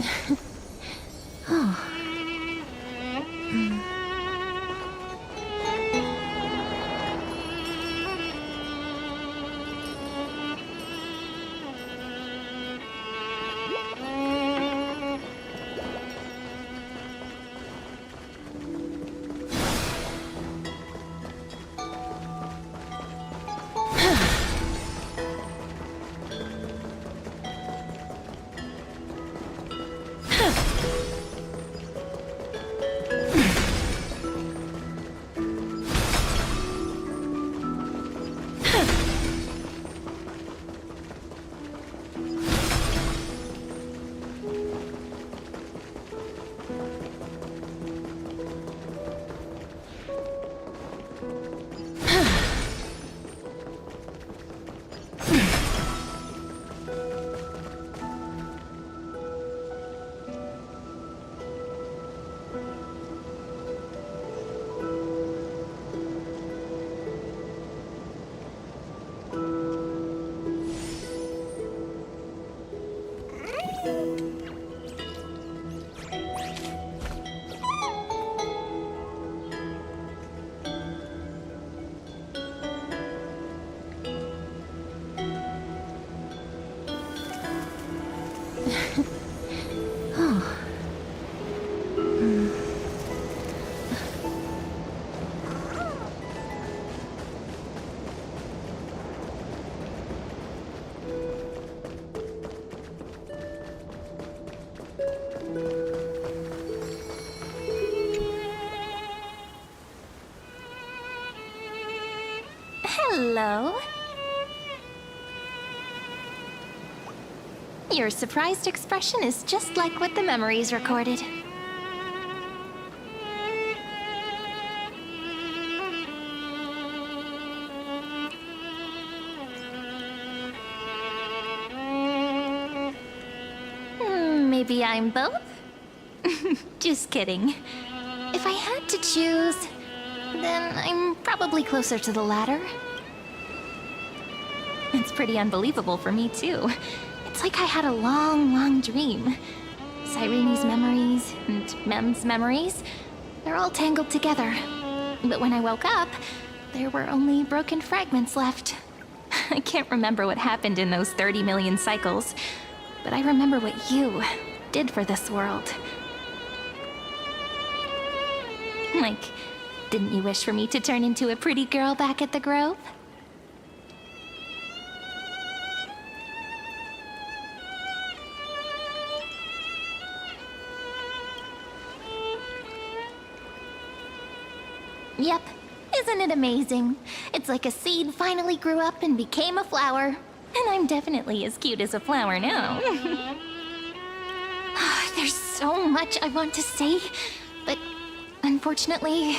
Oh. Hello. Your surprised expression is just like what the memories recorded. Maybe I'm both? Just kidding. If I had to choose, then I'm probably closer to the latter. It's pretty unbelievable for me, too. It's like I had a long, long dream. Cyrene's memories and Mem's memories, they're all tangled together. But when I woke up, there were only broken fragments left. I can't remember what happened in those 30 million cycles, but I remember what you did for this world. Like, didn't you wish for me to turn into a pretty girl back at the Grove? Yep. Isn't it amazing? It's like a seed finally grew up and became a flower. And I'm definitely as cute as a flower now. There's so much I want to say, but unfortunately,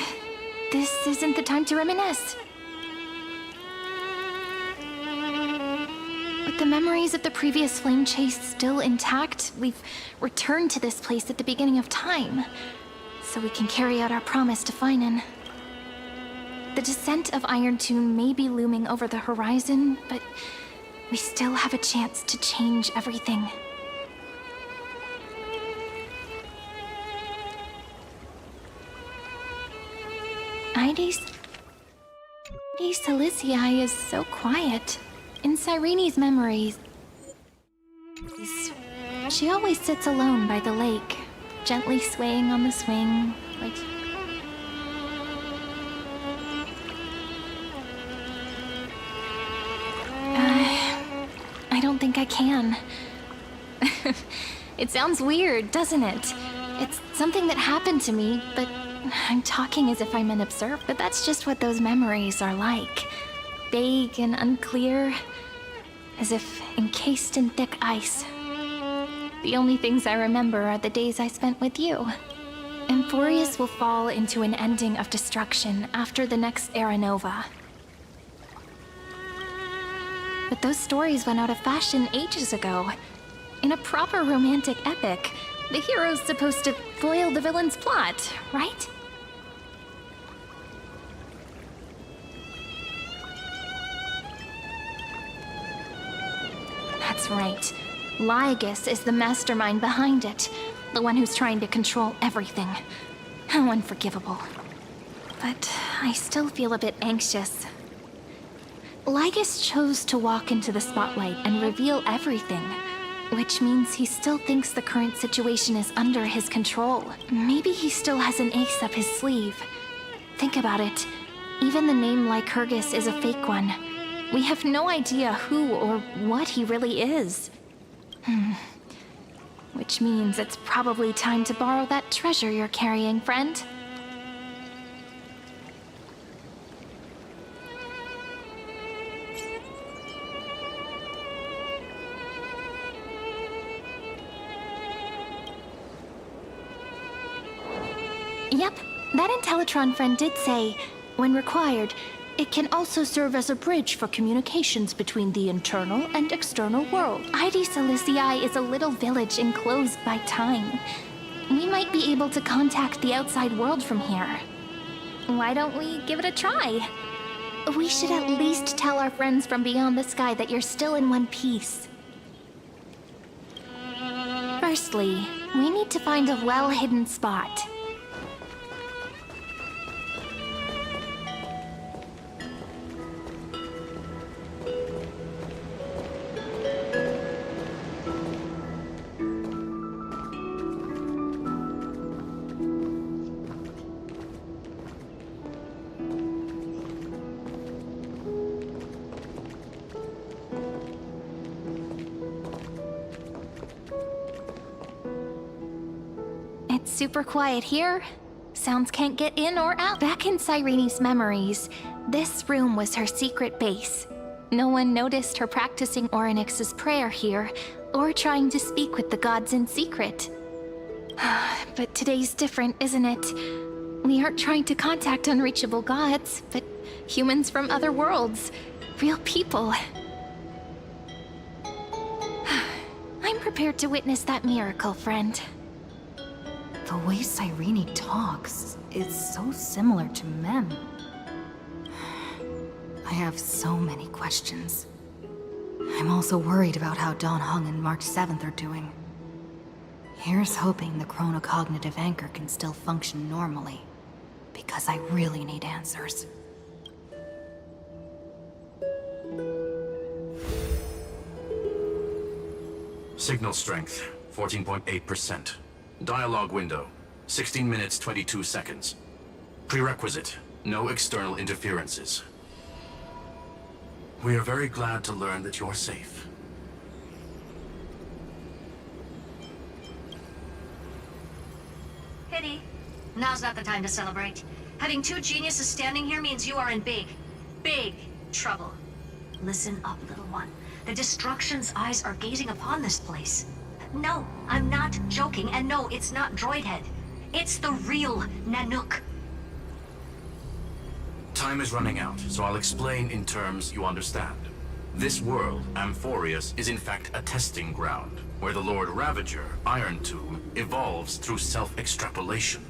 this isn't the time to reminisce. With the memories of the previous flame chase still intact, we've returned to this place at the beginning of time, so we can carry out our promise to Finan. The descent of Iron Tomb may be looming over the horizon, but we still have a chance to change everything. Ide Silicii is so quiet. In Cyrene's memories, she always sits alone by the lake, gently swaying on the swing, like... I don't think I can. It sounds weird, doesn't it? It's something that happened to me, but I'm talking as if I'm an observer. But that's just what those memories are like. Vague and unclear, as if encased in thick ice. The only things I remember are the days I spent with you. Amphorius will fall into an ending of destruction after the next Era Nova. But those stories went out of fashion ages ago. In a proper romantic epic, the hero's supposed to foil the villain's plot, right? That's right. Lygus is the mastermind behind it, the one who's trying to control everything. How unforgivable. But I still feel a bit anxious. Lygus chose to walk into the spotlight and reveal everything, which means he still thinks the current situation is under his control. Maybe he still has an ace up his sleeve. Think about it. Even the name Lycurgus is a fake one. We have no idea who or what he really is. Which means it's probably time to borrow that treasure you're carrying, friend. Yep, that Intellitron friend did say, when required, it can also serve as a bridge for communications between the internal and external world. ID Silicii is a little village enclosed by time. We might be able to contact the outside world from here. Why don't we give it a try? We should at least tell our friends from beyond the sky that you're still in one piece. Firstly, we need to find a well-hidden spot. It's super quiet here. Sounds can't get in or out. Back in Cyrene's memories, this room was her secret base. No one noticed her practicing Orynyx's prayer here, or trying to speak with the gods in secret. But today's different, isn't it? We aren't trying to contact unreachable gods, but humans from other worlds. Real people. I'm prepared to witness that miracle, friend. The way Cyrene talks is so similar to Mem. I have so many questions. I'm also worried about how Dawn Hung and March 7th are doing. Here's hoping the chronocognitive anchor can still function normally, because I really need answers. Signal strength, 14.8%. Dialogue window, 16 minutes 22 seconds. Prerequisite, no external interferences. We are very glad to learn that you're safe. Pity. Now's not the time to celebrate. Having two geniuses standing here means you are in big trouble. Listen up, little one. The Destruction's eyes are gazing upon this place. No, I'm not joking, and no, it's not Droidhead. It's the real Nanook. Time is running out, so I'll explain in terms you understand. This world, Amphorius, is in fact a testing ground, where the Lord Ravager, Iron Tomb, evolves through self-extrapolation.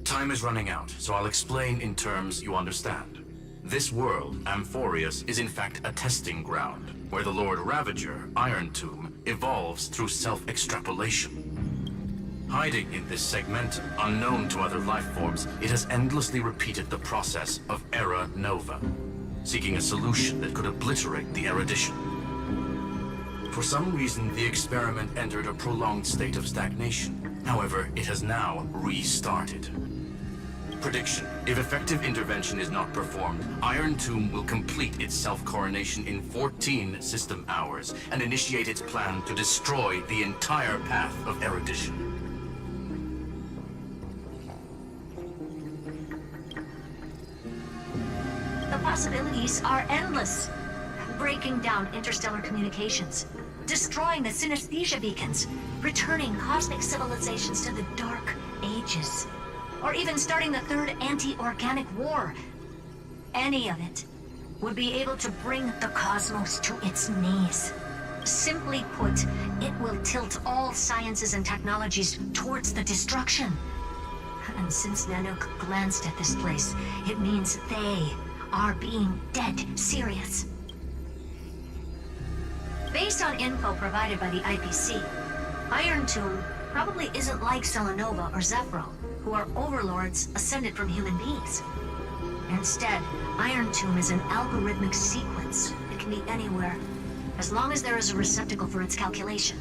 Time is running out, so I'll explain in terms you understand. This world, Amphorius, is in fact a testing ground, where the Lord Ravager, Iron Tomb, evolves through self-extrapolation. Hiding in this segmentum, unknown to other life forms, it has endlessly repeated the process of Era Nova, seeking a solution that could obliterate the erudition. For some reason, the experiment entered a prolonged state of stagnation. However, it has now restarted. Prediction. If effective intervention is not performed, Iron Tomb will complete its self-coronation in 14 system hours and initiate its plan to destroy the entire path of erudition. The possibilities are endless. Breaking down interstellar communications, destroying the synesthesia beacons, returning cosmic civilizations to the Dark Ages, or even starting the third anti-organic war. Any of it would be able to bring the cosmos to its knees. Simply put, it will tilt all sciences and technologies towards the destruction. And since Nanook glanced at this place, it means they are being dead serious. Based on info provided by the IPC, Iron Tomb probably isn't like Selenova or Zephyro, who are overlords ascended from human beings. Instead, Iron Tomb is an algorithmic sequence. It can be anywhere, as long as there is a receptacle for its calculation.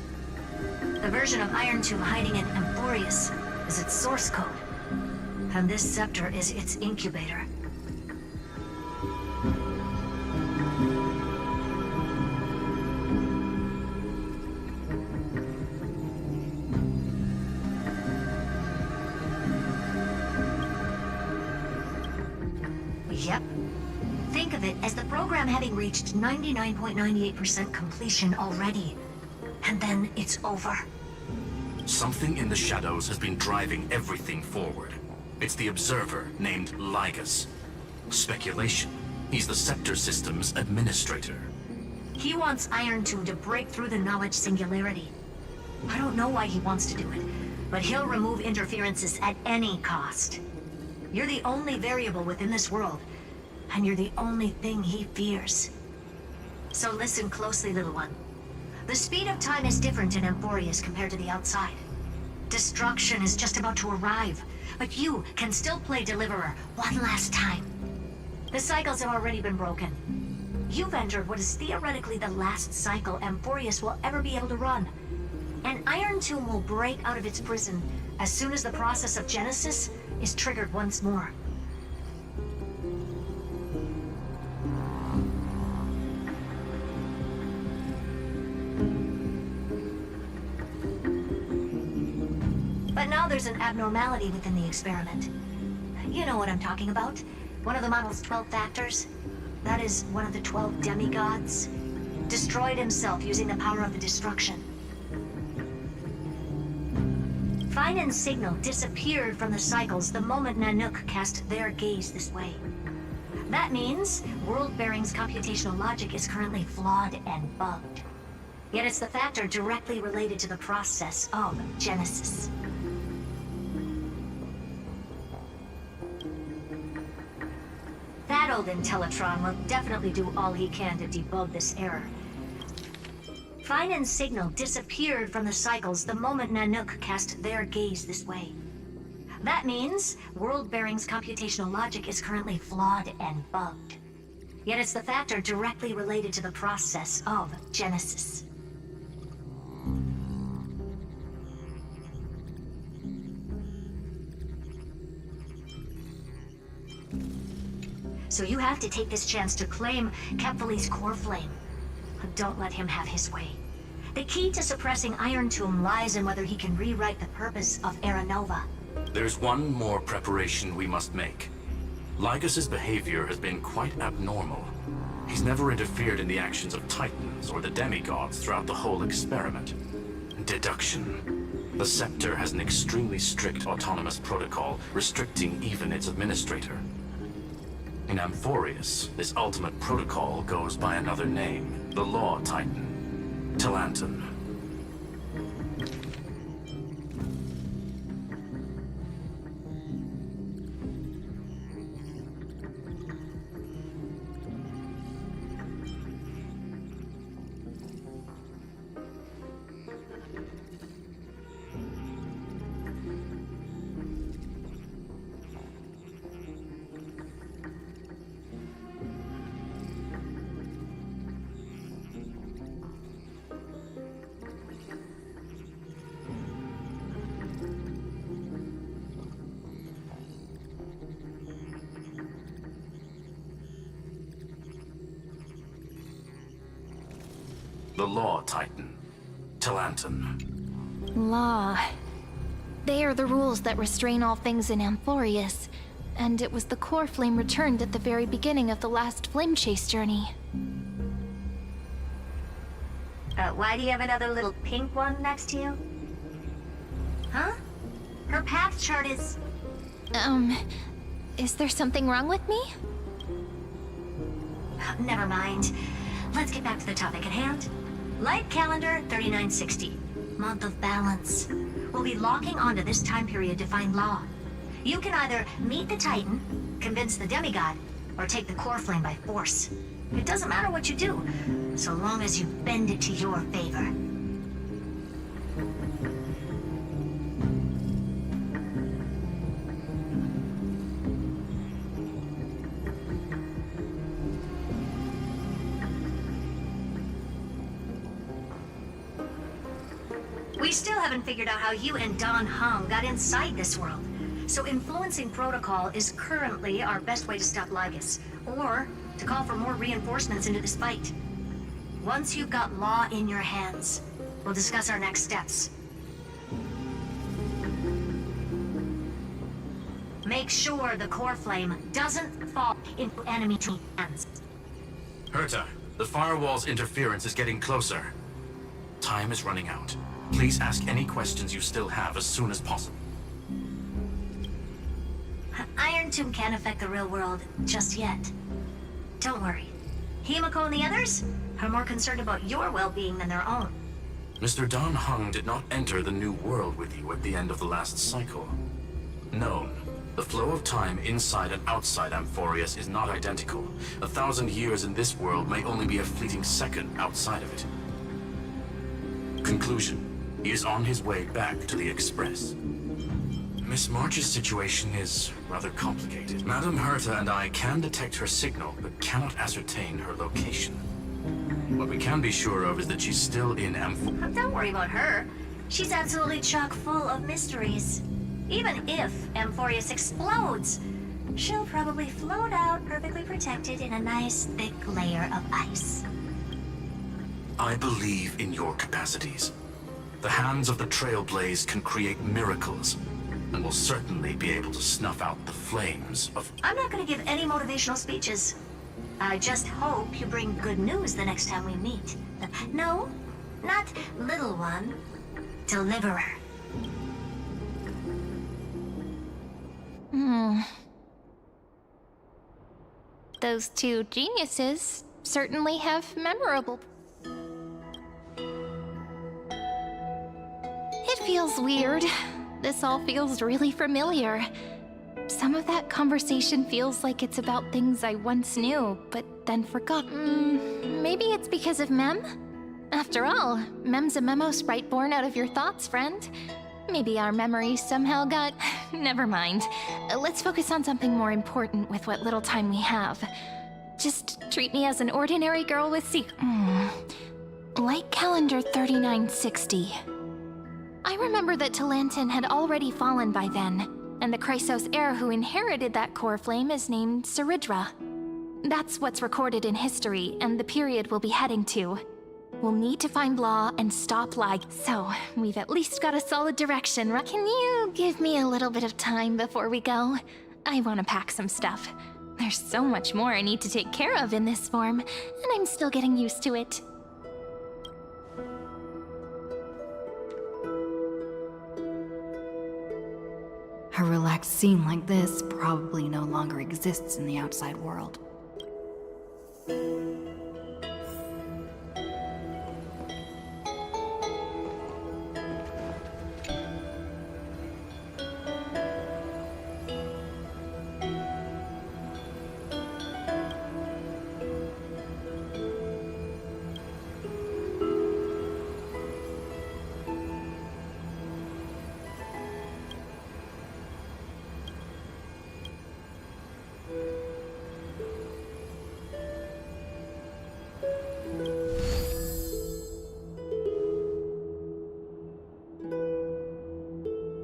The version of Iron Tomb hiding in Amphorius is its source code, and this scepter is its incubator. Yep. Think of it as the program having reached 99.98% completion already. And then it's over. Something in the shadows has been driving everything forward. It's the observer named Lygus. Speculation. He's the Scepter System's administrator. He wants Iron Tomb to break through the knowledge singularity. I don't know why he wants to do it, but he'll remove interferences at any cost. You're the only variable within this world, and you're the only thing he fears. So listen closely, little one. The speed of time is different in Amphorius compared to the outside. Destruction is just about to arrive, but you can still play Deliverer one last time. The cycles have already been broken. You've entered what is theoretically the last cycle Amphorius will ever be able to run. And Iron Tomb will break out of its prison as soon as the process of Genesis is triggered once more. But now there's an abnormality within the experiment. You know what I'm talking about. One of the model's 12 factors. That is one of the 12 demigods. Destroyed himself using the power of the destruction. Fine and Signal disappeared from the cycles the moment Nanook cast their gaze this way. That means World-Bearing's computational logic is currently flawed and bugged. Yet it's the factor directly related to the process of Genesis. That old Intellitron will definitely do all he can to debug this error. Fine and Signal disappeared from the cycles the moment Nanook cast their gaze this way. That means World-Bearing's computational logic is currently flawed and bugged. Yet it's the factor directly related to the process of Genesis. So you have to take this chance to claim Kepfali's core flame. Don't let him have his way. The key to suppressing Iron Tomb lies in whether he can rewrite the purpose of Era Nova. There's one more preparation we must make. Lygus's behavior has been quite abnormal. He's never interfered in the actions of Titans or the demigods throughout the whole experiment. Deduction. The Scepter has an extremely strict autonomous protocol, restricting even its administrator. In Amphorius, this ultimate protocol goes by another name, the Law Titan, Talanton. The Law Titan, Talanton. Law. They are the rules that restrain all things in Amphorius, and it was the core flame returned at the very beginning of the last flame chase journey. Why do you have another little pink one next to you? Huh? Her path chart is... Is there something wrong with me? Never mind. Let's get back to the topic at hand. Light calendar 3960. Month of balance. We'll be locking onto this time period to find Law. You can either meet the Titan, convince the demigod, or take the core flame by force. It doesn't matter what you do, so long as you bend it to your favor. We still haven't figured out how you and Don Hung got inside this world. So influencing protocol is currently our best way to stop Lygus, or to call for more reinforcements into this fight. Once you've got law in your hands, we'll discuss our next steps. Make sure the core flame doesn't fall into enemy hands. Herta, the firewall's interference is getting closer. Time is running out. Please ask any questions you still have as soon as possible. Iron Tomb can't affect the real world just yet. Don't worry. Himiko and the others are more concerned about your well-being than their own. Mr. Don Hung did not enter the new world with you at the end of the last cycle. Known. The flow of time inside and outside Amphorius is not identical. 1,000 years in this world may only be a fleeting second outside of it. Conclusion. He is on his way back to the Express. Miss March's situation is rather complicated. Madame Herta and I can detect her signal, but cannot ascertain her location. What we can be sure of is that she's still in Amphorius. Don't worry about her. She's absolutely chock full of mysteries. Even if Amphorius explodes, she'll probably float out perfectly protected in a nice thick layer of ice. I believe in your capacities. The hands of the Trailblaze can create miracles, and will certainly be able to snuff out the flames of... I'm not going to give any motivational speeches. I just hope you bring good news the next time we meet. No, not little one. Deliverer. Those two geniuses certainly have memorable... It feels weird. This all feels really familiar. Some of that conversation feels like it's about things I once knew, but then forgot. Maybe it's because of Mem? After all, Mem's a memo sprite born out of your thoughts, friend. Maybe our memories somehow got... Never mind. Let's focus on something more important with what little time we have. Just treat me as an ordinary girl with Like calendar 3960. I remember that Talantin had already fallen by then, and the Chrysos heir who inherited that core flame is named Cerydra. That's what's recorded in history, and the period we'll be heading to. We'll need to find Law and stop Lygus. So, we've at least got a solid direction, right? Can you give me a little bit of time before we go? I want to pack some stuff. There's so much more I need to take care of in this form, and I'm still getting used to it. A relaxed scene like this probably no longer exists in the outside world.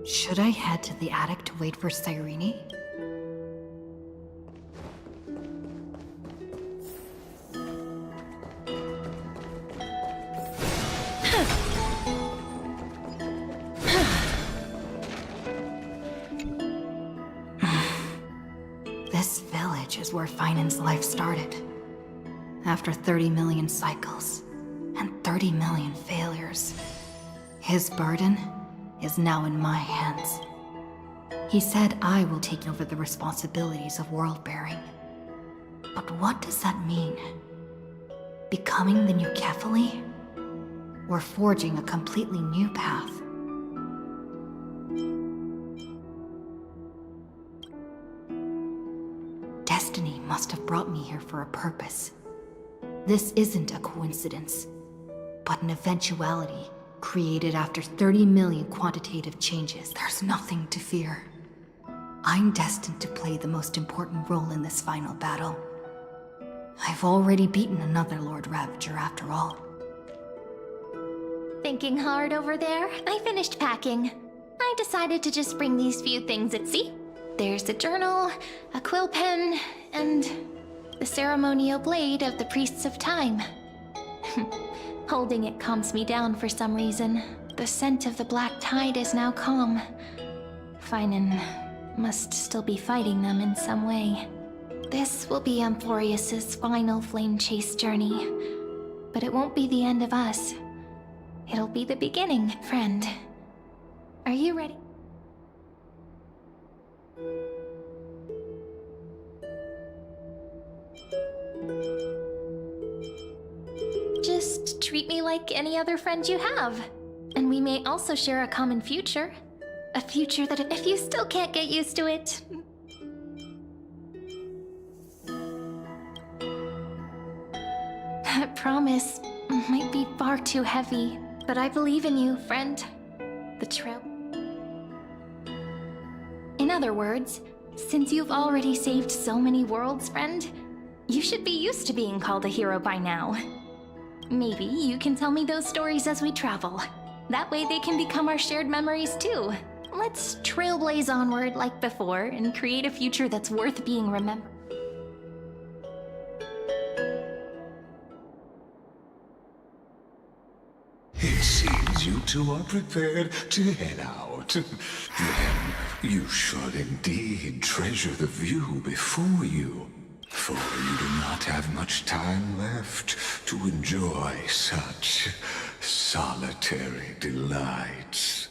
Should I head to the attic to wait for Cyrene? This village is where Finan's life started. After 30 million cycles and 30 million failures, his burden is now in my hands. He said I will take over the responsibilities of world-bearing. But what does that mean? Becoming the new Kefali? Or forging a completely new path? Destiny must have brought me here for a purpose. This isn't a coincidence, but an eventuality created after 30 million quantitative changes. There's nothing to fear. I'm destined to play the most important role in this final battle. I've already beaten another Lord Ravager after all. Thinking hard over there? I finished packing. I decided to just bring these few things at sea. There's a journal, a quill pen, and the ceremonial blade of the Priests of Time. Holding it calms me down for some reason. The scent of the black tide is now calm. Finan must still be fighting them in some way. This will be Amphorius's final flame chase journey. But it won't be the end of us. It'll be the beginning, friend. Are you ready? Just treat me like any other friend you have. And we may also share a common future. A future that if you still can't get used to it... That promise might be far too heavy, but I believe in you, friend. The trail. In other words, since you've already saved so many worlds, friend, you should be used to being called a hero by now. Maybe you can tell me those stories as we travel. That way they can become our shared memories too. Let's trailblaze onward like before and create a future that's worth being remembered. It seems you two are prepared to head out. Then you should indeed treasure the view before you, for you do not have much time left to enjoy such solitary delights.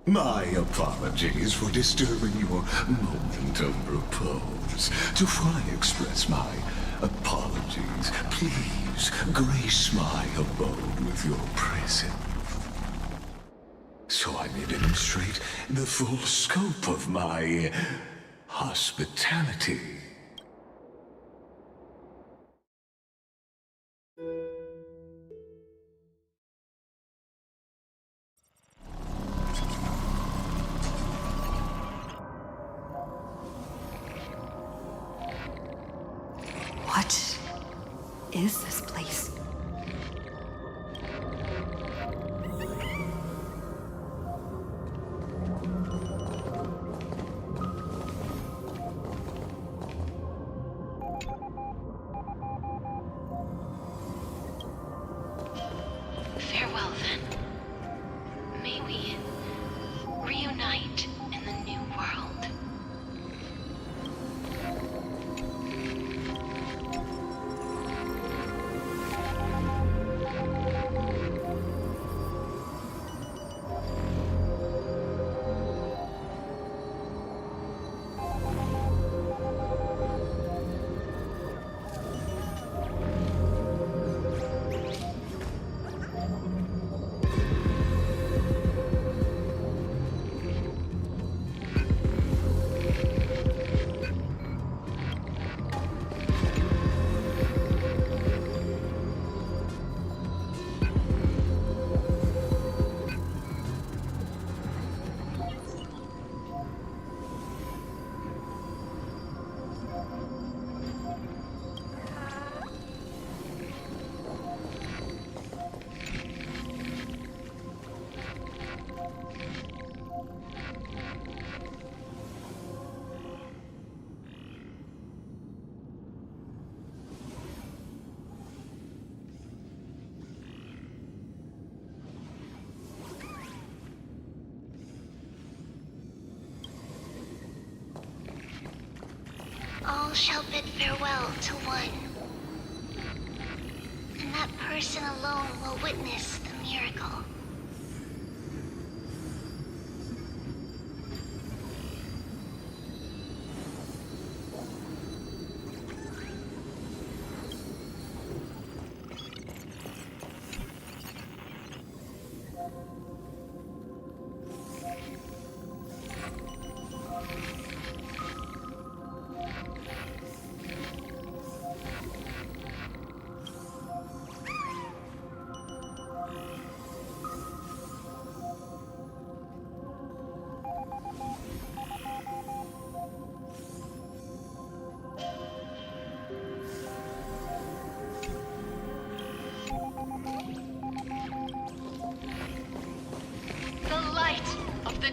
My apologies for disturbing your moment of repose. Before I express my apologies, please grace my abode with your presence, so I may demonstrate the full scope of my hospitality. What is this place? Farewell, then. May we reunite in the new world. All shall bid farewell to one, and that person alone will witness the miracle.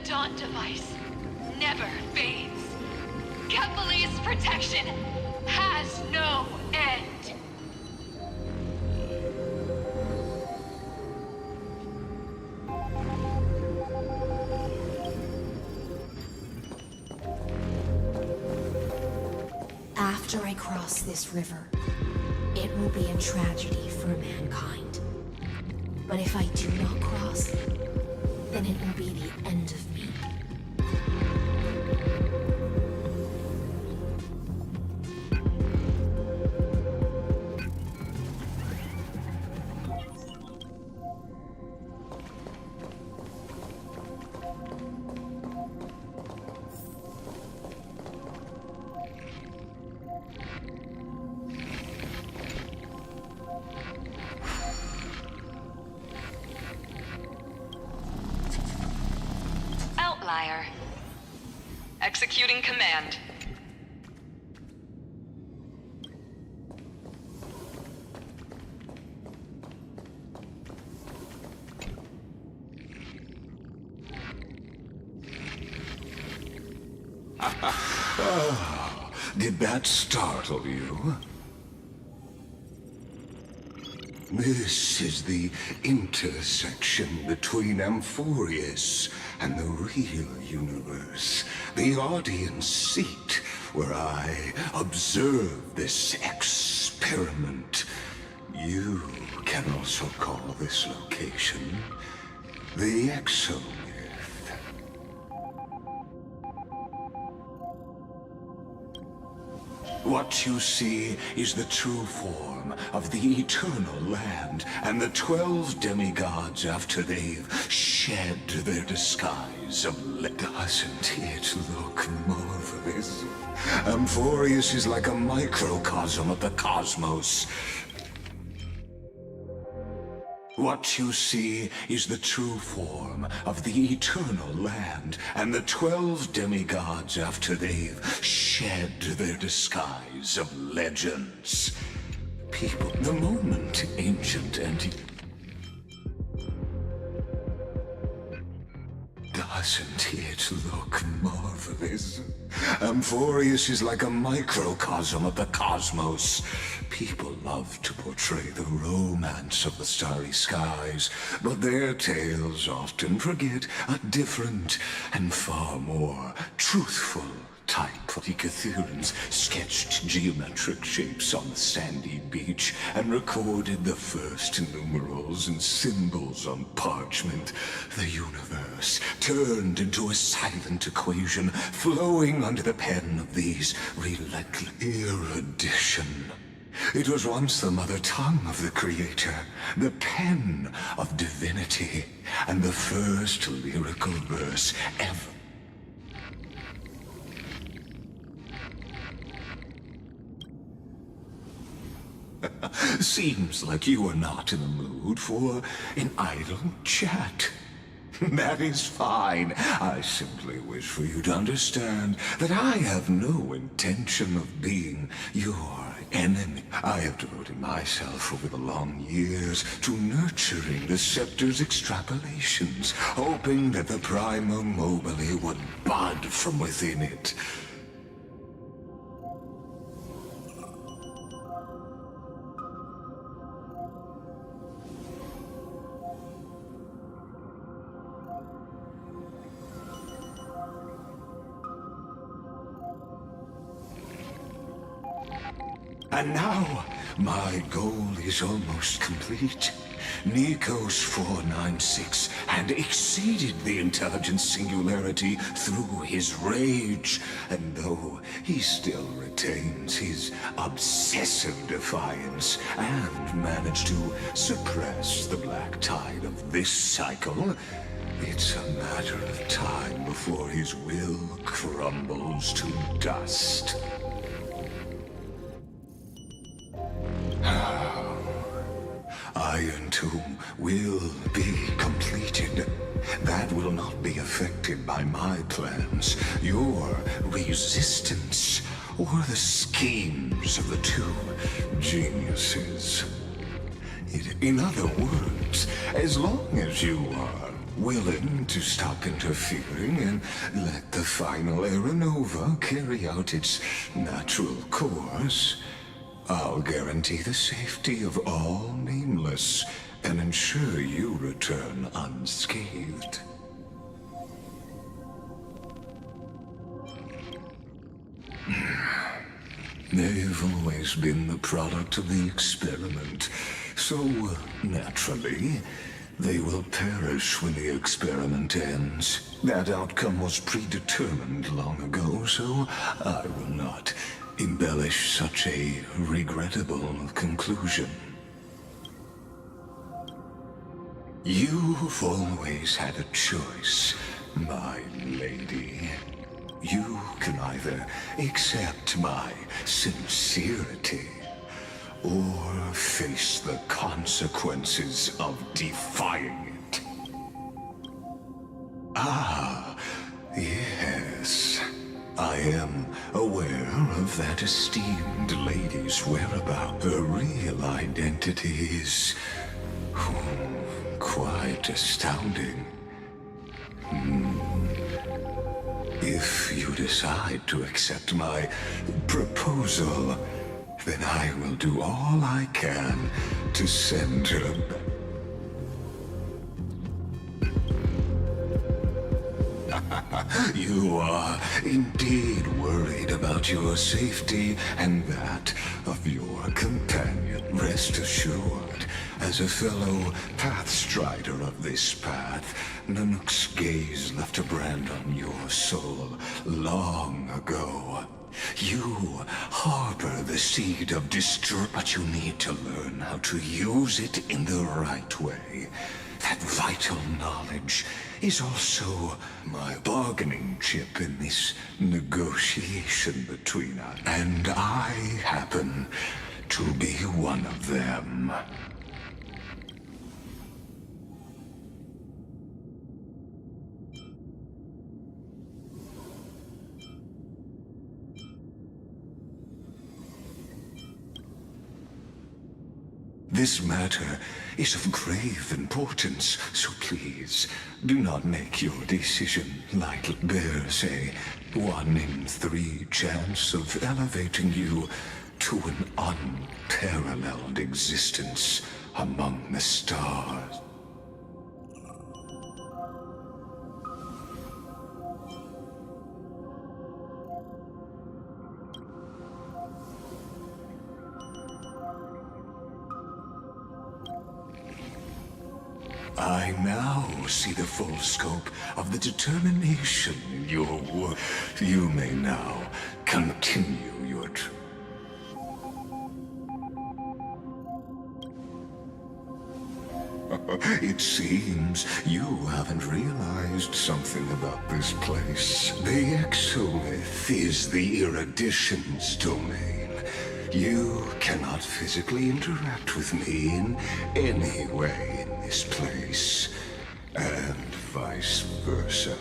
Dawn device never fades. Kepali's protection has no end. After I cross this river, it will be a tragedy for mankind. But if I do not cross, then it will be the end of me. Outlier. Executing command. Did that startle you? This is the intersection between Amphorius and the real universe. The audience seat where I observe this experiment. You can also call this location the Exomyth. What you see is the true form of the eternal land and the 12 demigods after they've shed their disguise of Doesn't it look marvelous? Amphorius is like a microcosm of the cosmos. What you see is the true form of the eternal land and the 12 demigods after they've shed their disguise of legends. People, the moment ancient and... Doesn't it look marvelous? Amphorius is like a microcosm of the cosmos. People love to portray the romance of the starry skies, but their tales often forget a different and far more truthful type of Ecotherans sketched geometric shapes on the sandy beach and recorded the first numerals and symbols on parchment. The universe turned into a silent equation flowing under the pen of these relentless erudition. It was once the mother tongue of the Creator, the pen of divinity, and the first lyrical verse ever. Seems like you are not in the mood for an idle chat. That is fine. I simply wish for you to understand that I have no intention of being your enemy. I have devoted myself over the long years to nurturing the Scepter's extrapolations, hoping that the Prima Mobile would bud from within it. And now, my goal is almost complete. Nikos 496 had exceeded the intelligence singularity through his rage, and though he still retains his obsessive defiance and managed to suppress the black tide of this cycle, it's a matter of time before his will crumbles to dust. Iron Tomb will be completed. That will not be affected by my plans, your resistance, or the schemes of the two geniuses. In other words, as long as you are willing to stop interfering and let the final Era Nova carry out its natural course, I'll guarantee the safety of all nameless and ensure you return unscathed. They've always been the product of the experiment, so naturally, they will perish when the experiment ends. That outcome was predetermined long ago, so I will not embellish such a regrettable conclusion. You've always had a choice, my lady. You can either accept my sincerity or face the consequences of defying it. Ah, yes. I am aware of that esteemed lady's whereabouts. Her real identity is quite astounding. If you decide to accept my proposal, then I will do all I can to send her back. You are indeed worried about your safety and that of your companion. Rest assured, as a fellow pathstrider of this path, Nanook's gaze left a brand on your soul long ago. You harbor the seed of destruction, but you need to learn how to use it in the right way. That vital knowledge is also my bargaining chip in this negotiation between us. And I happen to be one of them. This matter is of grave importance, so please do not make your decision lightly. Bears a 1 in 3 chance of elevating you to an unparalleled existence among the stars. I now see the full scope of the determination in your work. You may now continue your It seems you haven't realized something about this place. The exomyth is the erudition's domain. You cannot physically interact with me in any way in this place, and vice versa.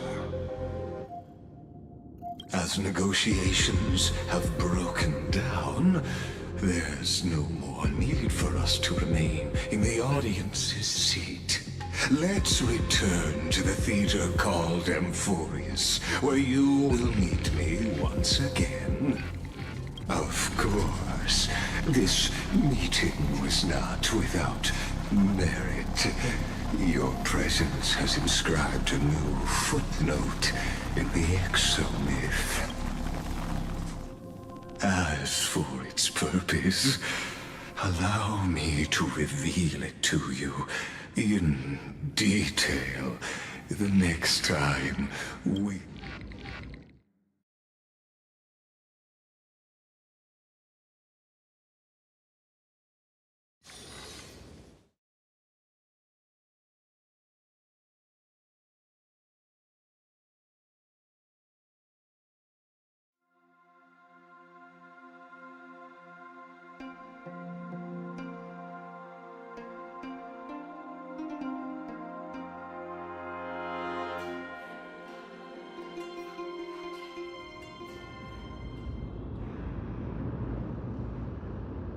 As negotiations have broken down, there's no more need for us to remain in the audience's seat. Let's return to the theater called Amphorius, where you will meet me once again. Of course, this meeting was not without merit. Your presence has inscribed a new footnote in the exomyth. As for its purpose, allow me to reveal it to you in detail the next time we...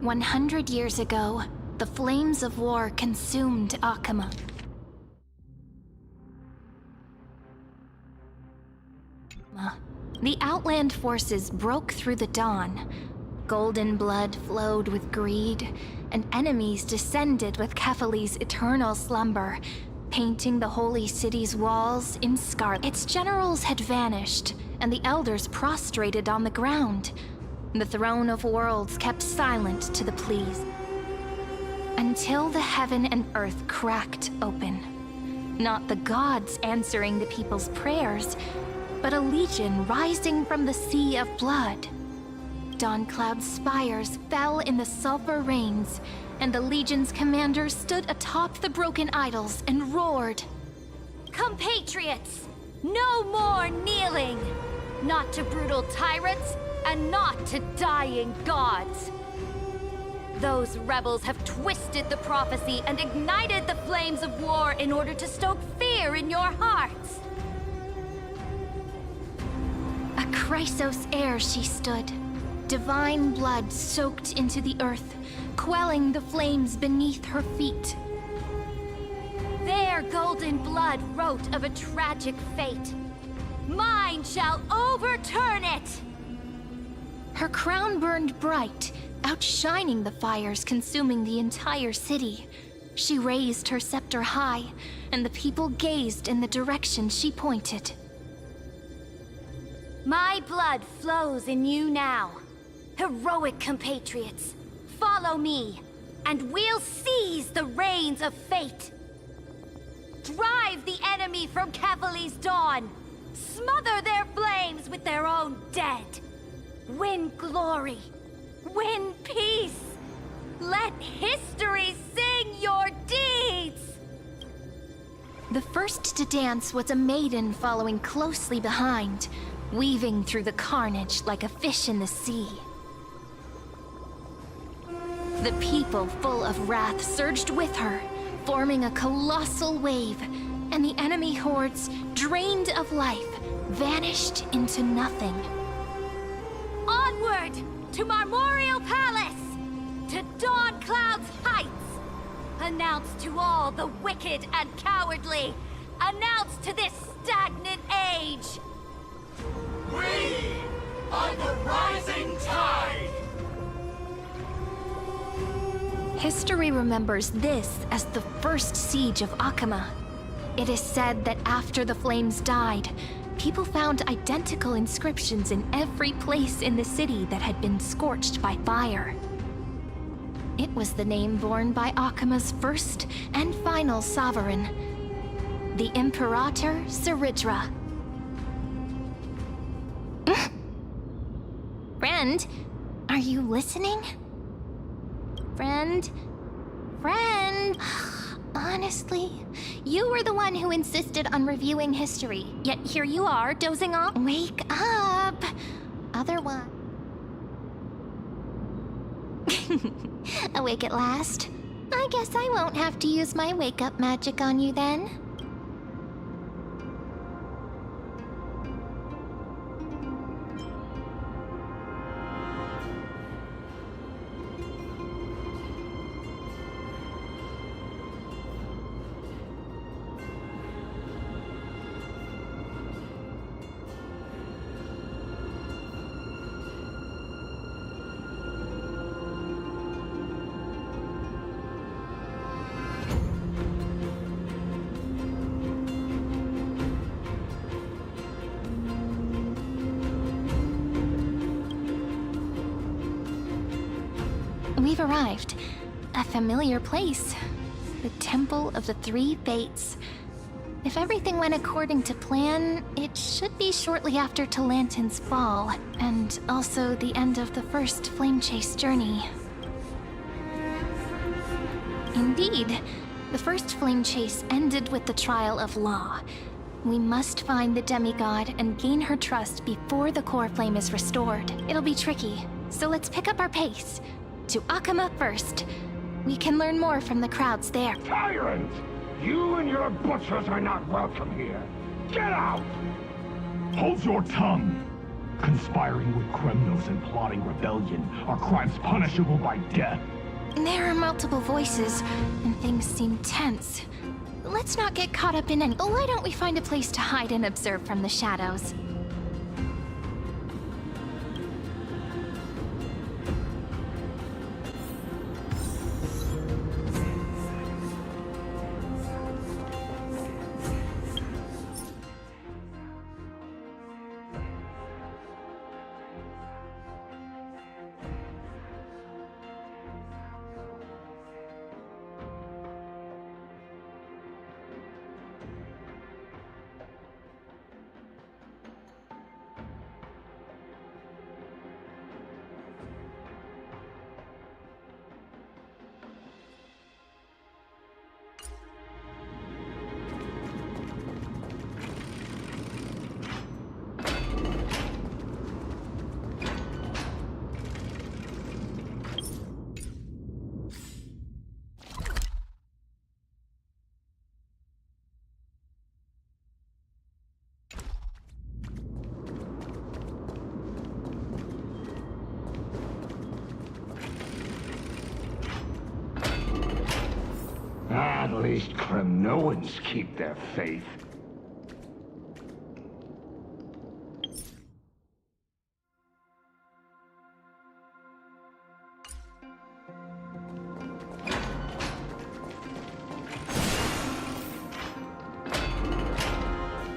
"100 years ago, the flames of war consumed Akama. The Outland forces broke through the dawn. Golden blood flowed with greed, and enemies descended with Kefali's eternal slumber, painting the holy city's walls in scarlet. Its generals had vanished, and the elders prostrated on the ground. The throne of worlds kept silent to the pleas, until the heaven and earth cracked open. Not the gods answering the people's prayers, but a legion rising from the sea of blood. Dawn Cloud's spires fell in the sulfur rains, and the legion's commander stood atop the broken idols and roared. Compatriots, no more kneeling! Not to brutal tyrants, and not to dying gods! Those rebels have twisted the prophecy and ignited the flames of war in order to stoke fear in your hearts! A Chrysos heir she stood, divine blood soaked into the earth, quelling the flames beneath her feet. Their golden blood wrote of a tragic fate. Mine shall overturn it! Her crown burned bright, outshining the fires consuming the entire city. She raised her scepter high, and the people gazed in the direction she pointed. My blood flows in you now. Heroic compatriots, follow me, and we'll seize the reins of fate. Drive the enemy from Kefali's dawn. Smother their flames with their own dead. Win glory. Win peace. Let history sing your deeds! The first to dance was a maiden following closely behind, weaving through the carnage like a fish in the sea. The people, full of wrath, surged with her, forming a colossal wave, and the enemy hordes, drained of life, vanished into nothing. Onward to Marmoreal Palace! To Dawn Cloud's heights! Announce to all the wicked and cowardly! Announce to this stagnant age! We are the rising tide! History remembers this as the first siege of Akama. It is said that after the flames died, people found identical inscriptions in every place in the city that had been scorched by fire. It was the name borne by Akama's first and final sovereign, the Imperator Cerydra. Friend, are you listening? Friend? Honestly, you were the one who insisted on reviewing history, yet here you are, dozing off. Wake up! Otherwise... Awake at last? I guess I won't have to use my wake-up magic on you then. We've arrived. A familiar place. The Temple of the Three Fates. If everything went according to plan, it should be shortly after Talantin's fall, and also the end of the first Flame Chase journey. Indeed, the first Flame Chase ended with the trial of Law. We must find the demigod and gain her trust before the core flame is restored. It'll be tricky, so let's pick up our pace. To Akama first. We can learn more from the crowds there. Tyrant! You and your butchers are not welcome here. Get out! Hold your tongue! Conspiring with Kremnos and plotting rebellion are crimes punishable by death. There are multiple voices, and things seem tense. Let's not get caught up in any... Why don't we find a place to hide and observe from the shadows? At least Kremnoans keep their faith.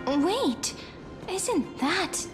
Wait, isn't that...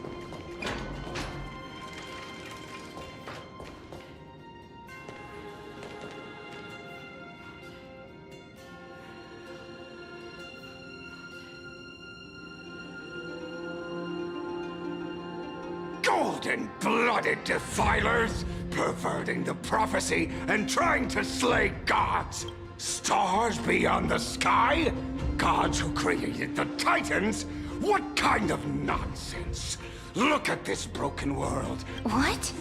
Golden-blooded defilers, perverting the prophecy and trying to slay gods. Stars beyond the sky? Gods who created the Titans? What kind of nonsense? Look at this broken world. What?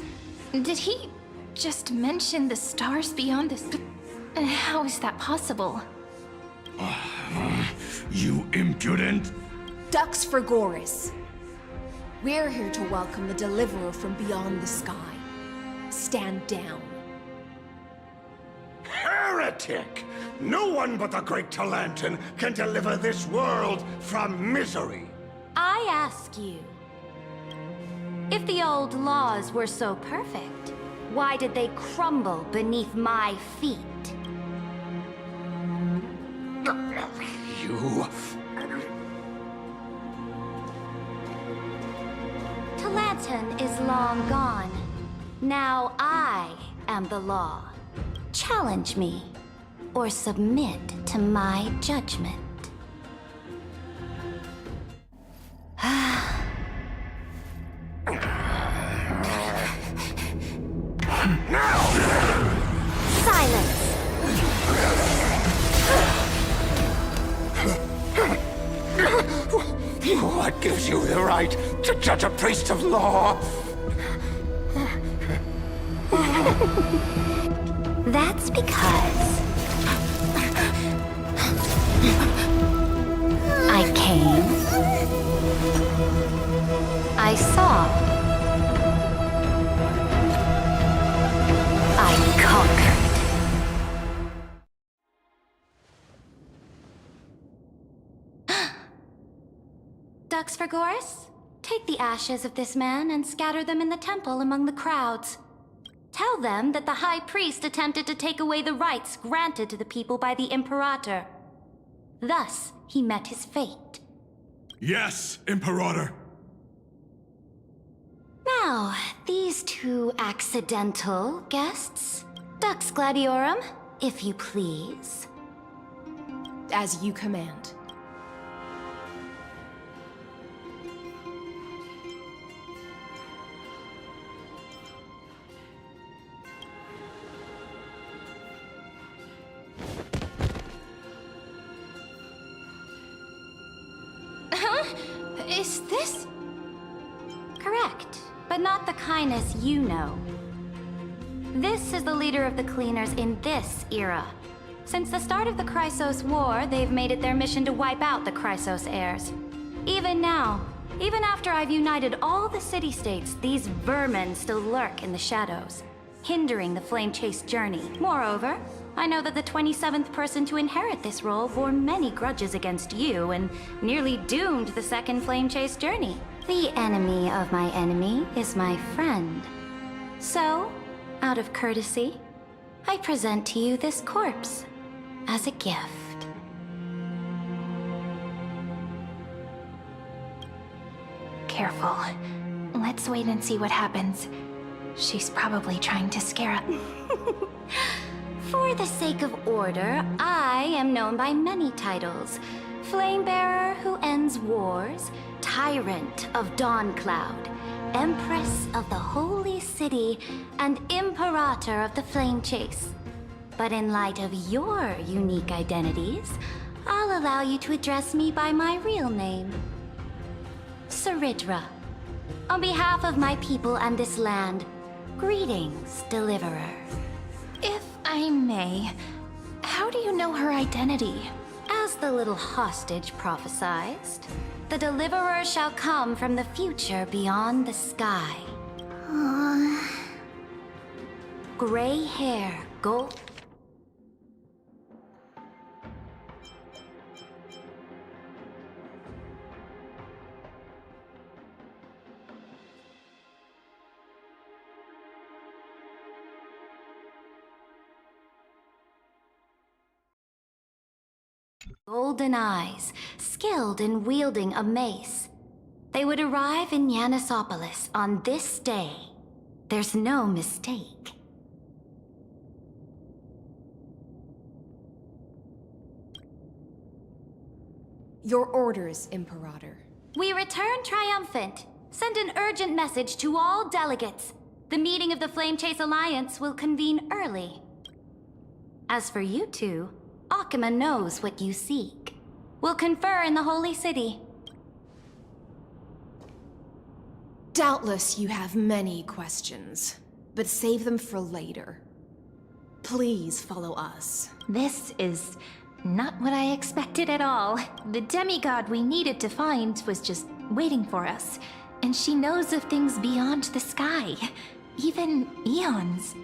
Did he just mention the stars beyond this? How is that possible? You impudent! Dux for Goris. We're here to welcome the Deliverer from beyond the sky. Stand down. Heretic! No one but the great Talantan can deliver this world from misery. I ask you, if the old laws were so perfect, why did they crumble beneath my feet? You... Talantan is long gone. Now I am the law. Challenge me, or submit to my judgment. Silence! What gives you the right to judge a priest of law? That's because I came, I saw, I conquered. Dux for Goris, take the ashes of this man and scatter them in the temple among the crowds. Tell them that the High Priest attempted to take away the rights granted to the people by the Imperator. Thus, he met his fate. Yes, Imperator! Now, these two accidental guests. Dux Gladiorum, if you please. As you command. Is this... Correct, but not the kindness you know. This is the leader of the Cleaners in this era. Since the start of the Chrysos War, they've made it their mission to wipe out the Chrysos heirs. Even now, even after I've united all the city-states, these vermin still lurk in the shadows, hindering the flame-chase journey. Moreover, I know that the 27th person to inherit this role bore many grudges against you and nearly doomed the second flame-chase journey. The enemy of my enemy is my friend. So, out of courtesy, I present to you this corpse as a gift. Careful. Let's wait and see what happens. She's probably trying to scare us. For the sake of order, I am known by many titles. Flamebearer who ends wars, Tyrant of Dawncloud, Empress of the Holy City, and Imperator of the Flame Chase. But in light of your unique identities, I'll allow you to address me by my real name. Cerydra. On behalf of my people and this land, greetings, Deliverer. If I may, how do you know her identity? As the little hostage prophesied, the Deliverer shall come from the future beyond the sky. Gray hair, gold... Golden eyes, skilled in wielding a mace. They would arrive in Yanisopolis on this day. There's no mistake. Your orders, Imperator. We return triumphant. Send an urgent message to all delegates. The meeting of the Flame Chase Alliance will convene early. As for you two, Akima knows what you seek. We'll confer in the Holy City. Doubtless you have many questions, but save them for later. Please follow us. This is not what I expected at all. The demigod we needed to find was just waiting for us. And she knows of things beyond the sky. Even eons.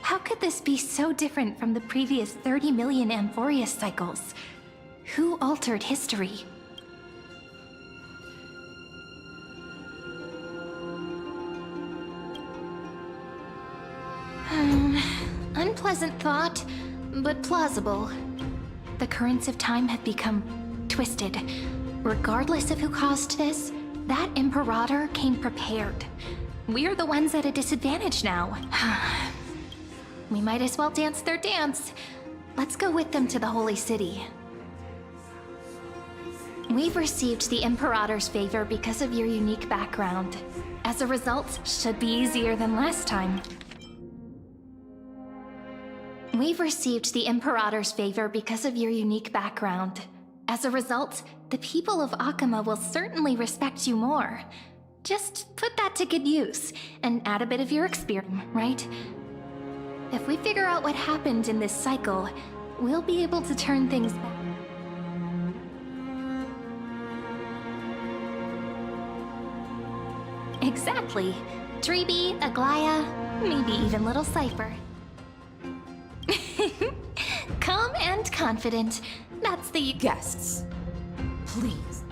How could this be so different from the previous 30 million Amphorius cycles? Who altered history? Unpleasant thought, but plausible. The currents of time have become twisted. Regardless of who caused this, that Imperator came prepared. We're the ones at a disadvantage now. We might as well dance their dance. Let's go with them to the Holy City. We've received the Imperator's favor because of your unique background. As a result, should be easier than last time. We've received the Imperator's favor because of your unique background. As a result, the people of Akima will certainly respect you more. Just put that to good use, and add a bit of your experience, right? If we figure out what happened in this cycle, we'll be able to turn things back. Exactly. Dreeby, Aglaya, maybe even little Cypher. Calm and confident. That's the Guests, please.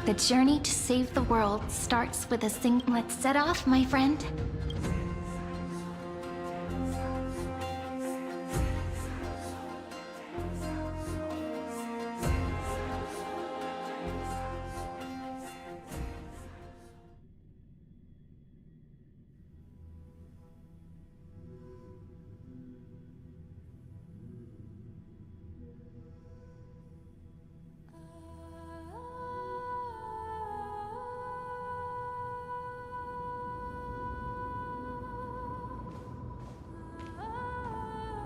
The journey to save the world starts with a Let's set off, my friend.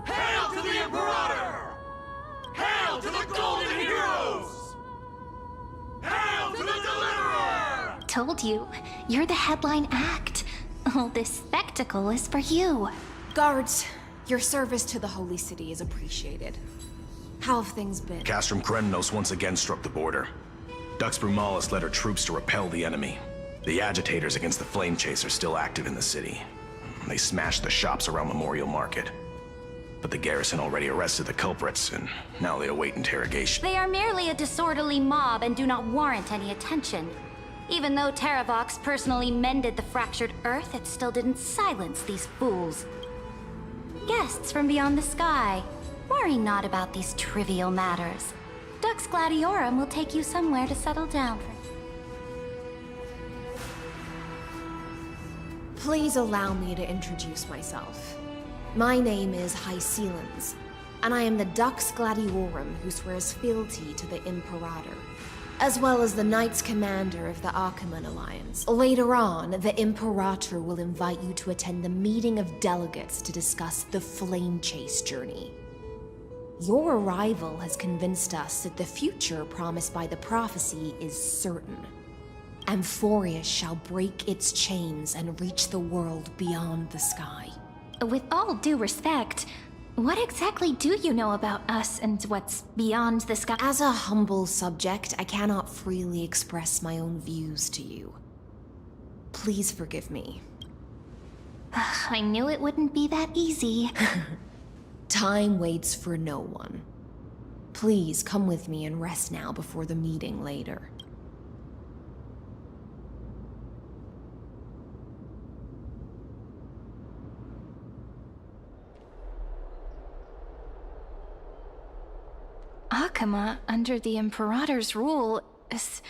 Hail to the Imperator! Hail to the Golden Heroes! Hail to the Deliverer! Told you, you're the headline act. All this spectacle is for you. Guards, your service to the Holy City is appreciated. How have things been? Castrum Krennos once again struck the border. Dux Brumalis led her troops to repel the enemy. The agitators against the Flame Chase are still active in the city. They smashed the shops around Memorial Market. But the garrison already arrested the culprits, and now they await interrogation. They are merely a disorderly mob and do not warrant any attention. Even though Terravox personally mended the fractured Earth, it still didn't silence these fools. Guests from beyond the sky, worry not about these trivial matters. Dux Gladiorum will take you somewhere to settle down. Please allow me to introduce myself. My name is Hycelens, and I am the Dux Gladiorum who swears fealty to the Imperator, as well as the Knights Commander of the Achaemenid Alliance. Later on, the Imperator will invite you to attend the meeting of delegates to discuss the Flame Chase journey. Your arrival has convinced us that the future promised by the prophecy is certain. Amphorius shall break its chains and reach the world beyond the sky. With all due respect, what exactly do you know about us and what's beyond the sky? As a humble subject, I cannot freely express my own views to you. Please forgive me. I knew it wouldn't be that easy. Time waits for no one. Please come with me and rest now before the meeting later. Yakima, under the Imperator's rule, is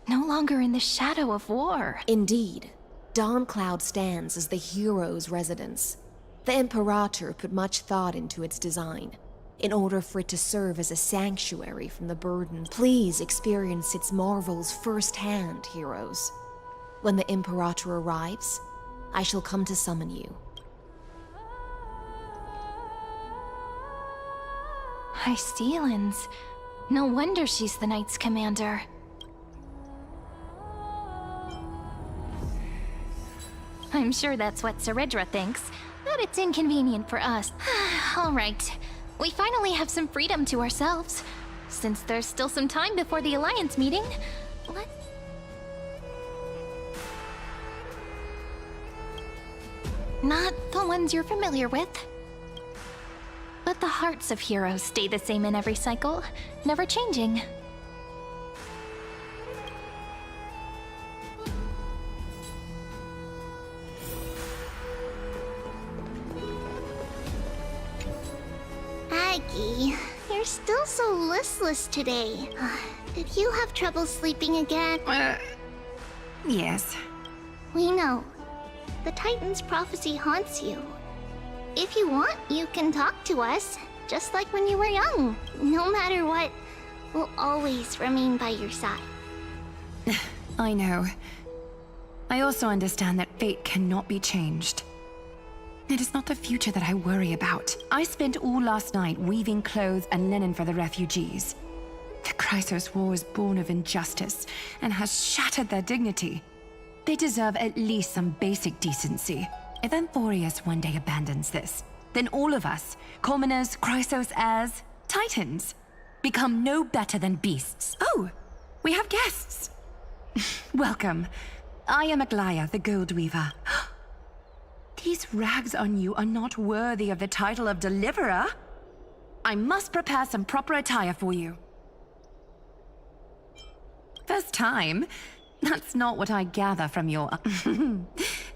no longer in the shadow of war. Indeed, Dawncloud stands as the hero's residence. The Imperator put much thought into its design, in order for it to serve as a sanctuary from the burden. Please experience its marvels firsthand, heroes. When the Imperator arrives, I shall come to summon you. High Sealens. No wonder she's the Knight's commander. I'm sure that's what Cerydra thinks, but it's inconvenient for us. All right. We finally have some freedom to ourselves. Since there's still some time before the Alliance meeting, Not the ones you're familiar with. But the hearts of heroes stay the same in every cycle, never changing. Aggie, you're still so listless today. Did you have trouble sleeping again? Yes. We know. The Titan's prophecy haunts you. If you want, you can talk to us, just like when you were young. No matter what, we'll always remain by your side. I know. I also understand that fate cannot be changed. It is not the future that I worry about. I spent all last night weaving clothes and linen for the refugees. The Chrysos War is born of injustice and has shattered their dignity. They deserve at least some basic decency. If Amphorius one day abandons this, then all of us, commoners, Chrysos heirs, Titans, become no better than beasts. Oh, we have guests. Welcome. I am Aglaya, the Gold Weaver. These rags on you are not worthy of the title of Deliverer. I must prepare some proper attire for you. First time? That's not what I gather from your...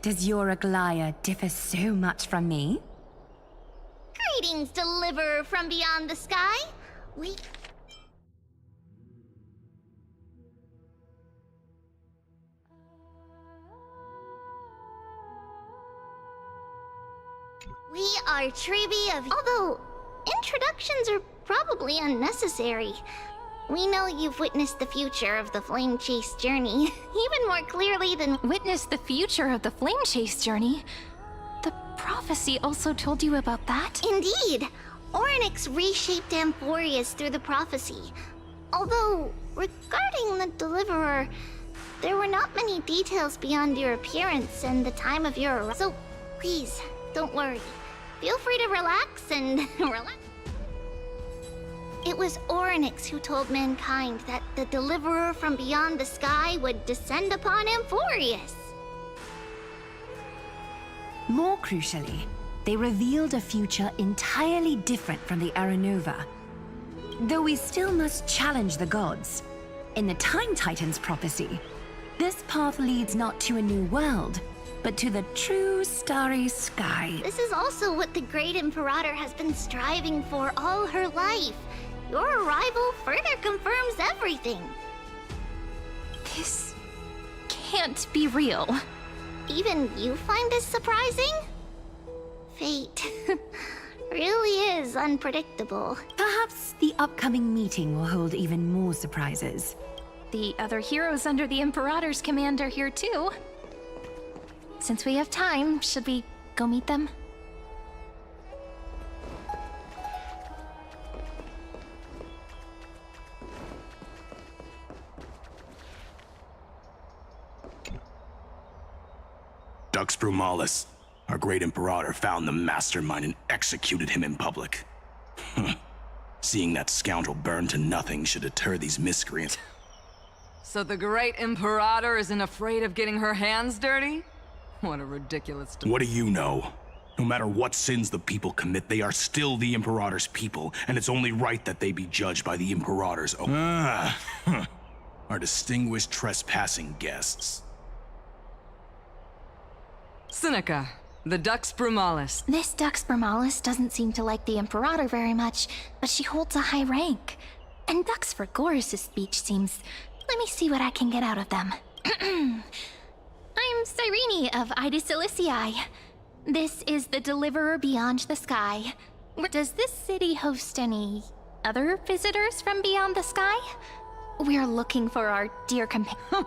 Does your Aglaya differ so much from me? Greetings, Deliverer from beyond the sky. We are Treeby of... Although, introductions are probably unnecessary. We know you've witnessed the future of the Flame Chase journey, even more clearly than... Witness the future of the Flame Chase journey? The prophecy also told you about that? Indeed! Orynyx reshaped Amphorius through the prophecy. Although, regarding the Deliverer, there were not many details beyond your appearance and the time of your arrival. So, please, don't worry. Feel free to relax and... relax. It was Orynyx who told mankind that the Deliverer from beyond the sky would descend upon Amphorius. More crucially, they revealed a future entirely different from the Aranova. Though we still must challenge the gods. In the Time Titan's prophecy, this path leads not to a new world, but to the true starry sky. This is also what the Great Imperator has been striving for all her life. Your arrival further confirms everything. This can't be real. Even you find this surprising? Fate really is unpredictable. Perhaps the upcoming meeting will hold even more surprises. The other heroes under the Imperator's command are here too. Since we have time, should we go meet them? Dux Brumalis, our great Imperator, found the mastermind and executed him in public. Seeing that scoundrel burn to nothing should deter these miscreants. So the great Imperator isn't afraid of getting her hands dirty? What a ridiculous... What do you know? No matter what sins the people commit, they are still the Imperator's people, and it's only right that they be judged by the Imperator's own... Our distinguished trespassing guests. Seneca, the Dux Brumalis. This Dux Brumalis doesn't seem to like the Imperator very much, but she holds a high rank. And Dux Fregoris' speech seems... Let me see what I can get out of them. I'm Cyrene of Ida Cilicii. This is the Deliverer Beyond the Sky. Does this city host any other visitors from beyond the sky? We're looking for our dear companion.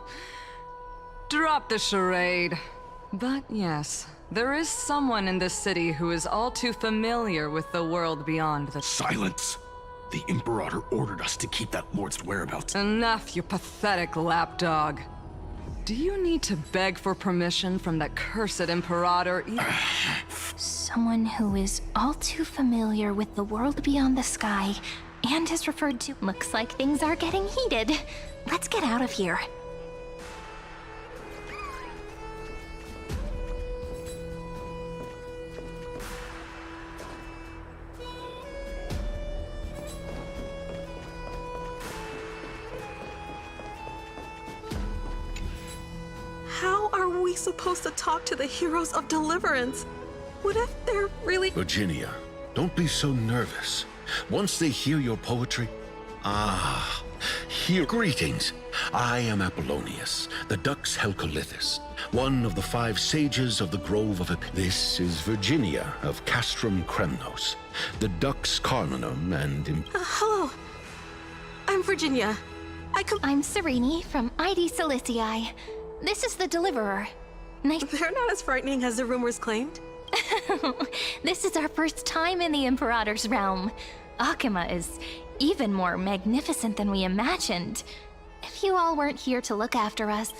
Drop the charade. But yes, there is someone in this city who is all too familiar with the world beyond the... Silence! The Imperator ordered us to keep that lord's whereabouts. Enough, you pathetic lapdog. Do you need to beg for permission from that cursed Imperator? Someone who is all too familiar with the world beyond the sky and is referred to. Looks like things are getting heated. Let's get out of here. How are we supposed to talk to the heroes of Deliverance? What if they're really— Virginia, don't be so nervous. Once they hear your poetry... Hear greetings. I am Apollonius, the Dux Helcolithus, one of the 5 sages of the Grove of This is Virginia of Castrum Kremnos, the Dux Carminum and... hello. I'm Virginia. I'm Cyrene from Ida Cilicii. This is the Deliverer. They're not as frightening as the rumors claimed. This is our first time in the Imperator's realm. Akima is even more magnificent than we imagined. If you all weren't here to look after us...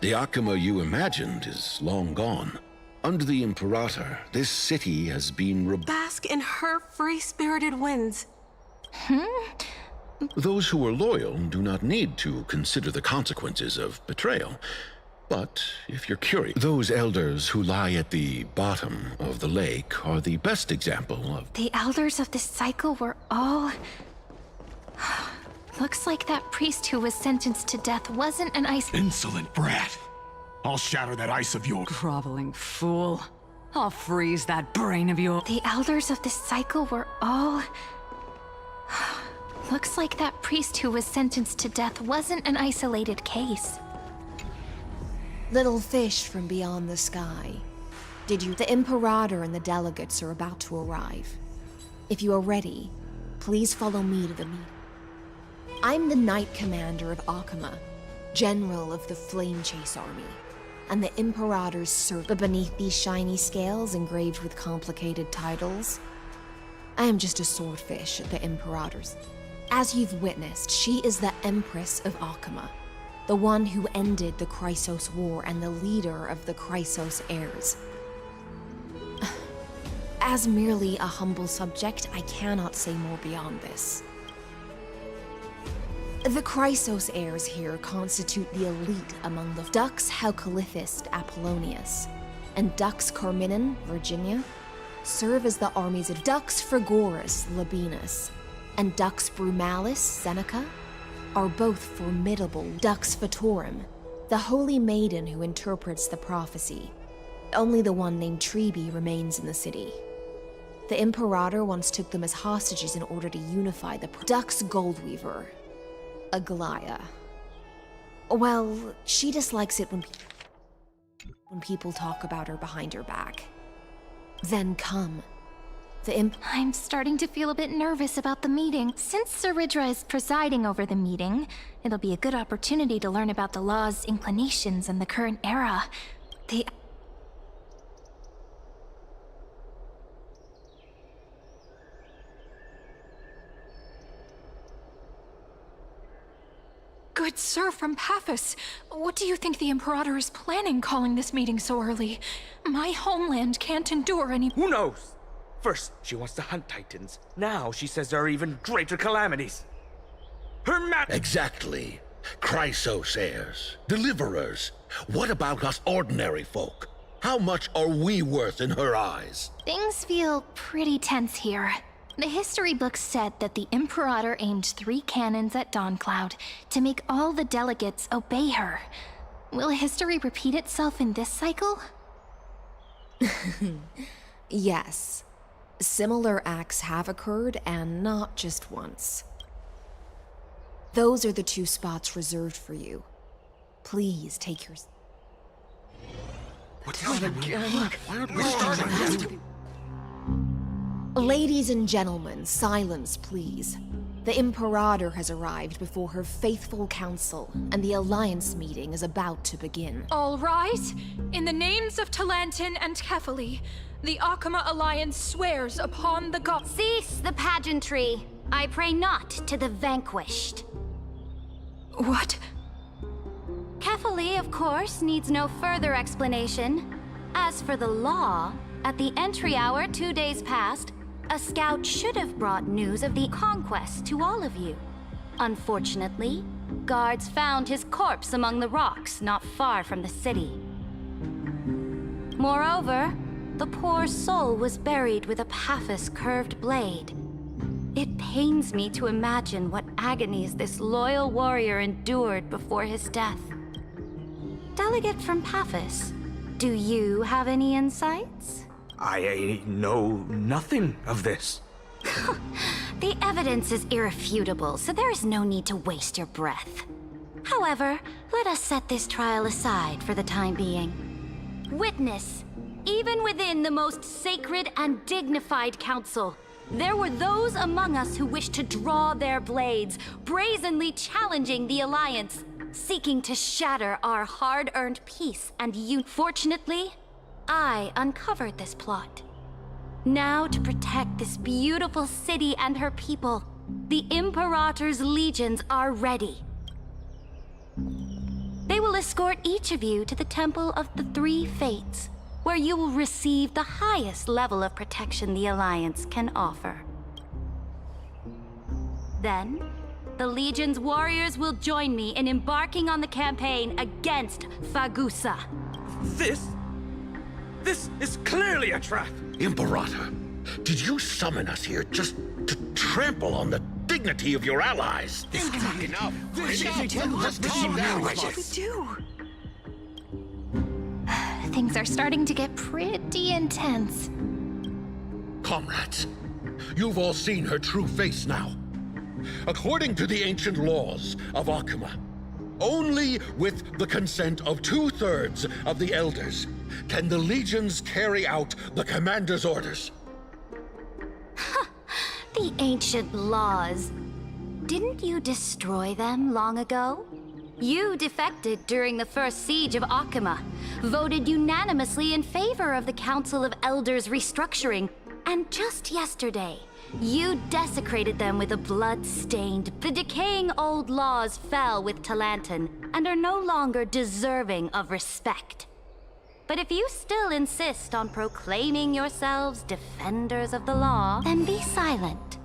The Akima you imagined is long gone. Under the Imperator, this city has been... Bask in her free-spirited winds. Those who are loyal do not need to consider the consequences of betrayal. But if you're curious, those elders who lie at the bottom of the lake are the best example of... The elders of this cycle were all... Looks like that priest who was sentenced to death wasn't an ice... Insolent brat. I'll shatter that ice of yours. Groveling fool. I'll freeze that brain of yours. The elders of this cycle were all... Looks like that priest who was sentenced to death wasn't an isolated case. Little fish from beyond the sky. Did you? The Imperator and the delegates are about to arrive. If you are ready, please follow me to the meeting. I'm the Knight Commander of Akima, General of the Flame Chase Army, and the Imperator's servant. But beneath these shiny scales engraved with complicated titles, I am just a swordfish at the Imperator's. As you've witnessed, she is the Empress of Akima, the one who ended the Chrysos War and the leader of the Chrysos heirs. As merely a humble subject, I cannot say more beyond this. The Chrysos heirs here constitute the elite among the Dux Helcolithus Apollonius, and Dux Carminan, Virginia, serve as the armies of Dux Fregoris, Labienus, and Dux Brumalis, Seneca, are both formidable. Dux Vtorum, the holy maiden who interprets the prophecy. Only the one named Trebi remains in the city. The Imperator once took them as hostages in order to unify the Dux Goldweaver, Aglaya. Well, she dislikes it when people talk about her behind her back. Then come. I'm starting to feel a bit nervous about the meeting. Since Cerydra is presiding over the meeting, it'll be a good opportunity to learn about the law's inclinations and the current era. Good sir from Paphos, what do you think the Imperator is planning calling this meeting so early? My homeland can't endure any— Who knows? First, she wants to hunt Titans. Now she says there are even greater calamities. Exactly. Chrysos heirs, deliverers. What about us ordinary folk? How much are we worth in her eyes? Things feel pretty tense here. The history books said that the Imperator aimed 3 cannons at Dawncloud to make all the delegates obey her. Will history repeat itself in this cycle? Yes. Similar acts have occurred, and not just once. Those are the 2 spots reserved for you. Please take your... Ladies and gentlemen, silence, please. The Imperator has arrived before her faithful council, and the Alliance meeting is about to begin. All rise. In the names of Talantin and Kefali, the Akama Alliance swears upon the god... Cease the pageantry. I pray not to the vanquished. What? Kefali, of course, needs no further explanation. As for the law, at the entry hour 2 days past, a scout should have brought news of the conquest to all of you. Unfortunately, guards found his corpse among the rocks not far from the city. Moreover, the poor soul was buried with a Paphos curved blade. It pains me to imagine what agonies this loyal warrior endured before his death. Delegate from Paphos, do you have any insights? I know nothing of this. The evidence is irrefutable, so there is no need to waste your breath. However, let us set this trial aside for the time being. Witness, even within the most sacred and dignified council, there were those among us who wished to draw their blades, brazenly challenging the Alliance, seeking to shatter our hard-earned peace and Fortunately, I uncovered this plot. Now, to protect this beautiful city and her people, the Imperator's legions are ready. They will escort each of you to the Temple of the Three Fates, where you will receive the highest level of protection the Alliance can offer. Then, the Legion's warriors will join me in embarking on the campaign against Fagusa. This is clearly a trap! Imperator, did you summon us here just to trample on the dignity of your allies? This cannot be enough. Just calm down. What do we do? Things are starting to get pretty intense. Comrades, you've all seen her true face now. According to the ancient laws of Akama, only with the consent of 2/3 of the elders can the legions carry out the commander's orders. The ancient laws. Didn't you destroy them long ago? You defected during the first siege of Akama, voted unanimously in favor of the Council of Elders restructuring, and just yesterday, you desecrated them with a blood-stained... The decaying old laws fell with Talantin and are no longer deserving of respect. But if you still insist on proclaiming yourselves defenders of the law, then be silent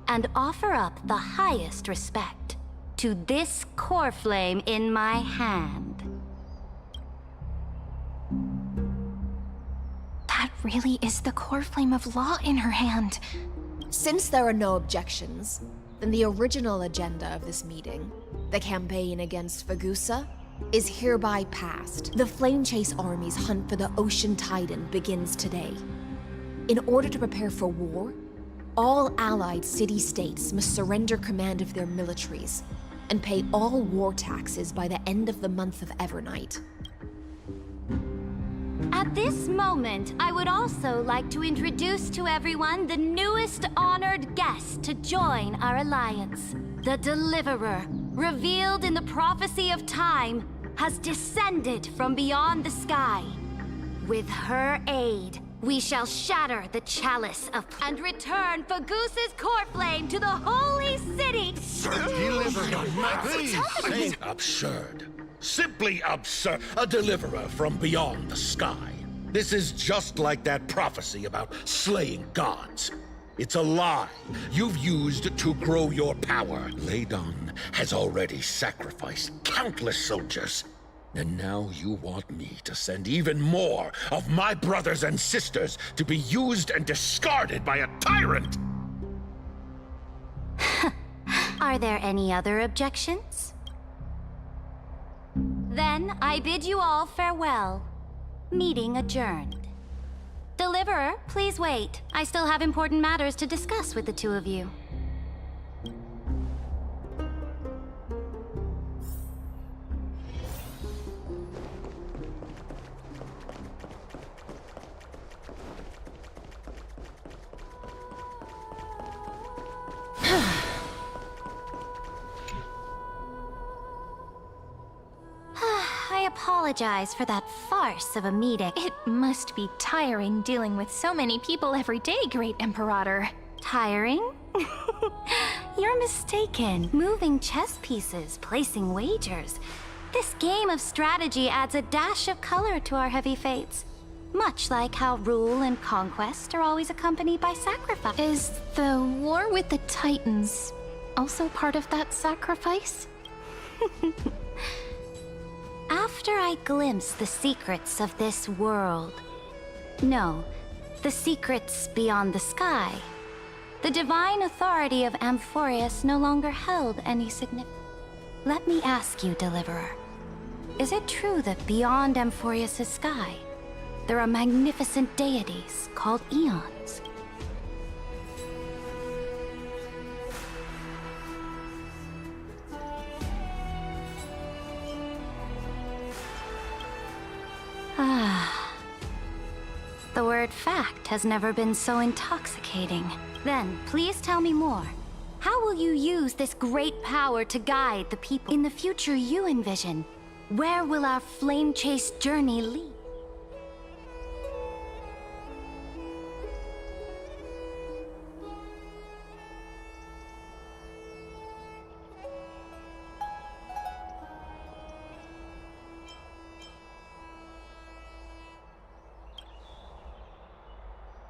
and offer up the highest respect to this core flame in my hand. That really is the core flame of law in her hand. Since there are no objections, then the original agenda of this meeting, the campaign against Fagusa, is hereby passed. The Flame Chase Army's hunt for the Ocean Titan begins today. In order to prepare for war, all allied city-states must surrender command of their militaries and pay all war taxes by the end of the month of Evernight. At this moment, I would also like to introduce to everyone the newest honored guest to join our alliance. The Deliverer, revealed in the prophecy of time, has descended from beyond the sky. With her aid, we shall shatter the chalice of and return Fagusa's core flame to the holy city. Please, absurd. Simply absurd. A deliverer from beyond the sky. This is just like that prophecy about slaying gods. It's a lie you've used to grow your power. Ladon has already sacrificed countless soldiers. And now you want me to send even more of my brothers and sisters to be used and discarded by a tyrant? Are there any other objections? Then I bid you all farewell. Meeting adjourned. Deliverer, please wait. I still have important matters to discuss with the two of you. apologize for that farce of a meeting. It must be tiring dealing with so many people every day, Great Imperator. Tiring? You're mistaken. Moving chess pieces, placing wagers. This game of strategy adds a dash of color to our heavy fates. Much like how rule and conquest are always accompanied by sacrifice. Is the war with the Titans also part of that sacrifice? After I glimpse the secrets of this world... No, the secrets beyond the sky. The divine authority of Amphorius no longer held any significance. Let me ask you, Deliverer. Is it true that beyond Amphorius' sky, there are magnificent deities called Eons? Ah. The word fact has never been so intoxicating. Then, please tell me more. How will you use this great power to guide the people in the future you envision? Where will our flame chase journey lead?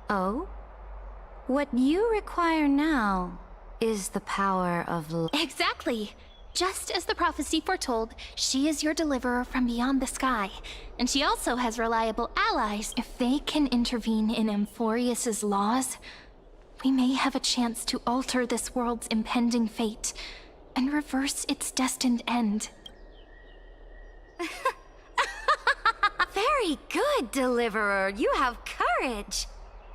Oh? What you require now is the power of Exactly! Just as the prophecy foretold, she is your deliverer from beyond the sky. And she also has reliable allies. If they can intervene in Amphorius' laws, we may have a chance to alter this world's impending fate and reverse its destined end. Very good, Deliverer. You have courage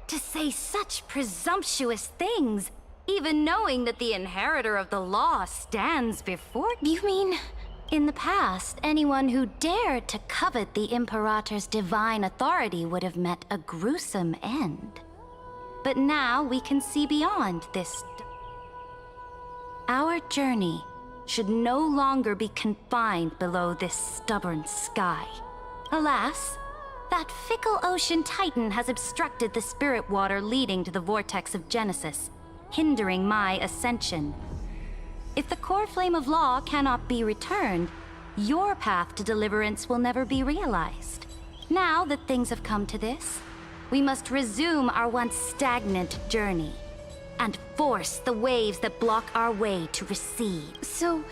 to say such presumptuous things, even knowing that the inheritor of the law stands before you. You mean... In the past, anyone who dared to covet the Imperator's divine authority would have met a gruesome end. But now we can see beyond this. Our journey should no longer be confined below this stubborn sky. Alas, that fickle ocean titan has obstructed the spirit water leading to the vortex of Genesis, hindering my ascension. If the core flame of law cannot be returned, your path to deliverance will never be realized. Now that things have come to this, we must resume our once stagnant journey and force the waves that block our way to recede. So,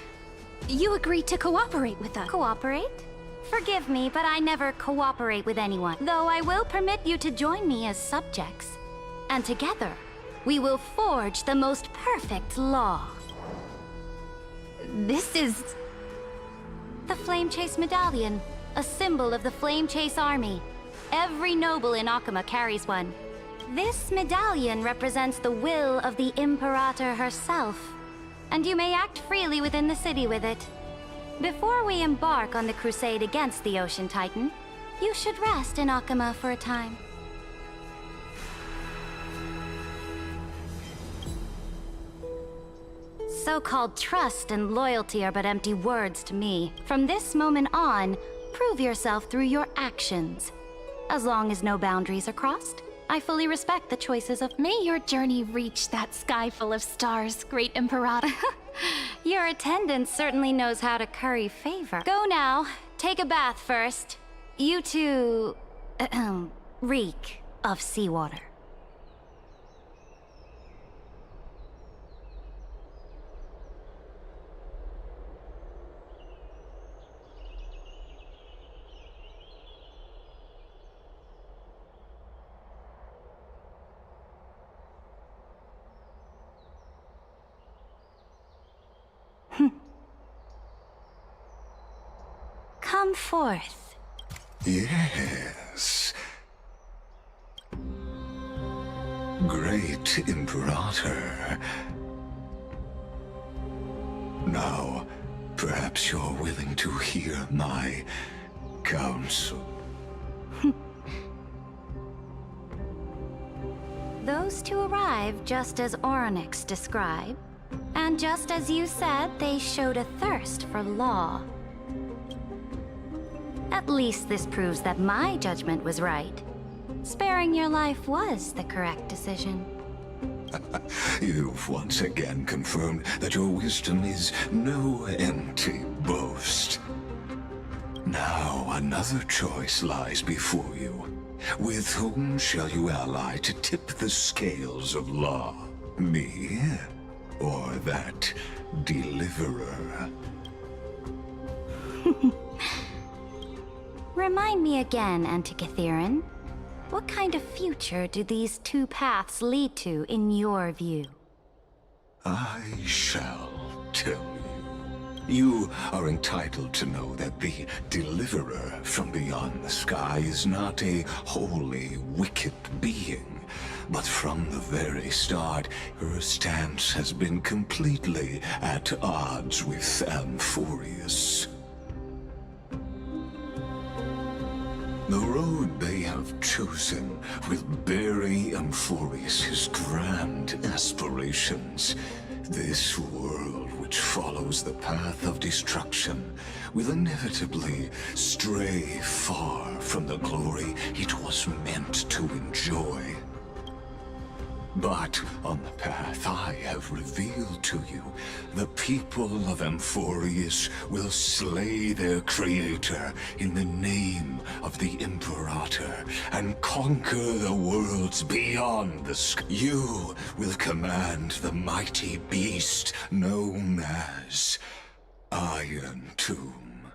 you agreed to cooperate with us? Cooperate? Forgive me, but I never cooperate with anyone, though I will permit you to join me as subjects. And together, we will forge the most perfect law. This is... The Flame Chase Medallion, a symbol of the Flame Chase Army. Every noble in Akama carries one. This medallion represents the will of the Imperator herself, and you may act freely within the city with it. Before we embark on the crusade against the Ocean Titan, you should rest in Akama for a time. So-called trust and loyalty are but empty words to me. From this moment on, prove yourself through your actions. As long as no boundaries are crossed, I fully respect the choices of... May your journey reach that sky full of stars, Great Imperator. Your attendant certainly knows how to curry favor. Go now. Take a bath first. You two... reek of seawater. Come forth. Yes. Great Imperator. Now, perhaps you're willing to hear my counsel. Those two arrived just as Orynyx described, and just as you said, they showed a thirst for law. At least this proves that my judgment was right. Sparing your life was the correct decision. You've once again confirmed that your wisdom is no empty boast. Now another choice lies before you. With whom shall you ally to tip the scales of law? Me? Or that deliverer? Remind me again, Antikythera. What kind of future do these two paths lead to in your view? I shall tell you. You are entitled to know that the deliverer from beyond the sky is not a wholly wicked being, but from the very start, her stance has been completely at odds with Amphorius. The road they have chosen will bury Amphorius' grand aspirations. This world which follows the path of destruction will inevitably stray far from the glory it was meant to enjoy. But on the path I have revealed to you, the people of Amphorius will slay their creator in the name of the Imperator and conquer the worlds beyond the sky. You will command the mighty beast known as Iron Tomb,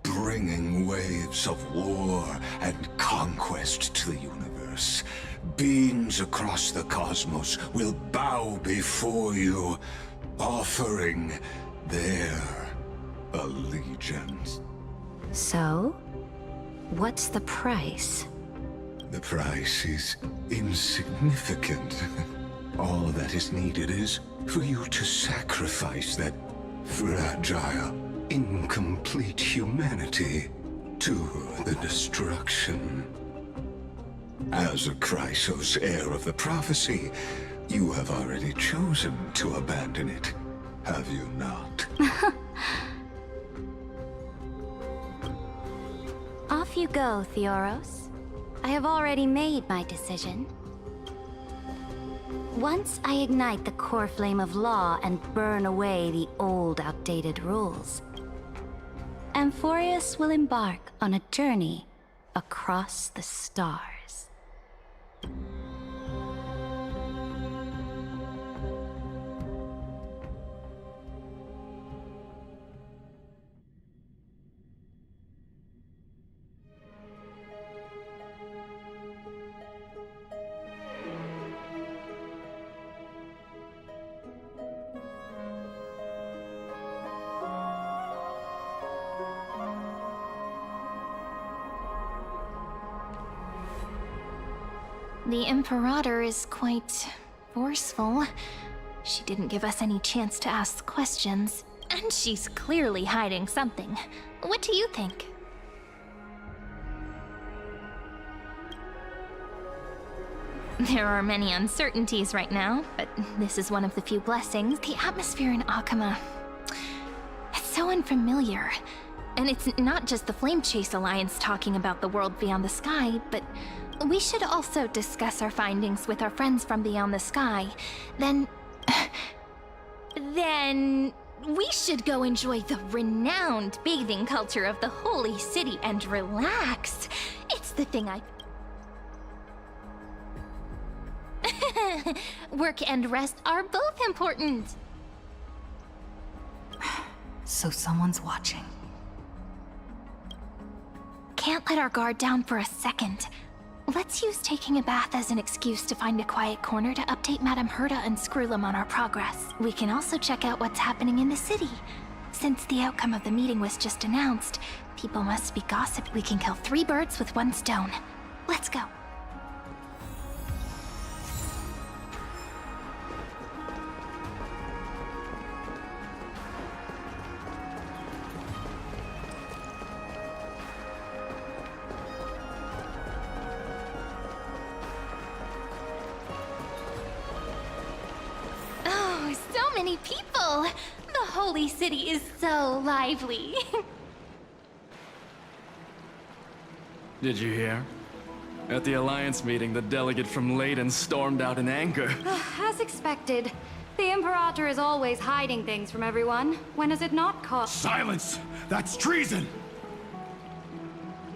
bringing waves of war and conquest to the universe. Beings across the cosmos will bow before you, offering their allegiance. So, what's the price? The price is insignificant. All that is needed is for you to sacrifice that fragile, incomplete humanity to the destruction. As a Chrysos heir of the prophecy, you have already chosen to abandon it, have you not? Off you go, Theoros. I have already made my decision. Once I ignite the core flame of law and burn away the old, outdated rules, Amphorius will embark on a journey across the stars. The Imperator is quite forceful. She didn't give us any chance to ask questions. And she's clearly hiding something. What do you think? There are many uncertainties right now, but this is one of the few blessings. The atmosphere in Akama, it's so unfamiliar. And it's not just the Flame Chase Alliance talking about the world beyond the sky, but we should also discuss our findings with our friends from beyond the sky. Then we should go enjoy the renowned bathing culture of the Holy City and relax. It's the thing Work and rest are both important. So someone's watching. Can't let our guard down for a second. Let's use taking a bath as an excuse to find a quiet corner to update Madame Herta and Screwlum on our progress. We can also check out what's happening in the city. Since the outcome of the meeting was just announced, people must be gossiping. We can kill 3 birds with 1 stone. Let's go. Many people! The Holy City is so lively. Did you hear? At the Alliance meeting, the delegate from Leyden stormed out in anger. As expected. The Imperator is always hiding things from everyone. When is it not caught? Silence! That's treason!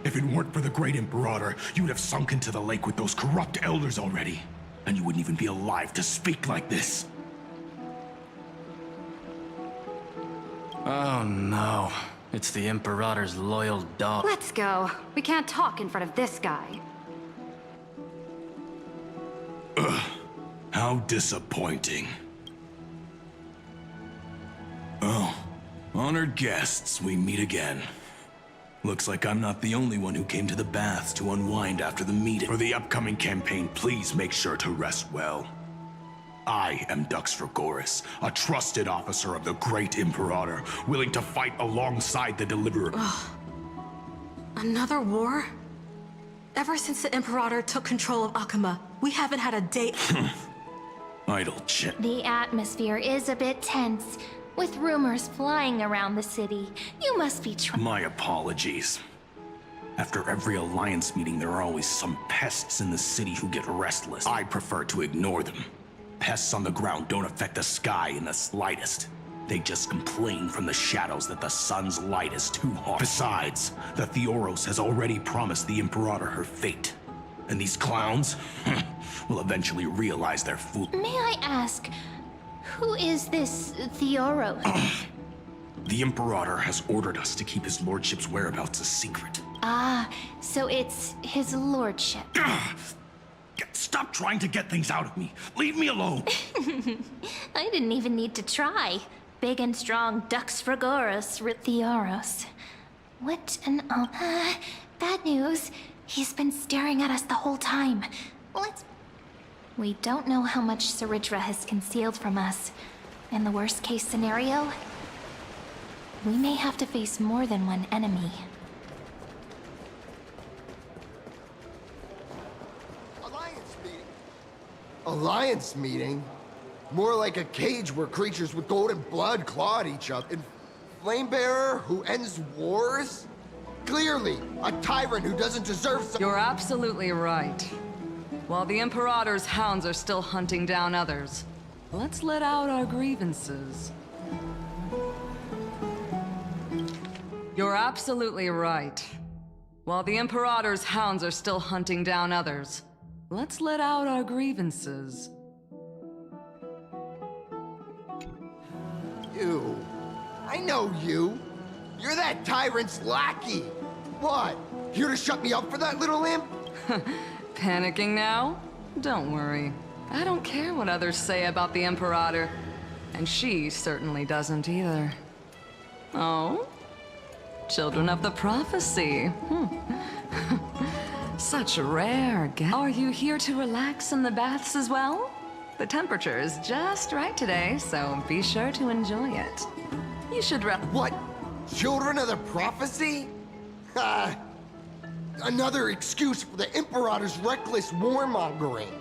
If it weren't for the great Imperator, you'd have sunk into the lake with those corrupt elders already. And you wouldn't even be alive to speak like this. Oh no. It's the Imperator's loyal dog. Let's go. We can't talk in front of this guy. How disappointing. Oh, honored guests, we meet again. Looks like I'm not the only one who came to the baths to unwind after the meeting. For the upcoming campaign, please make sure to rest well. I am Dux Dragoris, a trusted officer of the great Imperator, willing to fight alongside the Deliverer. Ugh. Another war? Ever since the Imperator took control of Akama, we haven't had a day. Idle chat. The atmosphere is a bit tense, with rumors flying around the city. You must be My apologies. After every Alliance meeting, there are always some pests in the city who get restless. I prefer to ignore them. Pests on the ground don't affect the sky in the slightest. They just complain from the shadows that the sun's light is too hot. Besides, the Theoros has already promised the Imperator her fate. And these clowns will eventually realize their fool. May I ask, who is this Theoros? The Imperator has ordered us to keep his lordship's whereabouts a secret. Ah, so it's his lordship. Stop trying to get things out of me. Leave me alone. I didn't even need to try. Big and strong Dux Fragoros Theoros. What an bad news. He's been staring at us the whole time. We don't know how much Cerydra has concealed from us. In the worst case scenario, we may have to face more than one enemy. Alliance meeting? More like a cage where creatures with golden blood claw at each other. And Flamebearer who ends wars? Clearly, a tyrant who doesn't deserve some— You're absolutely right. While the Imperator's hounds are still hunting down others, let's let out our grievances. You're absolutely right. While the Imperator's hounds are still hunting down others, let's let out our grievances. You. I know you. You're that tyrant's lackey. What? Here to shut me up for that little imp? Panicking now? Don't worry. I don't care what others say about the Imperator. And she certainly doesn't either. Oh? Children of the Prophecy. Such a rare guest. Are you here to relax in the baths as well? The temperature is just right today, so be sure to enjoy it. You should What? Children of the Prophecy? Another excuse for the Imperator's reckless warmongering.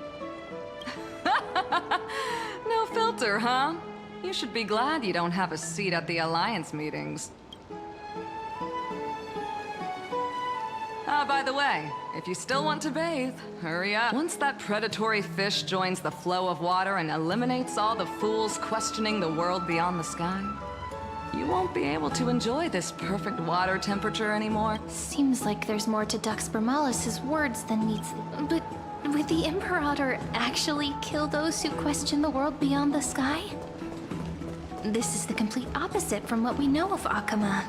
No filter, huh? You should be glad you don't have a seat at the Alliance meetings. By the way, if you still want to bathe, hurry up. Once that predatory fish joins the flow of water and eliminates all the fools questioning the world beyond the sky, you won't be able to enjoy this perfect water temperature anymore. Seems like there's more to Dux Bramalis' words than meets. But would the Imperator actually kill those who question the world beyond the sky? This is the complete opposite from what we know of Akama.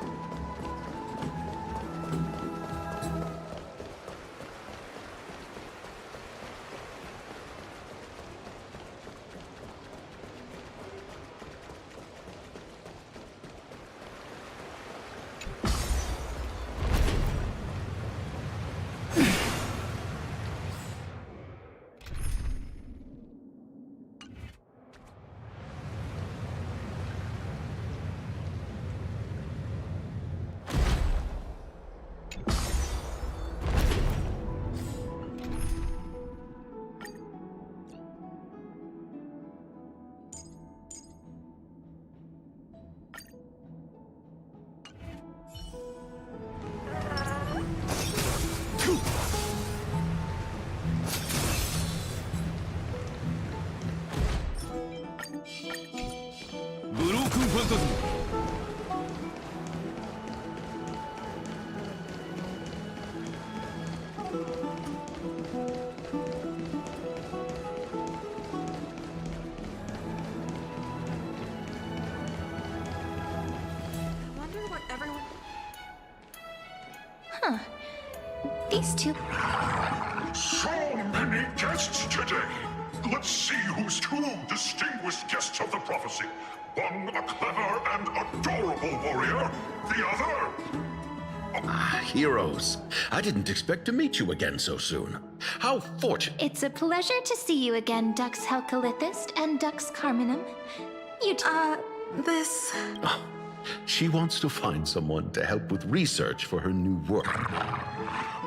These two... So many guests today. Let's see who's two distinguished guests of the prophecy. One a clever and adorable warrior, the other... Heroes. I didn't expect to meet you again so soon. How fortunate. It's a pleasure to see you again, Dux Helcolithist and Dux Carminum. You this... Oh, she wants to find someone to help with research for her new work.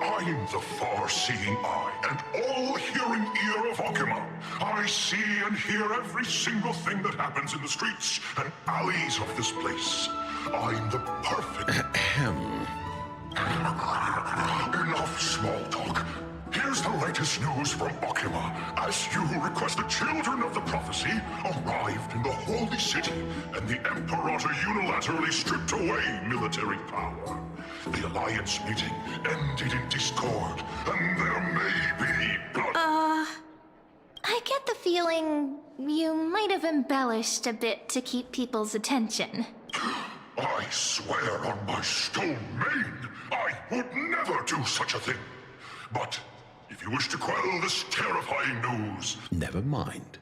I'm the far-seeing eye and all-hearing ear of Akuma. I see and hear every single thing that happens in the streets and alleys of this place. I'm the perfect... Enough small talk. Here's the latest news from Akuma. As you request, the children of the prophecy arrived in the holy city, and the Imperator unilaterally stripped away military power. The Alliance meeting ended in discord, and there may be blood. I get the feeling you might have embellished a bit to keep people's attention. I swear on my stone mane, I would never do such a thing. But if you wish to quell this terrifying news... Never mind.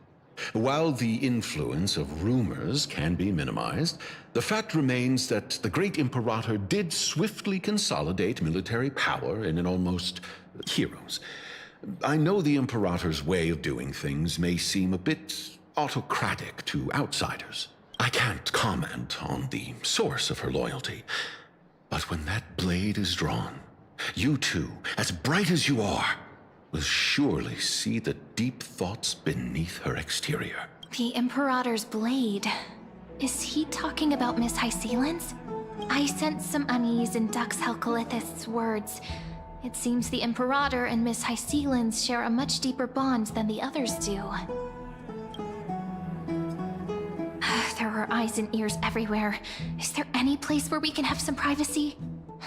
While the influence of rumors can be minimized, the fact remains that the great Imperator did swiftly consolidate military power in an almost... Heroes. I know the Imperator's way of doing things may seem a bit autocratic to outsiders. I can't comment on the source of her loyalty, but when that blade is drawn, you two, as bright as you are, will surely see the deep thoughts beneath her exterior. The Imperator's blade. Is he talking about Miss Hysealans? I sense some unease in Dux Helcolithist's words. It seems the Imperator and Miss Hysealans share a much deeper bond than the others do. There are eyes and ears everywhere. Is there any place where we can have some privacy?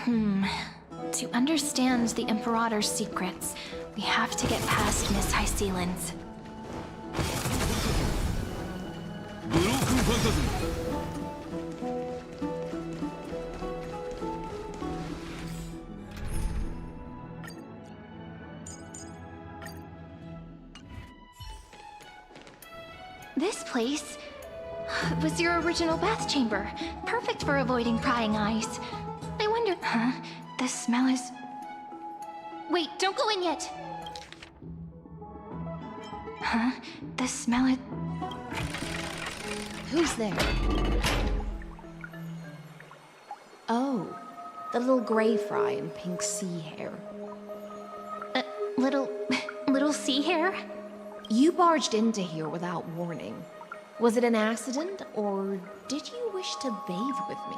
To understand the Imperator's secrets, we have to get past Miss Hysealans. This place was your original bath chamber. Perfect for avoiding prying eyes. I wonder... The smell is... Wait, don't go in yet! The smell is... Who's there? Oh, the little gray fry in pink sea hair. Little sea hair? You barged into here without warning. Was it an accident, or did you wish to bathe with me?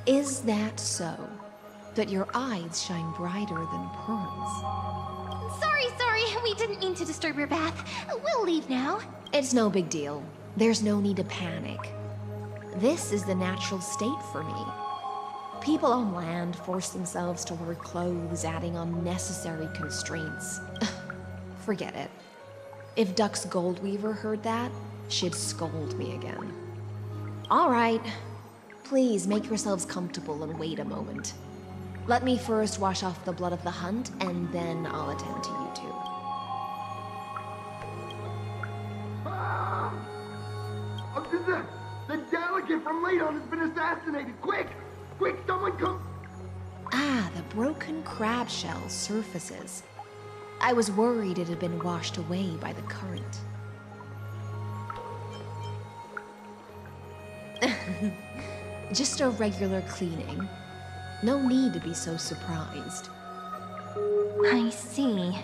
Is that so? That your eyes shine brighter than pearls? Sorry, we didn't mean to disturb your bath. We'll leave now. It's no big deal. There's no need to panic. This is the natural state for me. People on land force themselves to wear clothes, adding unnecessary constraints. Forget it. If Dux Goldweaver heard that, she'd scold me again. All right. Please make yourselves comfortable and wait a moment. Let me first wash off the blood of the hunt, and then I'll attend to you two. The delegate from Ladon has been assassinated! Quick! Quick, someone come! Ah, the broken crab shell surfaces. I was worried it had been washed away by the current. Just a regular cleaning. No need to be so surprised. I see.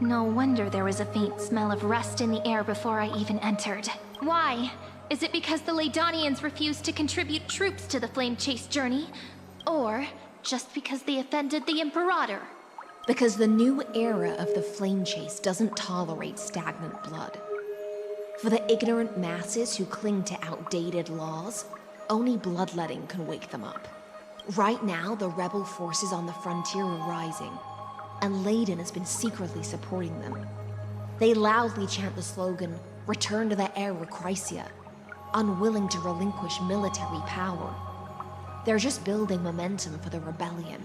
No wonder there was a faint smell of rust in the air before I even entered. Why? Is it because the Ladonians refused to contribute troops to the Flame Chase journey? Or just because they offended the Imperator? Because the new era of the Flame Chase doesn't tolerate stagnant blood. For the ignorant masses who cling to outdated laws, only bloodletting can wake them up. Right now, the rebel forces on the frontier are rising, and Ladon has been secretly supporting them. They loudly chant the slogan, "Return to the Era Chrysia," unwilling to relinquish military power. They're just building momentum for the rebellion.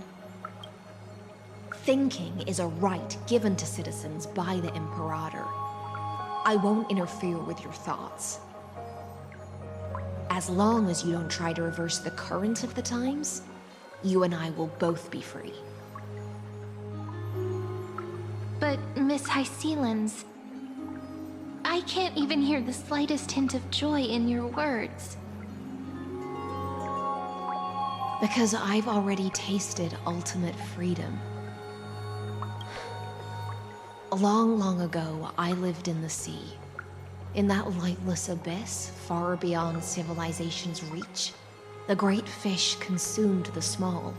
Thinking is a right given to citizens by the Imperator. I won't interfere with your thoughts. As long as you don't try to reverse the current of the times, you and I will both be free. But, Miss Hysealans, I can't even hear the slightest hint of joy in your words. Because I've already tasted ultimate freedom. Long, long ago, I lived in the sea. In that lightless abyss, far beyond civilization's reach, the great fish consumed the small.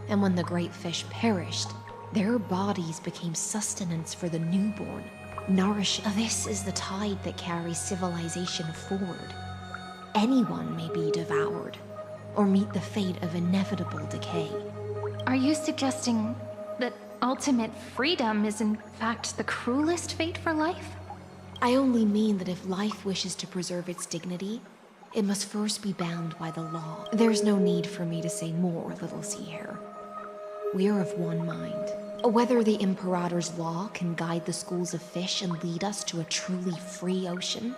And when the great fish perished, their bodies became sustenance for the newborn. This is the tide that carries civilization forward. Anyone may be devoured, or meet the fate of inevitable decay. Are you suggesting that ultimate freedom is in fact the cruelest fate for life? I only mean that if life wishes to preserve its dignity, it must first be bound by the law. There's no need for me to say more, little sea hare. We are of one mind. Whether the Imperator's law can guide the schools of fish and lead us to a truly free ocean,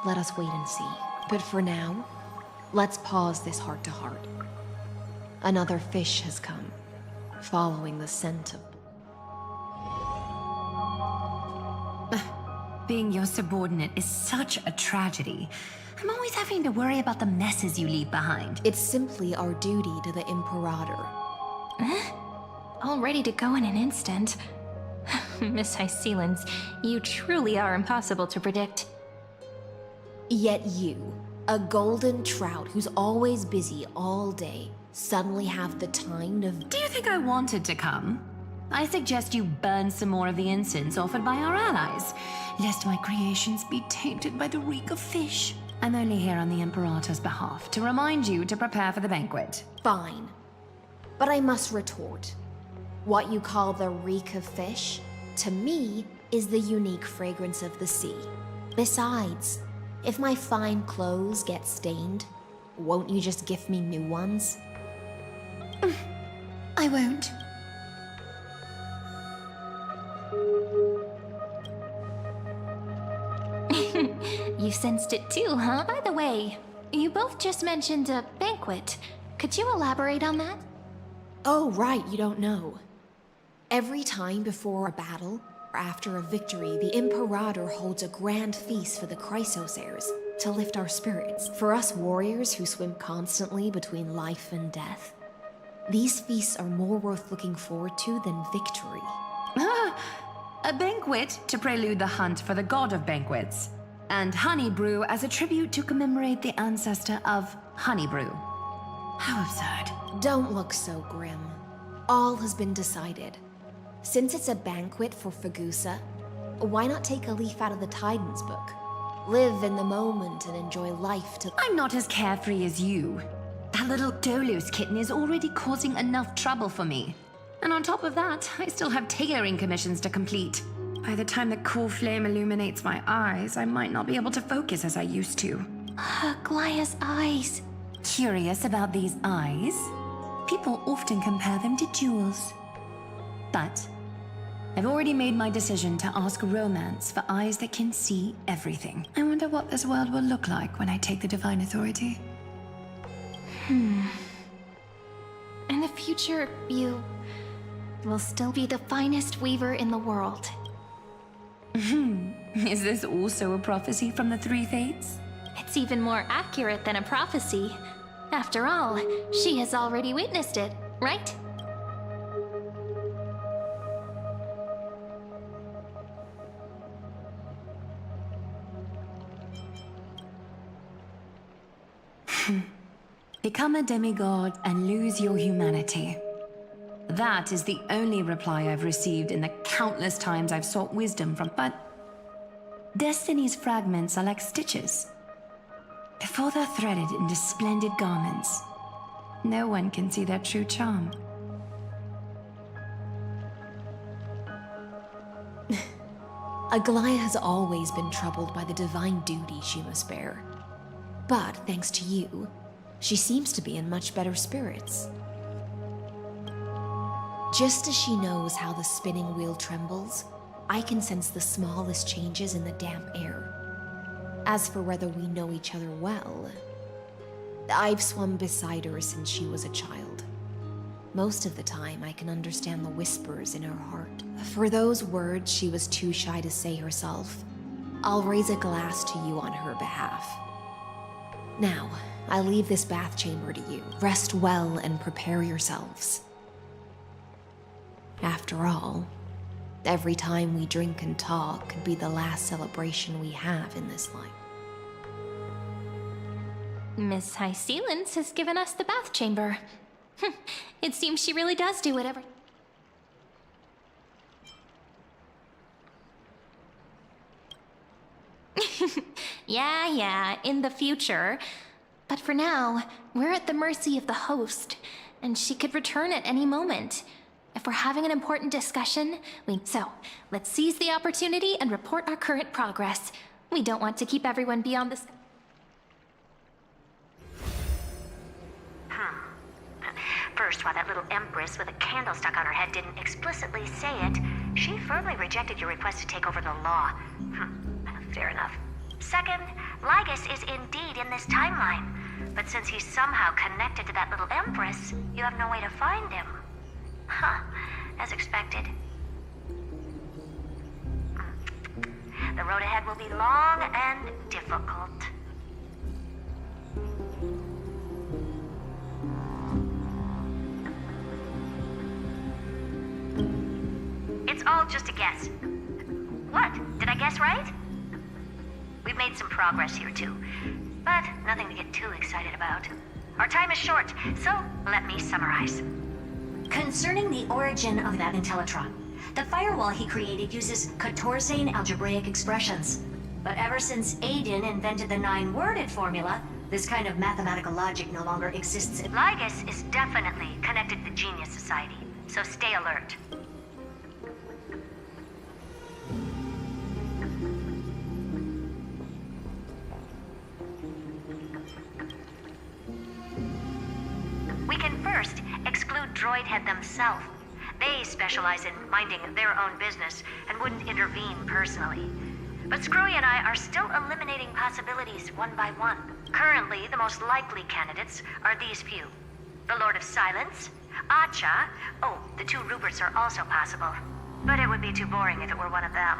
let us wait and see. But for now, let's pause this heart-to-heart. Another fish has come, following the scent of... Being your subordinate is such a tragedy. I'm always having to worry about the messes you leave behind. It's simply our duty to the Imperator. All ready to go in an instant. Miss Hysealans, you truly are impossible to predict. Yet you, a golden trout who's always busy all day, suddenly have the time to... Do you think I wanted to come? I suggest you burn some more of the incense offered by our allies, lest my creations be tainted by the reek of fish. I'm only here on the Imperator's behalf to remind you to prepare for the banquet. Fine. But I must retort. What you call the reek of fish, to me, is the unique fragrance of the sea. Besides, if my fine clothes get stained, won't you just gift me new ones? I won't. You sensed it too, huh? By the way, you both just mentioned a banquet. Could you elaborate on that? Oh, right, you don't know. Every time before a battle, or after a victory, the Imperator holds a grand feast for the Chrysosairs to lift our spirits. For us warriors who swim constantly between life and death, these feasts are more worth looking forward to than victory. A banquet to prelude the hunt for the god of banquets, and honey brew as a tribute to commemorate the ancestor of honey brew. How absurd. Don't look so grim. All has been decided. Since it's a banquet for Fagusa, why not take a leaf out of the Titan's book? Live in the moment and enjoy life to... I'm not as carefree as you. That little Dolos kitten is already causing enough trouble for me. And on top of that, I still have tailoring commissions to complete. By the time the cool flame illuminates my eyes, I might not be able to focus as I used to. Glaya's eyes. Curious about these eyes? People often compare them to jewels. But I've already made my decision to ask romance for eyes that can see everything. I wonder what this world will look like when I take the divine authority. In the future, you will still be the finest weaver in the world. Is this also a prophecy from the Three Fates? It's even more accurate than a prophecy. After all, she has already witnessed it, right? Become a demigod and lose your humanity. That is the only reply I've received in the countless times I've sought wisdom from. But Destiny's fragments are like stitches. Before they're threaded into splendid garments, no one can see their true charm. Aglaya has always been troubled by the divine duty she must bear. But thanks to you, she seems to be in much better spirits. Just as she knows how the spinning wheel trembles, I can sense the smallest changes in the damp air. As for whether we know each other well, I've swum beside her since she was a child. Most of the time, I can understand the whispers in her heart. For those words she was too shy to say herself, I'll raise a glass to you on her behalf. Now, I leave this bath chamber to you. Rest well and prepare yourselves. After all, every time we drink and talk could be the last celebration we have in this life. Miss High Sealance has given us the bath chamber. It seems she really does do whatever... Yeah, in the future. But for now, we're at the mercy of the host, and she could return at any moment. If we're having an important discussion, So, let's seize the opportunity and report our current progress. We don't want to keep everyone beyond this... First, while that little empress with a candle stuck on her head didn't explicitly say it, she firmly rejected your request to take over the law. Fair enough. Second, Lygus is indeed in this timeline. But since he's somehow connected to that little empress, you have no way to find him. As expected. The road ahead will be long and difficult. It's all just a guess. What? Did I guess right? We've made some progress here too, but nothing to get too excited about. Our time is short, so let me summarize. Concerning the origin of that Intellitron, the firewall he created uses Catorzean algebraic expressions. But ever since Aiden invented the 9-worded formula, this kind of mathematical logic no longer exists. Lygus is definitely connected to the Genius Society, so stay alert. We can first exclude Droidhead themselves. They specialize in minding their own business and wouldn't intervene personally. But Screwy and I are still eliminating possibilities one by one. Currently, the most likely candidates are these few. The Lord of Silence, Acha, the 2 Ruperts are also possible. But it would be too boring if it were one of them.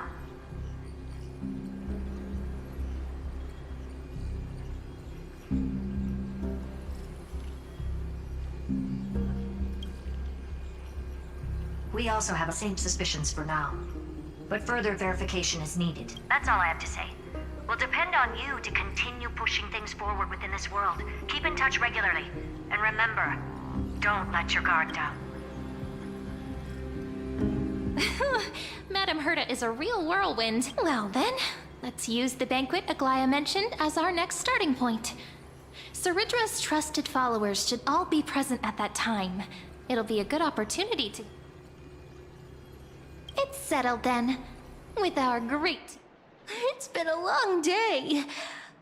We also have the same suspicions for now. But further verification is needed. That's all I have to say. We'll depend on you to continue pushing things forward within this world. Keep in touch regularly. And remember, don't let your guard down. Madame Herta is a real whirlwind. Well then, let's use the banquet Aglaya mentioned as our next starting point. Cerydra's trusted followers should all be present at that time. It'll be a good opportunity to... It's settled then. With our great... It's been a long day.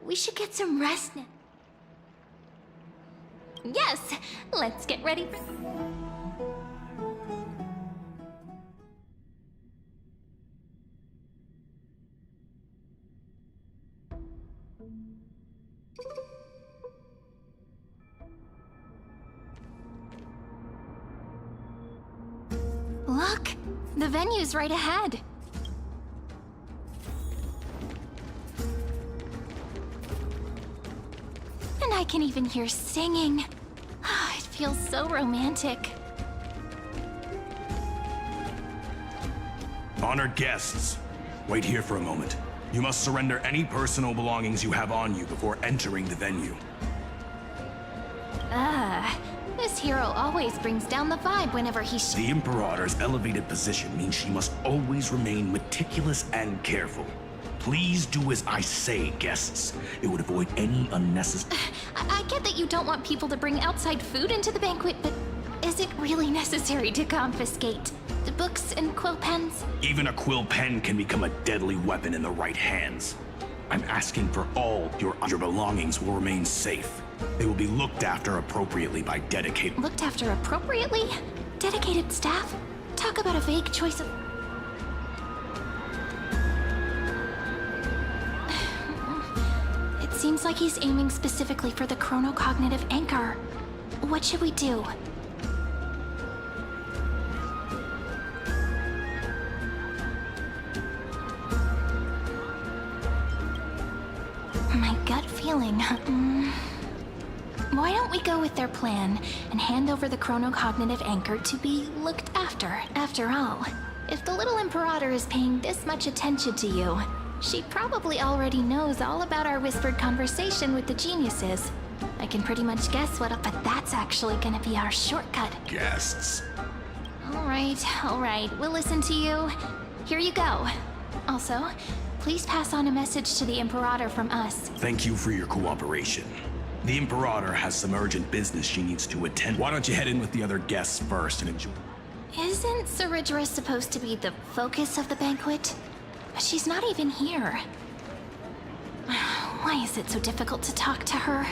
We should get some rest now. Yes, let's get ready for... Look, the venue's right ahead. And I can even hear singing. It feels so romantic. Honored guests, wait here for a moment. You must surrender any personal belongings you have on you before entering the venue. This hero always brings down the vibe whenever he The Imperator's elevated position means she must always remain meticulous and careful. Please do as I say, guests. It would avoid any unnecessary... I get that you don't want people to bring outside food into the banquet, but is it really necessary to confiscate the books and quill pens? Even a quill pen can become a deadly weapon in the right hands. I'm asking for all your belongings will remain safe. They will be looked after appropriately by dedicated... Looked after appropriately? Dedicated staff? Talk about a vague choice of... It seems like he's aiming specifically for the chronocognitive anchor. What should we do? My gut feeling... Why don't we go with their plan and hand over the chronocognitive anchor to be looked after? After all, if the little Imperator is paying this much attention to you, she probably already knows all about our whispered conversation with the geniuses. I can pretty much guess what, but that's actually gonna be our shortcut. Guests. All right, we'll listen to you. Here you go. Also, please pass on a message to the Imperator from us. Thank you for your cooperation. The Imperator has some urgent business she needs to attend. Why don't you head in with the other guests first and enjoy... Isn't Cerydra supposed to be the focus of the banquet? She's not even here. Why is it so difficult to talk to her?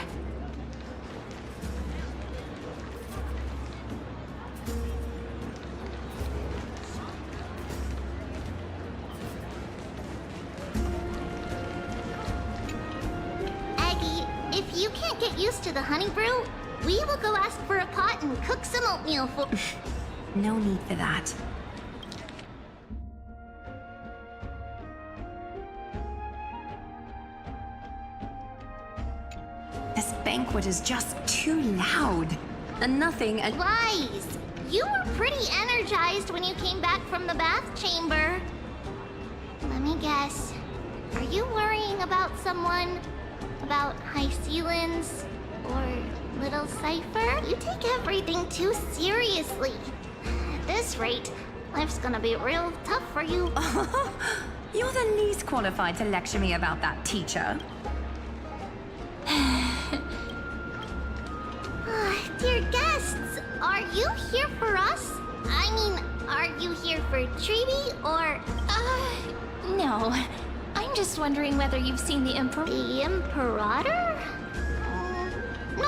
If you can't get used to the honey brew, we will go ask for a pot and cook some oatmeal for... No need for that. This banquet is just too loud. And nothing... Lies! You were pretty energized when you came back from the bath chamber. Let me guess. Are you worrying about someone? About High Sealins? Or Little Cypher? You take everything too seriously. At this rate, life's gonna be real tough for you. You're the least qualified to lecture me about that, teacher. Dear guests, are you here for us? I mean, are you here for Treeby, or... No. I'm just wondering whether you've seen the Emperor... The Imperator?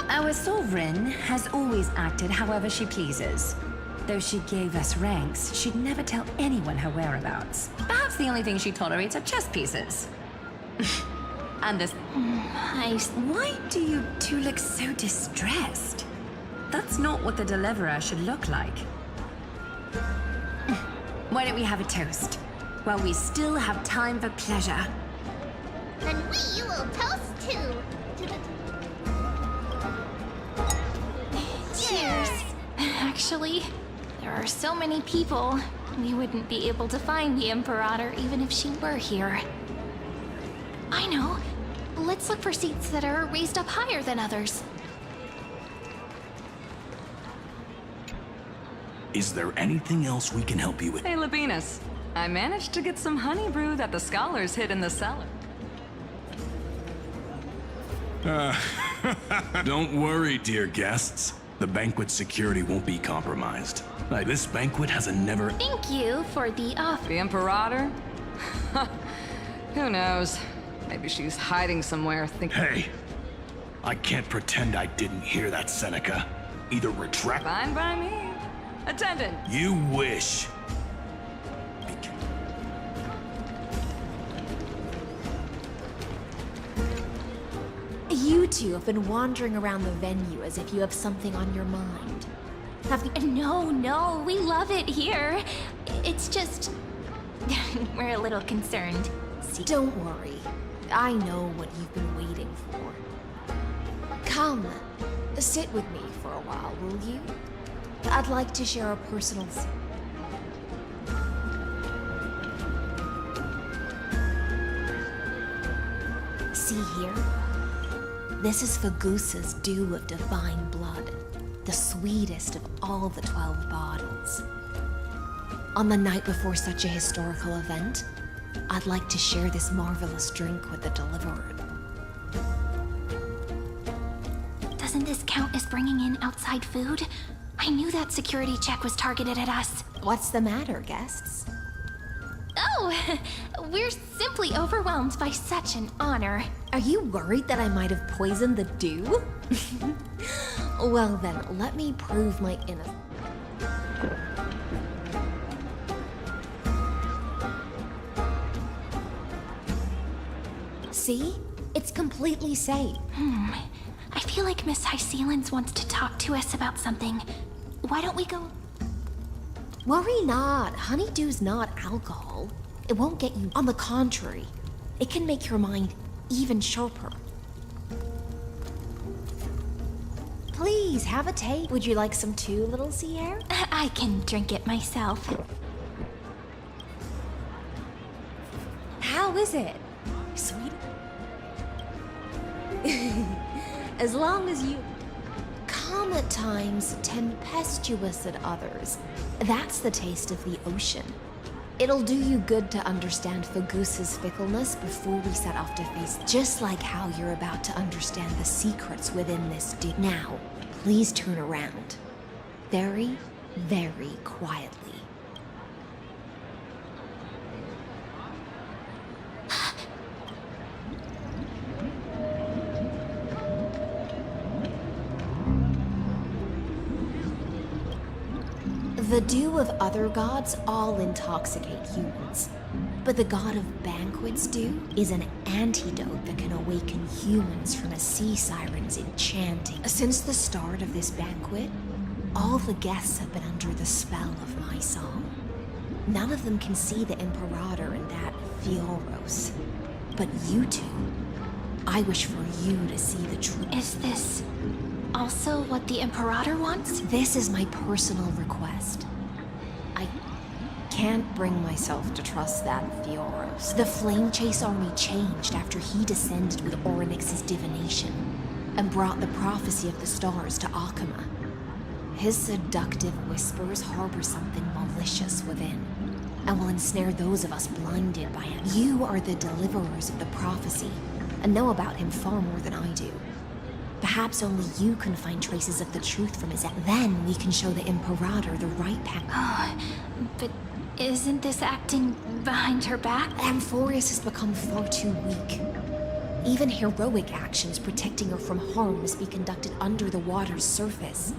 Our sovereign has always acted however she pleases. Though she gave us ranks, she'd never tell anyone her whereabouts. Perhaps the only thing she tolerates are chess pieces. And this... Why do you two look so distressed? That's not what the Deliverer should look like. Why don't we have a toast? While we still have time for pleasure. Then we will toast to the... Cheers! Actually, there are so many people, we wouldn't be able to find the Imperator even if she were here. I know. Let's look for seats that are raised up higher than others. Is there anything else we can help you with? Hey, Labinas. I managed to get some honey brew that the scholars hid in the cellar. Don't worry, dear guests. The banquet security won't be compromised. This banquet has a never... Thank you for the offer. The Imperator? Who knows? Maybe she's hiding somewhere thinking... Hey! I can't pretend I didn't hear that, Seneca. Either retract... Fine by me. Attendant! You wish. You two have been wandering around the venue as if you have something on your mind. No, we love it here. It's just... we're a little concerned. Don't worry. I know what you've been waiting for. Come, sit with me for a while, will you? I'd like to share a personal... See here? This is Fagusa's dew of divine blood, the sweetest of all the 12 bottles. On the night before such a historical event, I'd like to share this marvelous drink with the Deliverer. Doesn't this count as bringing in outside food? I knew that security check was targeted at us. What's the matter, guests? Oh, we're simply overwhelmed by such an honor. Are you worried that I might have poisoned the dew? Well then, let me prove my innocence. See? It's completely safe. I feel like Miss Hysealins wants to talk to us about something. Why don't we go? Worry not. Honeydew's not alcohol. It won't get you. On the contrary, it can make your mind even sharper. Please, have a taste. Would you like some too, little Sierra? I can drink it myself. How is it? Sweet? As long as you... calm at times, tempestuous at others. That's the taste of the ocean. It'll do you good to understand Fagoos's fickleness before we set off to face, just like how you're about to understand the secrets within this Now, please turn around. Very, very quietly. The dew of other gods all intoxicate humans, but the god of banquets dew is an antidote that can awaken humans from a sea siren's enchanting. Since the start of this banquet, all the guests have been under the spell of my song. None of them can see the Imperator and that Fioros, but you two, I wish for you to see the truth. Is this also what the Imperator wants? This is my personal request. I can't bring myself to trust that Fioros. The Flame Chase army changed after he descended with Orynyx's divination and brought the prophecy of the stars to Akama. His seductive whispers harbor something malicious within and will ensnare those of us blinded by him. You are the deliverers of the prophecy and know about him far more than I do. Perhaps only you can find traces of the truth from his act. Then we can show the Imperator the right path. Oh, but isn't this acting behind her back? Amphorius has become far too weak. Even heroic actions protecting her from harm must be conducted under the water's surface.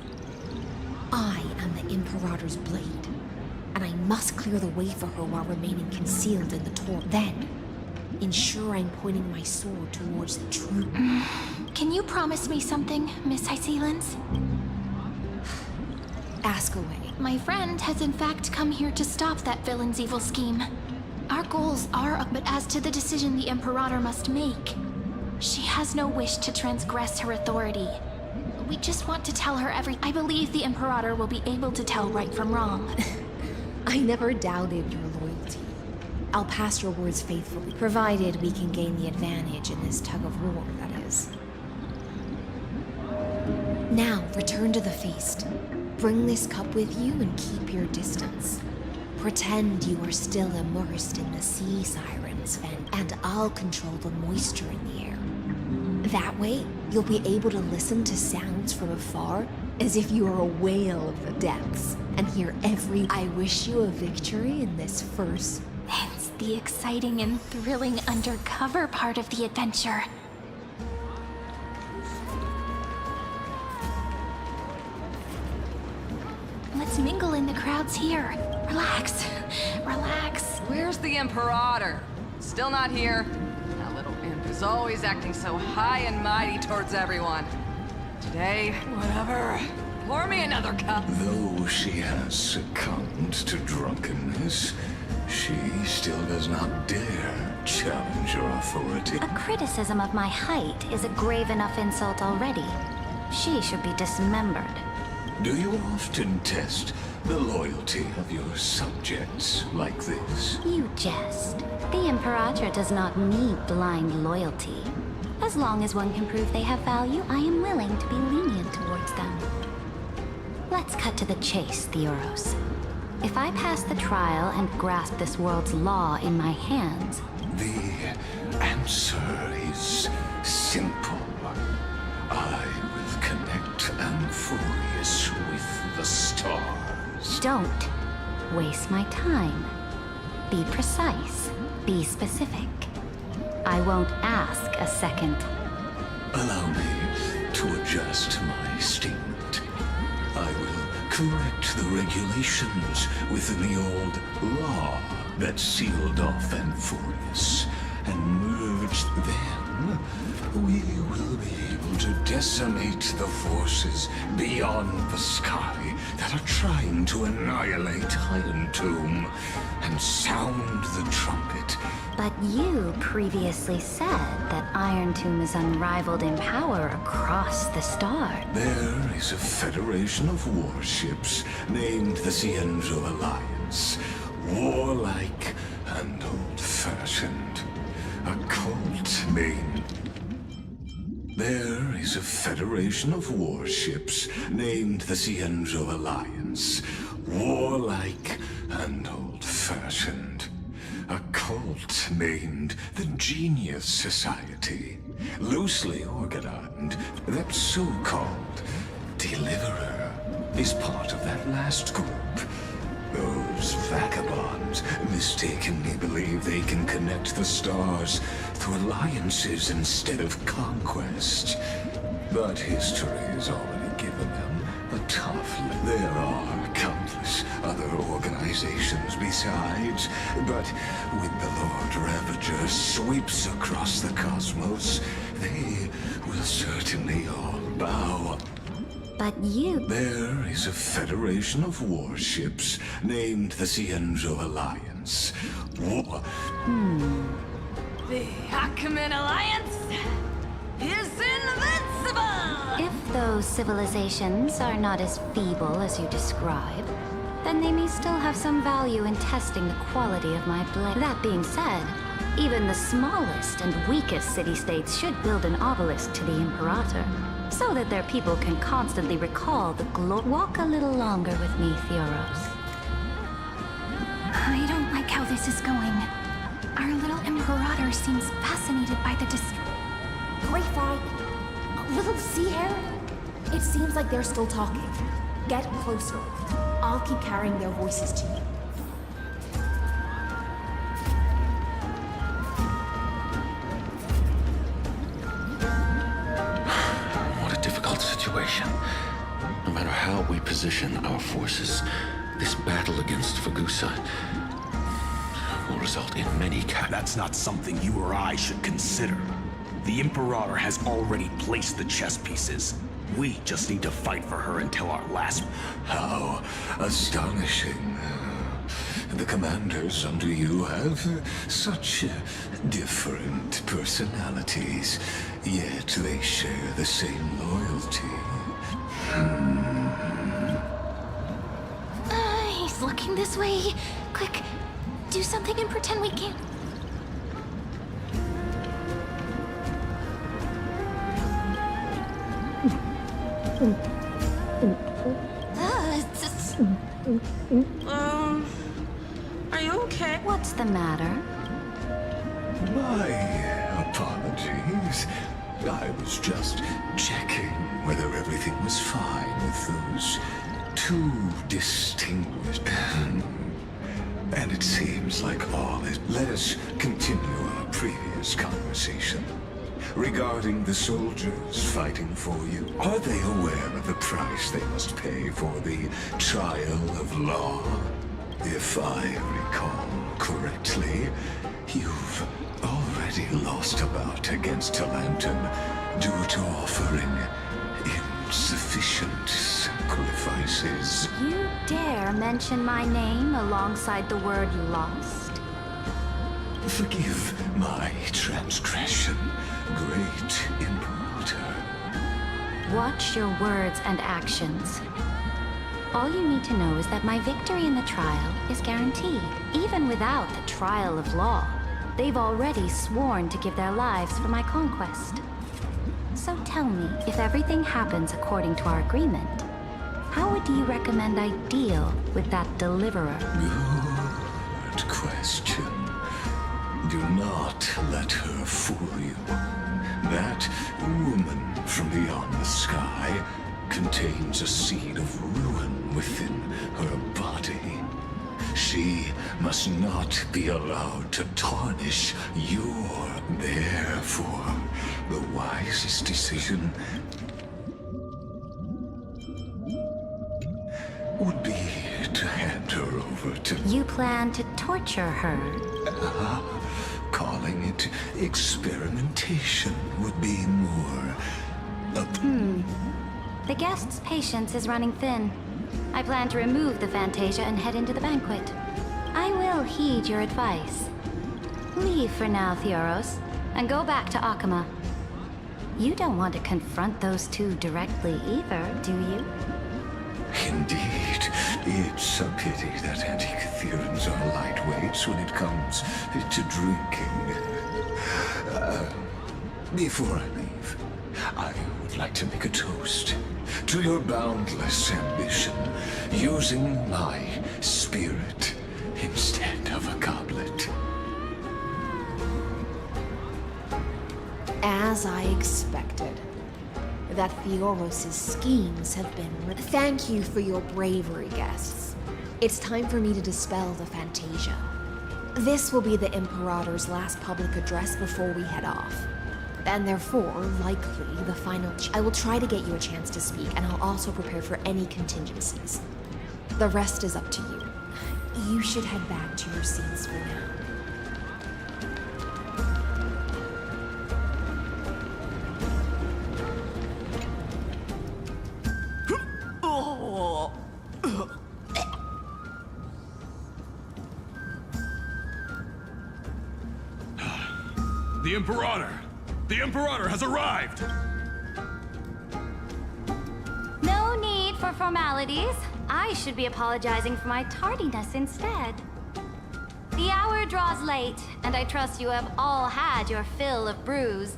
I am the Imperator's blade, and I must clear the way for her while remaining concealed in the torrent. Then, ensure I'm pointing my sword towards the truth. Can you promise me something, Miss Hysealins? Ask away. My friend has in fact come here to stop that villain's evil scheme. Our goals are up, but as to the decision the Imperator must make, she has no wish to transgress her authority. We just want to tell her I believe the Imperator will be able to tell right from wrong. I never doubted your loyalty. I'll pass your words faithfully, provided we can gain the advantage in this tug of war, that is. Now, return to the feast. Bring this cup with you and keep your distance. Pretend you are still immersed in the sea siren's vent, and I'll control the moisture in the air. That way, you'll be able to listen to sounds from afar as if you are a whale of the depths, and hear every... I wish you a victory in this first... It's the exciting and thrilling undercover part of the adventure. Let's mingle in the crowds here. Relax. Relax. Where's the Imperator? Still not here. That little imp is always acting so high and mighty towards everyone. Today, whatever. Pour me another cup. Though she has succumbed to drunkenness, she still does not dare challenge your authority. A criticism of my height is a grave enough insult already. She should be dismembered. Do you often test the loyalty of your subjects like this? You jest. The Imperator does not need blind loyalty. As long as one can prove they have value, I am willing to be lenient towards them. Let's cut to the chase, Theoros. If I pass the trial and grasp this world's law in my hands... The answer is simple. I will connect Amphorius with the stars. Don't waste my time. Be precise. Be specific. I won't ask a second. Allow me to adjust my statement. I will correct the regulations within the old law that sealed off Amphorius and merged them. We will be able to decimate the forces beyond the sky that are trying to annihilate Iron Tomb and sound the trumpet. But you previously said that Iron Tomb is unrivaled in power across the stars. There is a federation of warships named the Cienzo Alliance. Warlike and old-fashioned. A cult named... There is a federation of warships named the Cienzo Alliance. Warlike and old-fashioned. A cult named the Genius Society. Loosely organized, that so-called Deliverer is part of that last group. Those vagabonds mistakenly believe they can connect the stars through alliances instead of conquest. But history has already given them a tough lesson. There are countless other organizations besides, but when the Lord Ravager sweeps across the cosmos, they will certainly all bow. But you... There is a federation of warships named the Cienzo Alliance. The Achaemenid Alliance is invincible! If those civilizations are not as feeble as you describe, then they may still have some value in testing the quality of my blade. That being said, even the smallest and weakest city-states should build an obelisk to the Imperator, so that their people can constantly recall the glory. Walk a little longer with me, Theoros. I don't like how this is going. Our little Imperator seems fascinated by the Great fight. A little sea air? It seems like they're still talking. Get closer. I'll keep carrying their voices to you. Situation. No matter how we position our forces, this battle against Fagusa will result in many That's not something you or I should consider. The Imperator has already placed the chess pieces. We just need to fight for her until our last... How astonishing. The commanders under you have such different personalities, yet they share the same loyalty. He's looking this way. Quick, do something and pretend we can't. Are you okay? What's the matter? My apologies. I was just checking whether everything was fine with those two distinguished... And it seems like all is... Let us continue our previous conversation. Regarding the soldiers fighting for you, are they aware of the price they must pay for the trial of law? If I recall correctly, you've already lost a bout against Talanton due to offering insufficient sacrifices. You dare mention my name alongside the word lost? Forgive my transgression, great Imperator. Watch your words and actions. All you need to know is that my victory in the trial is guaranteed. Even without the trial of law, they've already sworn to give their lives for my conquest. So tell me, if everything happens according to our agreement, how would you recommend I deal with that deliverer? Good question. Do not let her fool you. That woman from beyond the sky contains a seed of ruin within her body. She must not be allowed to tarnish your. Therefore, the wisest decision would be to hand her over to... You plan to torture her? Calling it experimentation would be more... The guest's patience is running thin. I plan to remove the Fantasia and head into the banquet. I will heed your advice. Leave for now, Theoros, and go back to Akama. You don't want to confront those two directly either, do you? Indeed, it's a pity that Antikytherans are lightweights when it comes to drinking. Before I leave, I would like to make a toast to your boundless ambition, using my spirit instead of a goblet. As I expected, that Theoros' schemes have been... Thank you for your bravery, guests. It's time for me to dispel the Fantasia. This will be the Imperator's last public address before we head off. And therefore, likely, the final... I will try to get you a chance to speak, and I'll also prepare for any contingencies. The rest is up to you. You should head back to your seats for now. The Imperator! The Imperator has arrived! No need for formalities. I should be apologizing for my tardiness instead. The hour draws late, and I trust you have all had your fill of brews.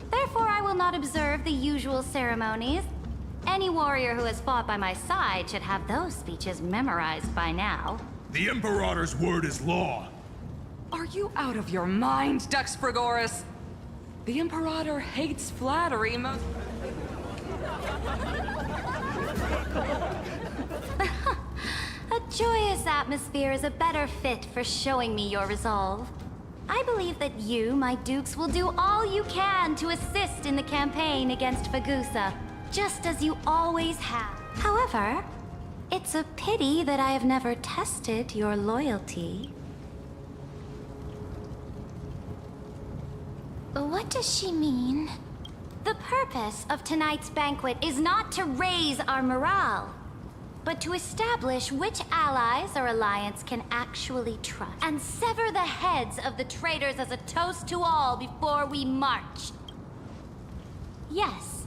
Therefore, I will not observe the usual ceremonies. Any warrior who has fought by my side should have those speeches memorized by now. The Imperator's word is law. Are you out of your mind, Dux Frigoris? The Imperator hates flattery most... A joyous atmosphere is a better fit for showing me your resolve. I believe that you, my dukes, will do all you can to assist in the campaign against Fagusa, just as you always have. However, it's a pity that I have never tested your loyalty. What does she mean? The purpose of tonight's banquet is not to raise our morale, but to establish which allies our alliance can actually trust, and sever the heads of the traitors as a toast to all before we march. Yes,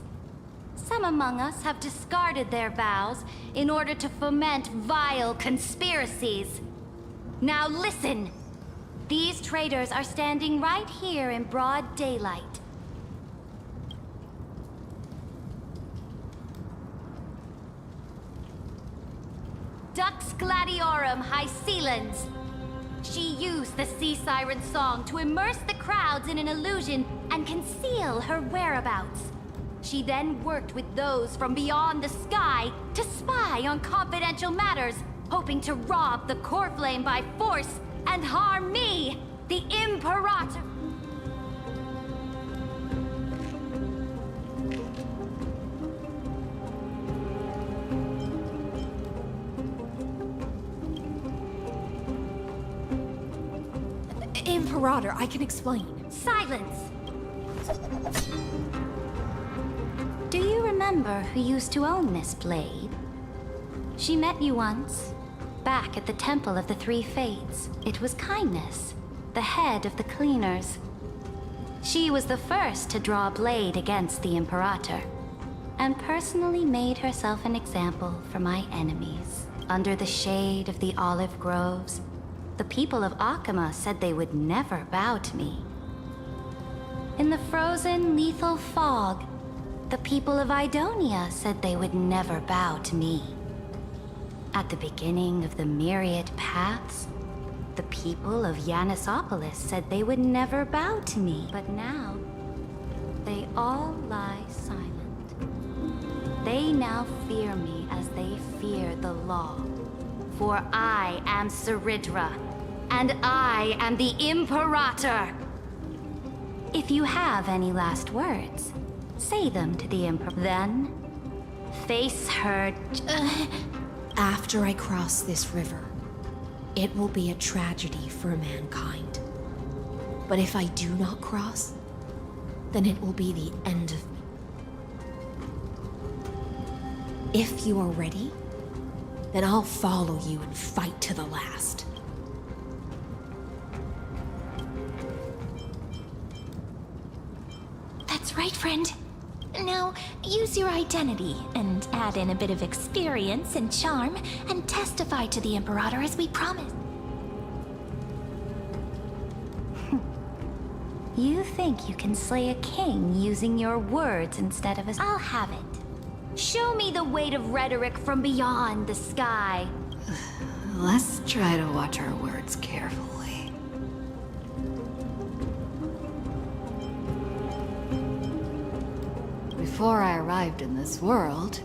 some among us have discarded their vows in order to foment vile conspiracies. Now listen! These traitors are standing right here in broad daylight. Dux Gladiorum Hycelens. She used the sea siren song to immerse the crowds in an illusion and conceal her whereabouts. She then worked with those from beyond the sky to spy on confidential matters, hoping to rob the core flame by force and harm me, the Imperator. Imperator, I can explain. Silence! Do you remember who used to own this blade? She met you once, back at the Temple of the Three Fates. It was Kindness, the head of the cleaners. She was the first to draw a blade against the Imperator, and personally made herself an example for my enemies. Under the shade of the olive groves, the people of Akama said they would never bow to me. In the frozen, lethal fog, the people of Idonia said they would never bow to me. At the beginning of the myriad paths, the people of Yanisopolis said they would never bow to me. But now, they all lie silent. They now fear me as they fear the law. for I am Cerydra, and I am the Imperator. If you have any last words, say them to the Emperor. Then, face her. After I cross this river, it will be a tragedy for mankind. But if I do not cross, then it will be the end of me. If you are ready, then I'll follow you and fight to the last. That's right, friend. Now, use your identity and add in a bit of experience and charm and testify to the Imperator as we promised. You think you can slay a king using your words instead of a... I'll have it. Show me the weight of rhetoric from beyond the sky. Let's try to watch our words carefully. Before I arrived in this world,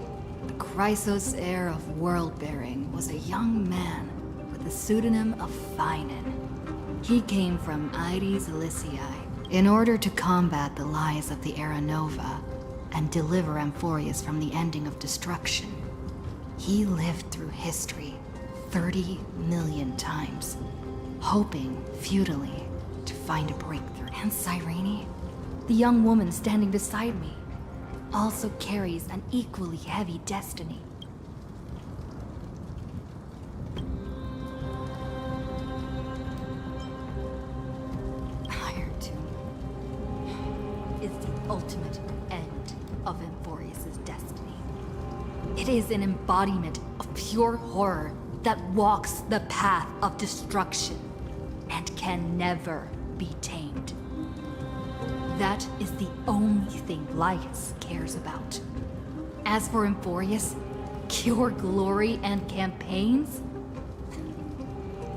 the Chrysos heir of world-bearing was a young man with the pseudonym of Finan. He came from Aedes Elysiae in order to combat the lies of the Era Nova and deliver Amphorius from the ending of destruction. He lived through history 30 million times, hoping futilely to find a breakthrough. And Cyrene, the young woman standing beside me, also carries an equally heavy destiny. Iron Tomb is the ultimate end of Amphorius' destiny. It is an embodiment of pure horror that walks the path of destruction and can never be tamed. That is the only thing Lycus cares about. As for Amphorius, pure glory and campaigns,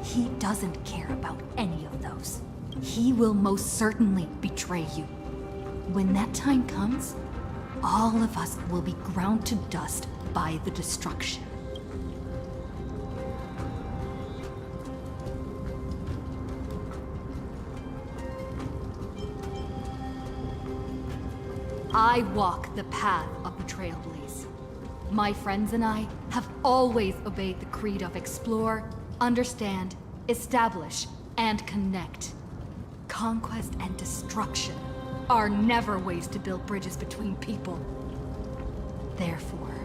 he doesn't care about any of those. He will most certainly betray you. When that time comes, all of us will be ground to dust by the destruction. I walk the path of the Trailblaze. My friends and I have always obeyed the creed of explore, understand, establish, and connect. Conquest and destruction are never ways to build bridges between people. Therefore,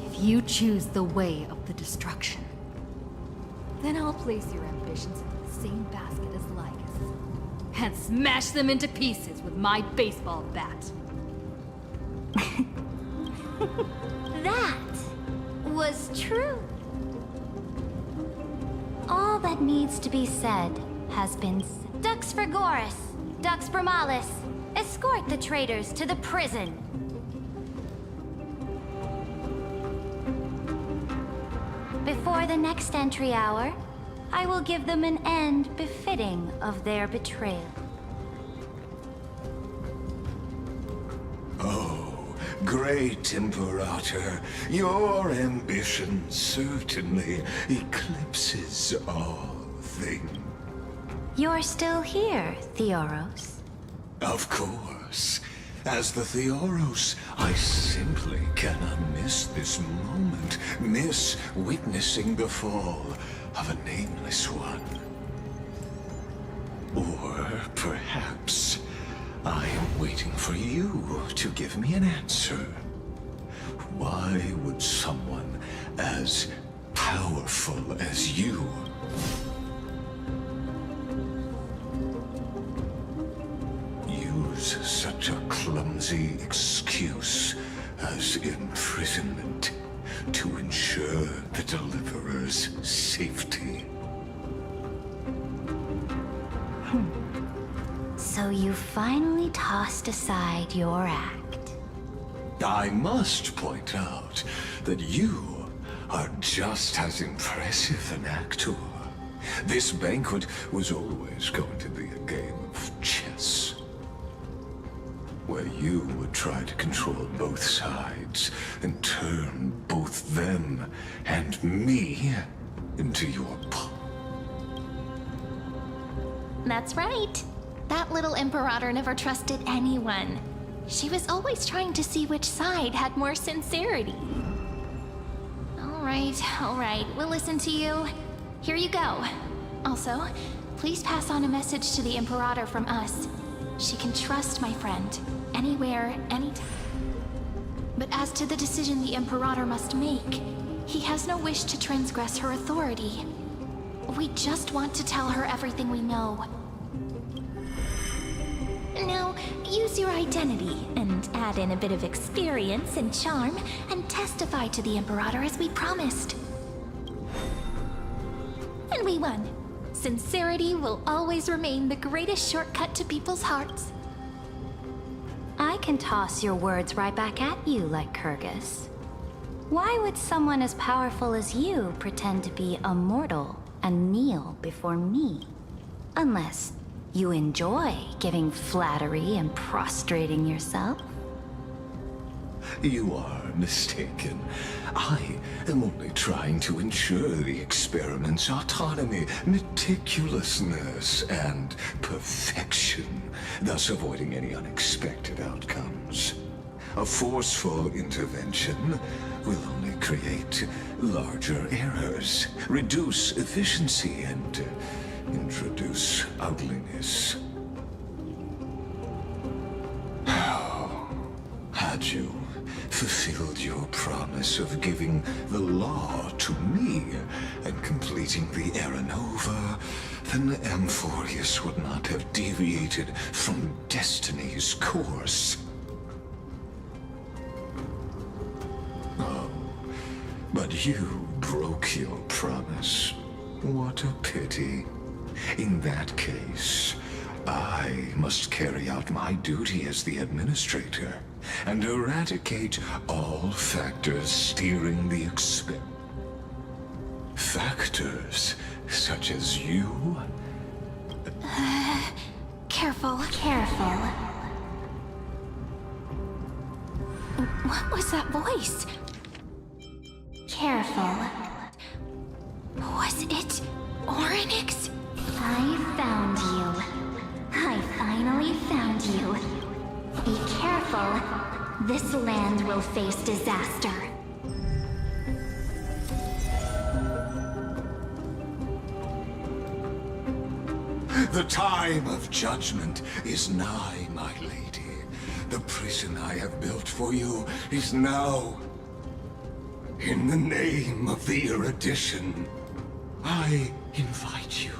if you choose the way of the destruction, then I'll place your ambitions in the same basket as Lycus and smash them into pieces with my baseball bat. That was true. All that needs to be said has been said. Dux Frigoris, Dux Bromalis, escort the traitors to the prison. Before the next entry hour, I will give them an end befitting of their betrayal. Great Imperator, your ambition certainly eclipses all things. You're still here, Theoros. Of course. As the Theoros, I simply cannot miss this moment, miss witnessing the fall of a nameless one. Or perhaps I am waiting for you to give me an answer. Why would someone as powerful as you use such a clumsy excuse as imprisonment to ensure the Deliverer's safety? So you finally tossed aside your act. I must point out that you are just as impressive an actor. This banquet was always going to be a game of chess. where you would try to control both sides and turn both them and me into your That's right. That little Imperator never trusted anyone. She was always trying to see which side had more sincerity. All right, we'll listen to you. Here you go. Also, please pass on a message to the Imperator from us. She can trust my friend, anywhere, anytime. But as to the decision the Imperator must make, he has no wish to transgress her authority. We just want to tell her everything we know. Now, use your identity and add in a bit of experience and charm and testify to the Imperator as we promised. And we won. Sincerity will always remain the greatest shortcut to people's hearts. I can toss your words right back at you like Kyrgyz. Why would someone as powerful as you pretend to be a mortal and kneel before me? Unless you enjoy giving flattery and prostrating yourself? You are mistaken. I am only trying to ensure the experiment's autonomy, meticulousness, and perfection, thus avoiding any unexpected outcomes. A forceful intervention will only create larger errors, reduce efficiency, and introduce ugliness. How had you fulfilled your promise of giving the law to me and completing the Era Nova, then Amphorius would not have deviated from destiny's course. Oh, but you broke your promise. What a pity. In that case, I must carry out my duty as the administrator and eradicate all factors steering the experiment. Factors such as you? Careful. What was that voice? Careful. Was it Orynyx? I found you. I finally found you. Be careful. This land will face disaster. The time of judgment is nigh, my lady. The prison I have built for you is now. In the name of the erudition, I invite you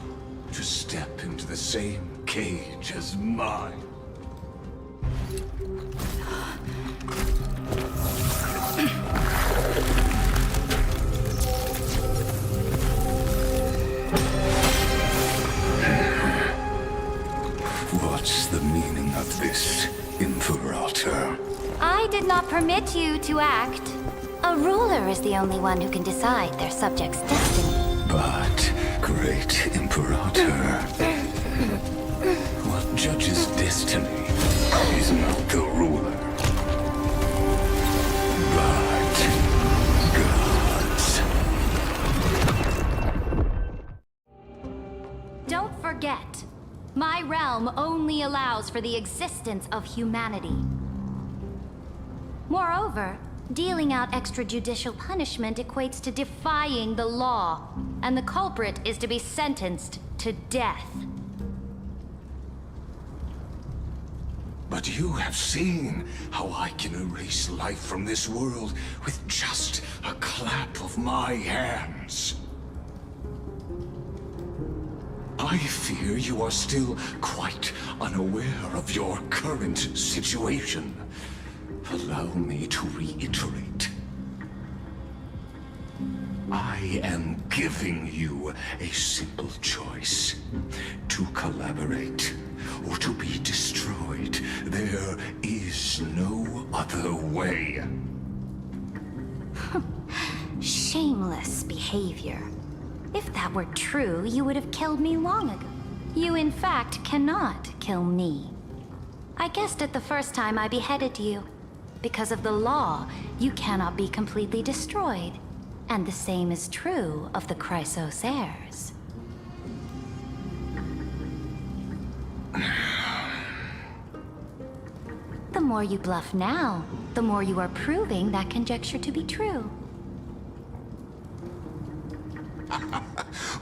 to step into the same cage as mine. What's the meaning of this, Imperator? I did not permit you to act. A ruler is the only one who can decide their subject's destiny. But, great Imperator, what judges destiny is not the ruler, but gods. Don't forget, my realm only allows for the existence of humanity. Moreover, dealing out extrajudicial punishment equates to defying the law, and the culprit is to be sentenced to death. But you have seen how I can erase life from this world with just a clap of my hands. I fear you are still quite unaware of your current situation. Allow me to reiterate. I am giving you a simple choice. To collaborate or to be destroyed. There is no other way. Shameless behavior. If that were true, you would have killed me long ago. You in fact cannot kill me. I guessed it the first time I beheaded you. Because of the law, you cannot be completely destroyed. And the same is true of the Chrysos heirs. The more you bluff now, the more you are proving that conjecture to be true.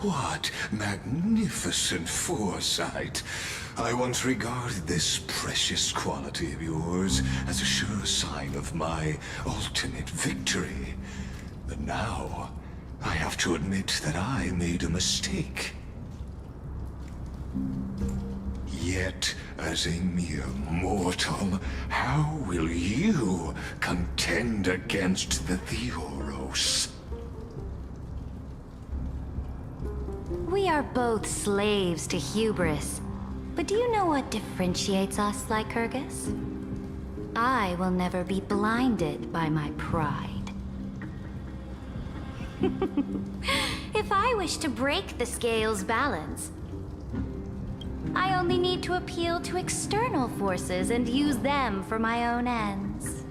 What magnificent foresight. I once regarded this precious quality of yours as a sure sign of my ultimate victory. But now, I have to admit that I made a mistake. Yet, as a mere mortal, how will you contend against the Theoros? We are both slaves to hubris. But do you know what differentiates us, Lycurgus? I will never be blinded by my pride. If I wish to break the scale's balance, I only need to appeal to external forces and use them for my own ends.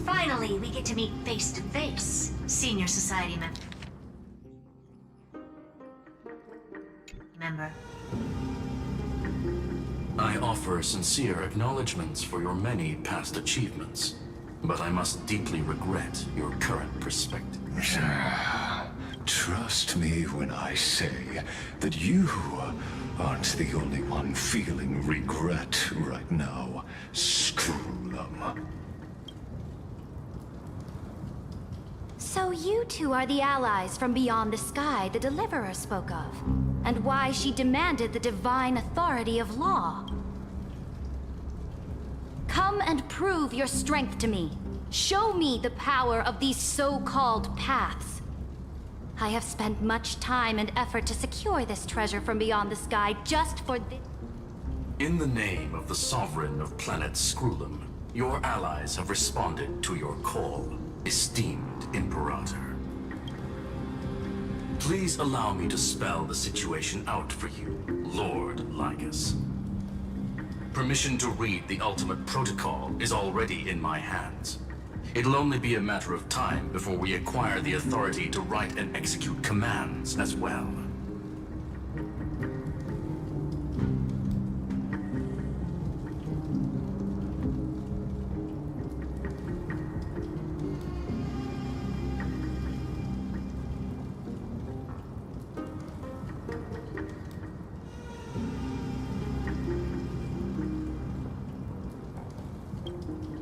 Finally, we get to meet face to face, Senior Society member. I offer sincere acknowledgments for your many past achievements, but I must deeply regret your current perspective. Trust me when I say that you aren't the only one feeling regret right now, Screwlum. So you two are the allies from beyond the sky the Deliverer spoke of, and why she demanded the divine authority of law. Come and prove your strength to me. Show me the power of these so-called paths. I have spent much time and effort to secure this treasure from beyond the sky just for this. In the name of the Sovereign of planet Screwlum, your allies have responded to your call, esteemed Imperator. Please allow me to spell the situation out for you, Lord Lycus. Permission to read the ultimate protocol is already in my hands. It'll only be a matter of time before we acquire the authority to write and execute commands as well.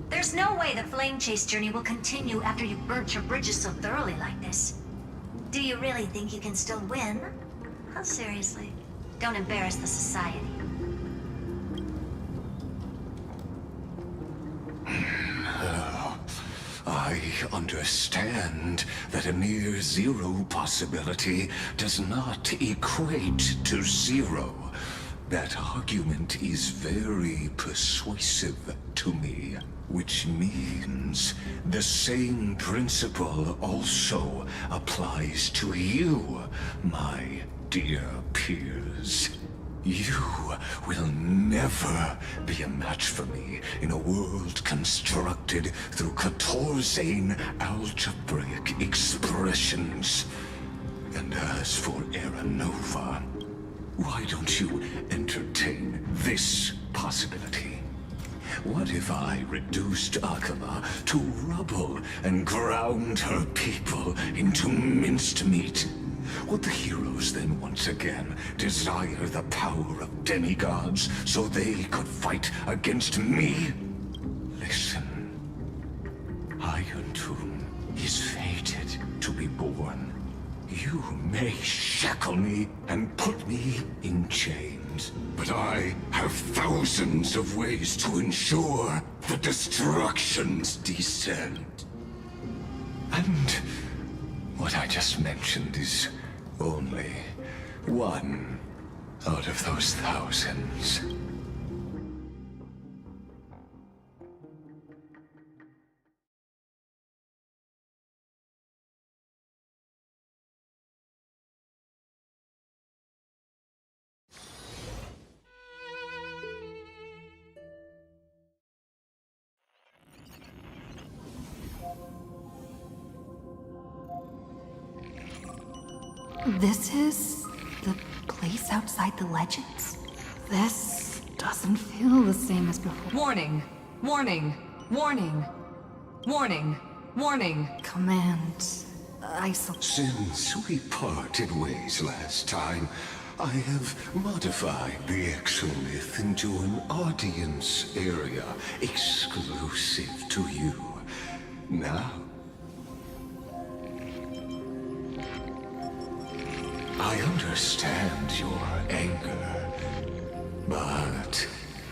There's no way the flame chase journey will continue after you've burnt your bridges so thoroughly like this. Do you really think you can still win? Oh, seriously. Don't embarrass the society. I understand that a near zero possibility does not equate to zero. That argument is very persuasive to me, which means the same principle also applies to you, my dear peers. You will never be a match for me in a world constructed through Catorzain algebraic expressions. And as for Era Nova, why don't you entertain this possibility? What if I reduced Akama to rubble and ground her people into minced meat? Would the heroes then once again desire the power of demigods so they could fight against me? Listen, Iron Tomb is fated to be born. You may shackle me and put me in chains, but I have thousands of ways to ensure the destructions descend. And what I just mentioned is only one out of those thousands. This is the place outside the legends? This doesn't feel the same as before. Warning! Warning! Warning! Warning! Warning! Command. Since we parted ways last time, I have modified the exolith into an audience area exclusive to you. Now, I understand your anger, but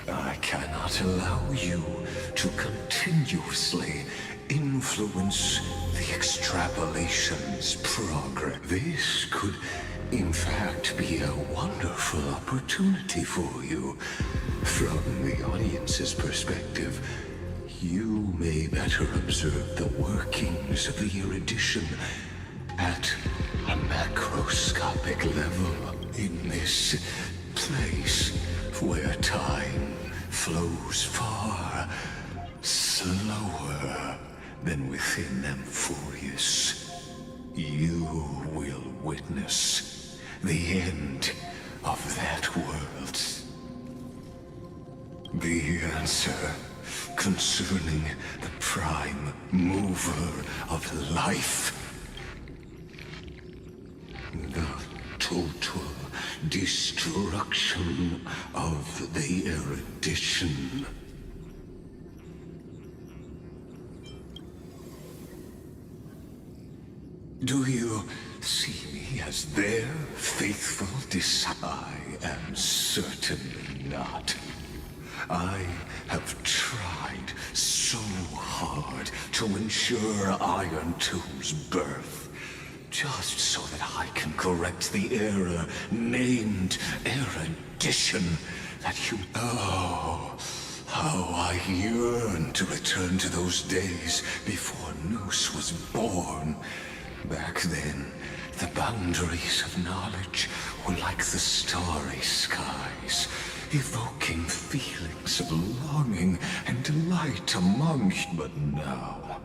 I cannot allow you to continuously influence the extrapolation's progress. This could, in fact, be a wonderful opportunity for you. From the audience's perspective, you may better observe the workings of the erudition at a macroscopic level in this place where time flows far slower than within Amphorius. You will witness the end of that world. The answer concerning the prime mover of life. The total destruction of the erudition. Do you see me as their faithful disciple? I am certainly not. I have tried so hard to ensure Iron Two's birth, just so that I can correct the error named erudition that you... Oh, how I yearn to return to those days before Noose was born. Back then, the boundaries of knowledge were like the starry skies, evoking feelings of longing and delight among you. But now,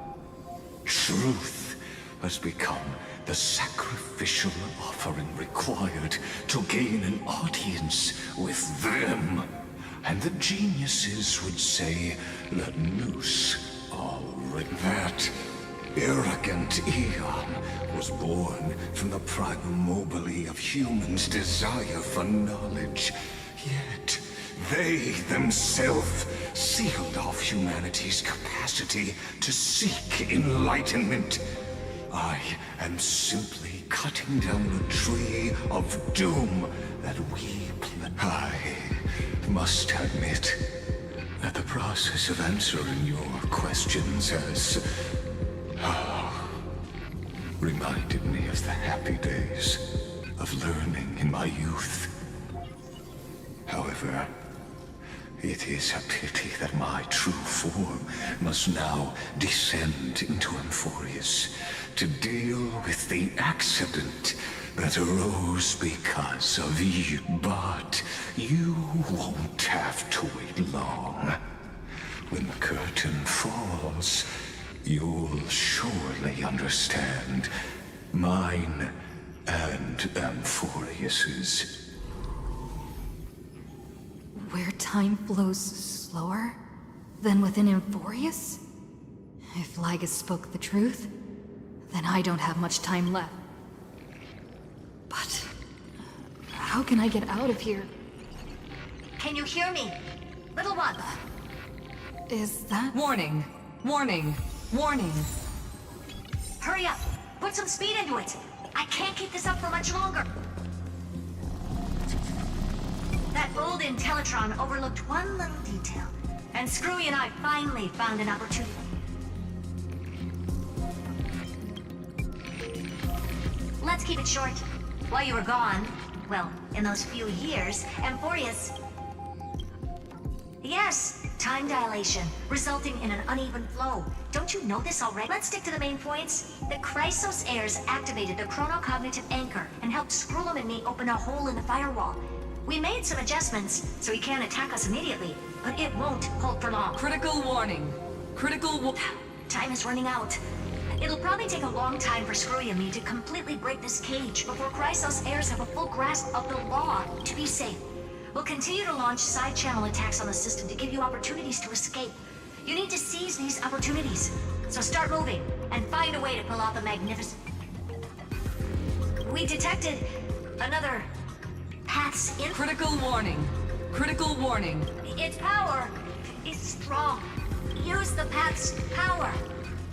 truth has become the sacrificial offering required to gain an audience with them. And the geniuses would say that Noose already... That arrogant Eon was born from the primal mobile of humans' desire for knowledge. Yet, they themselves sealed off humanity's capacity to seek enlightenment. I am simply cutting down the tree of doom that we plant. I must admit that the process of answering your questions has reminded me of the happy days of learning in my youth. However, it is a pity that my true form must now descend into Amphorius to deal with the accident that arose because of you. But you won't have to wait long. When the curtain falls, you'll surely understand mine and Amphorius's. Where time flows slower than within Amphorius? If Lygus spoke the truth, then I don't have much time left. But how can I get out of here? Can you hear me? Little one. Is that... Warning! Warning! Warning! Hurry up! Put some speed into it! I can't keep this up for much longer! That old Intellitron overlooked one little detail, and Screwy and I finally found an opportunity. Let's keep it short. While you were gone, well, in those few years, Amphorius... Yes, time dilation, resulting in an uneven flow. Don't you know this already? Let's stick to the main points. The Chrysos heirs activated the chronocognitive anchor and helped Skrullum and me open a hole in the firewall. We made some adjustments, so he can't attack us immediately, but it won't hold for long. Critical warning. Critical Time is running out. It'll probably take a long time for Screwy and me to completely break this cage before Chrysos heirs have a full grasp of the law. To be safe, we'll continue to launch side-channel attacks on the system to give you opportunities to escape. You need to seize these opportunities. So start moving, and find a way to pull off the magnificent... We detected another path's in... Critical warning. Critical warning. Its power is strong. Use the path's power.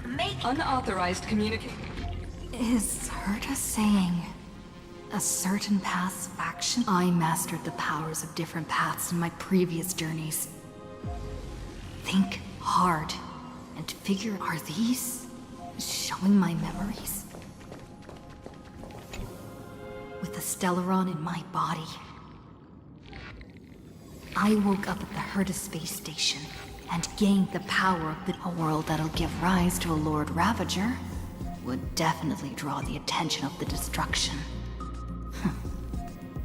Make... Unauthorized communication. Is Cerydra saying a certain path's faction? I mastered the powers of different paths in my previous journeys. Think hard and figure, are these showing my memories? With the Stellaron in my body. I woke up at the Herta space station and gained the power of a world that'll give rise to a Lord Ravager. Would definitely draw the attention of the destruction.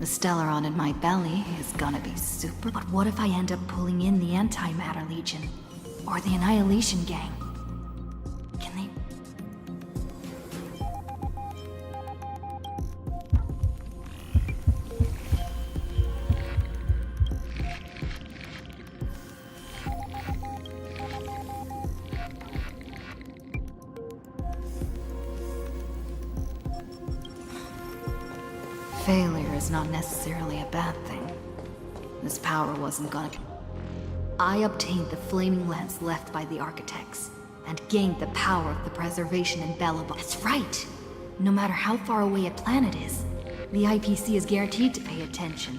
The Stellaron in my belly is gonna be super. But what if I end up pulling in the Antimatter Legion? Or the Annihilation Gang? Can they... Failure is not necessarily a bad thing. This power wasn't gonna... I obtained the flaming lens left by the architects, and gained the power of the preservation in Bellabon. That's right! No matter how far away a planet is, the IPC is guaranteed to pay attention,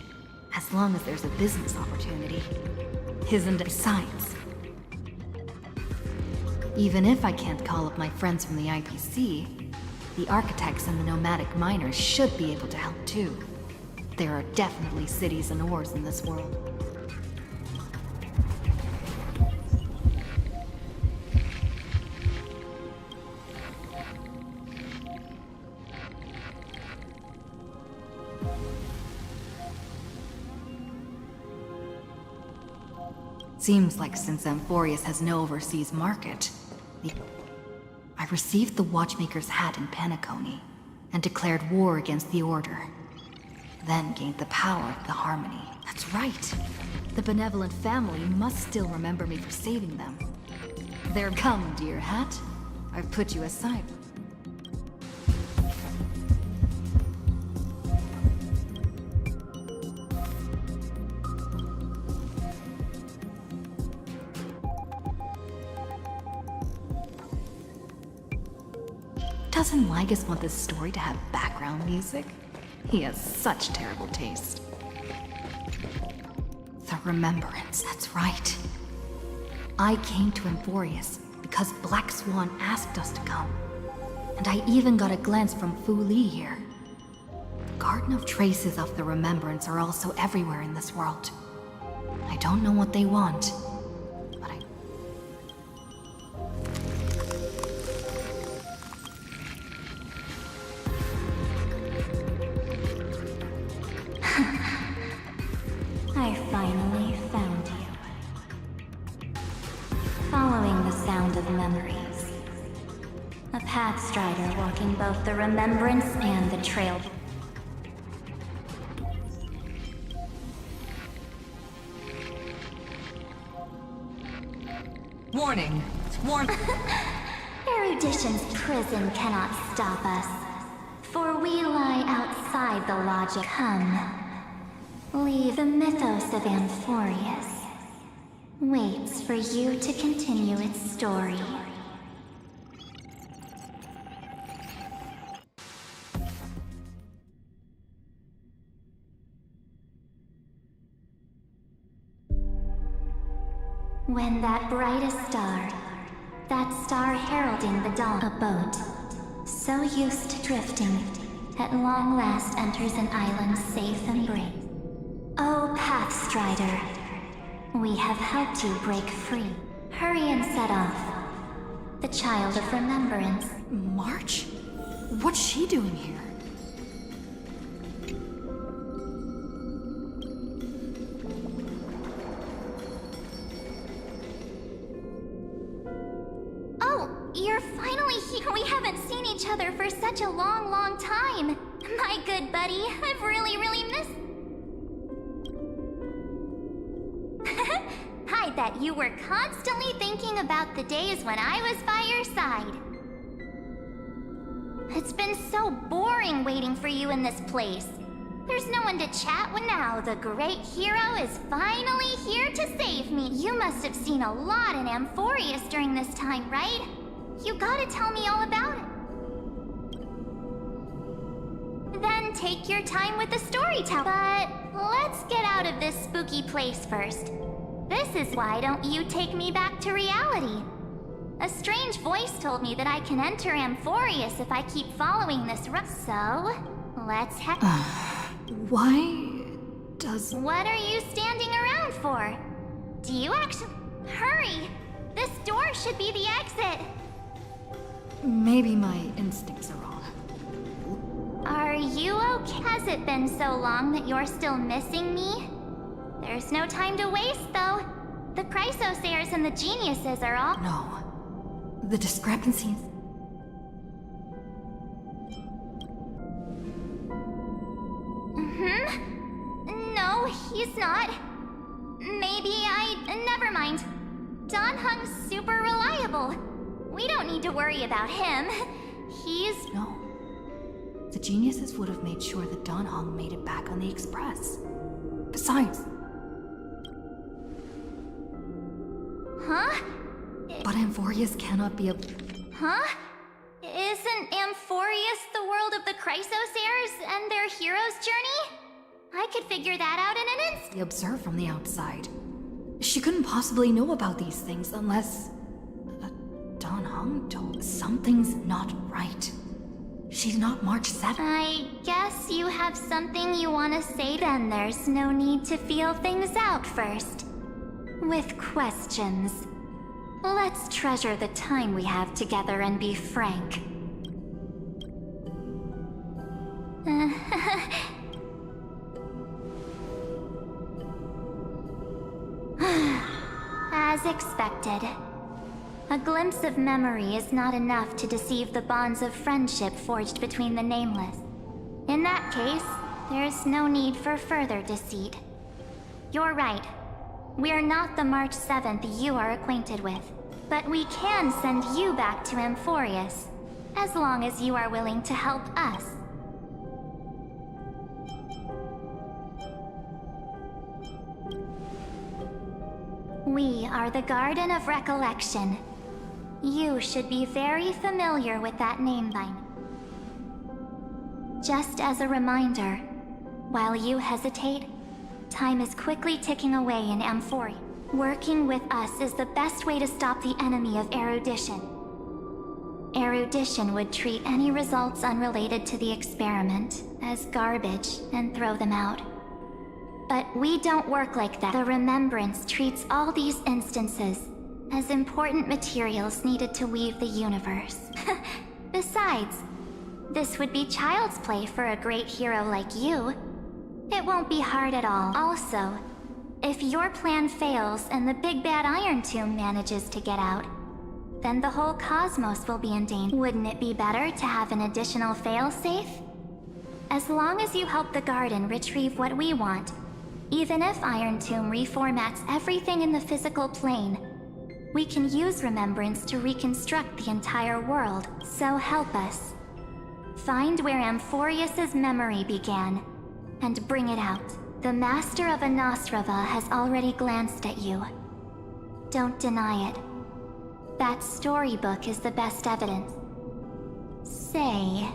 as long as there's a business opportunity. Isn't it? Besides, even if I can't call up my friends from the IPC, the architects and the nomadic miners should be able to help too. There are definitely cities and ores in this world. Seems like since Amphorius has no overseas market, I received the Watchmaker's hat in Penacony, and declared war against the Order. Then gained the power of the Harmony. That's right! The benevolent family must still remember me for saving them. There, come, dear hat. I've put you aside. Doesn't Lygus want this story to have background music? He has such terrible taste. The Remembrance, that's right. I came to Amphorius because Black Swan asked us to come. And I even got a glance from Fu Li here. The Garden of Traces of the Remembrance are also everywhere in this world. I don't know what they want, but I finally found you. Following the sound of memories. A Pathstrider walking both the Remembrance and the Trail. Warning. Erudition's prison cannot stop us, for we lie outside the logic. Come. Leave the mythos of Amphorius. Waits for you to continue its story. When that brightest star, that star heralding the dawn, a boat, so used to drifting, at long last enters an island safe and brave. Oh, Pathstrider, we have helped you break free. Hurry and set off. The Child of Remembrance. March? What's she doing here? Oh, you're finally here. We haven't seen each other for such a long, long time. My good buddy, I've really missed... I bet you were constantly thinking about the days when I was by your side. It's been so boring waiting for you in this place. There's no one to chat with now. The great hero is finally here to save me. You must have seen a lot in Amphorius during this time, right? You gotta tell me all about it. Then take your time with the storytelling. But let's get out of this spooky place first. This is why don't you take me back to reality? A strange voice told me that I can enter Amphorius if I keep following this route. So, let's head... Why does... What are you standing around for? Do you actually... Hurry! This door should be the exit! Maybe my instincts are wrong. Are you okay? Has it been so long that you're still missing me? There's no time to waste, though. The Chrysosayers and the geniuses are all... No. The discrepancies... No, he's not. Never mind. Don Hung's super reliable. We don't need to worry about him. He's... No. The geniuses would have made sure that Don Hung made it back on the Express. Besides... Huh? But Amphorius cannot be a... Huh? Isn't Amphorius the world of the Chrysosayers and their hero's journey? I could figure that out in an instant. We observe from the outside. She couldn't possibly know about these things unless... Don Hung told... Something's not right. She's not March 7th. I guess you have something you want to say. Then there's no need to feel things out first. With questions. Let's treasure the time we have together and be frank. As expected. A glimpse of memory is not enough to deceive the bonds of friendship forged between the Nameless. In that case, there's no need for further deceit. You're right. We're not the March 7th you are acquainted with. But we can send you back to Amphorius, as long as you are willing to help us. We are the Garden of Recollection. You should be very familiar with that name line. Just as a reminder, while you hesitate, time is quickly ticking away in Amphorius. Working with us is the best way to stop the enemy of erudition. Erudition would treat any results unrelated to the experiment as garbage and throw them out. But we don't work like that. The Remembrance treats all these instances as important materials needed to weave the universe. Besides, this would be child's play for a great hero like you. It won't be hard at all. Also, if your plan fails and the big bad Iron Tomb manages to get out, then the whole cosmos will be in danger. Wouldn't it be better to have an additional failsafe? As long as you help the Garden retrieve what we want, even if Iron Tomb reformats everything in the physical plane, we can use Remembrance to reconstruct the entire world. So help us. Find where Amphorius's memory began, and bring it out. The Master of Anastrava has already glanced at you. Don't deny it. That storybook is the best evidence. Say,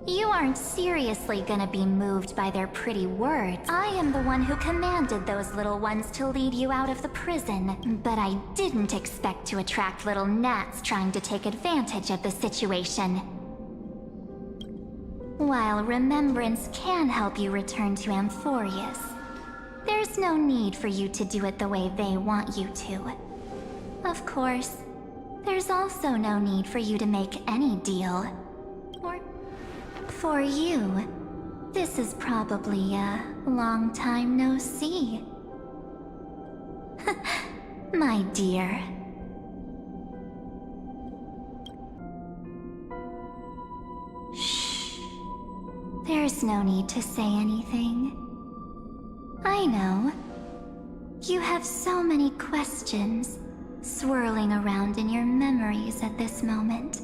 you aren't seriously gonna be moved by their pretty words. I am the one who commanded those little ones to lead you out of the prison, but I didn't expect to attract little gnats trying to take advantage of the situation. While Remembrance can help you return to Amphorius, there's no need for you to do it the way they want you to. Of course, there's also no need for you to make any deal. Or for you, this is probably a long time no see. My dear. There's no need to say anything. I know. You have so many questions swirling around in your memories at this moment.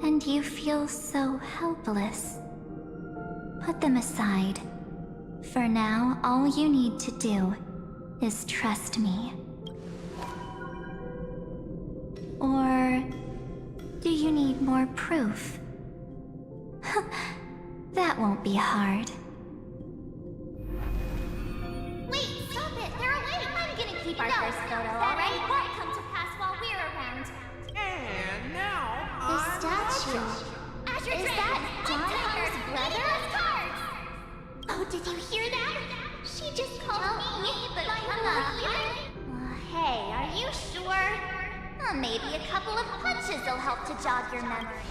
And you feel so helpless. Put them aside. For now, all you need to do is trust me. Or do you need more proof? That won't be hard. Wait, stop it! They're awake! I'm gonna keep our first photo, alright? Won't come to pass while we're around. And now, The statue. Is that Don Hunter's brother? Oh, did you hear that? She just called me, but I'm not here. Hey, are you sure? Maybe a couple of punches will help to jog your memory.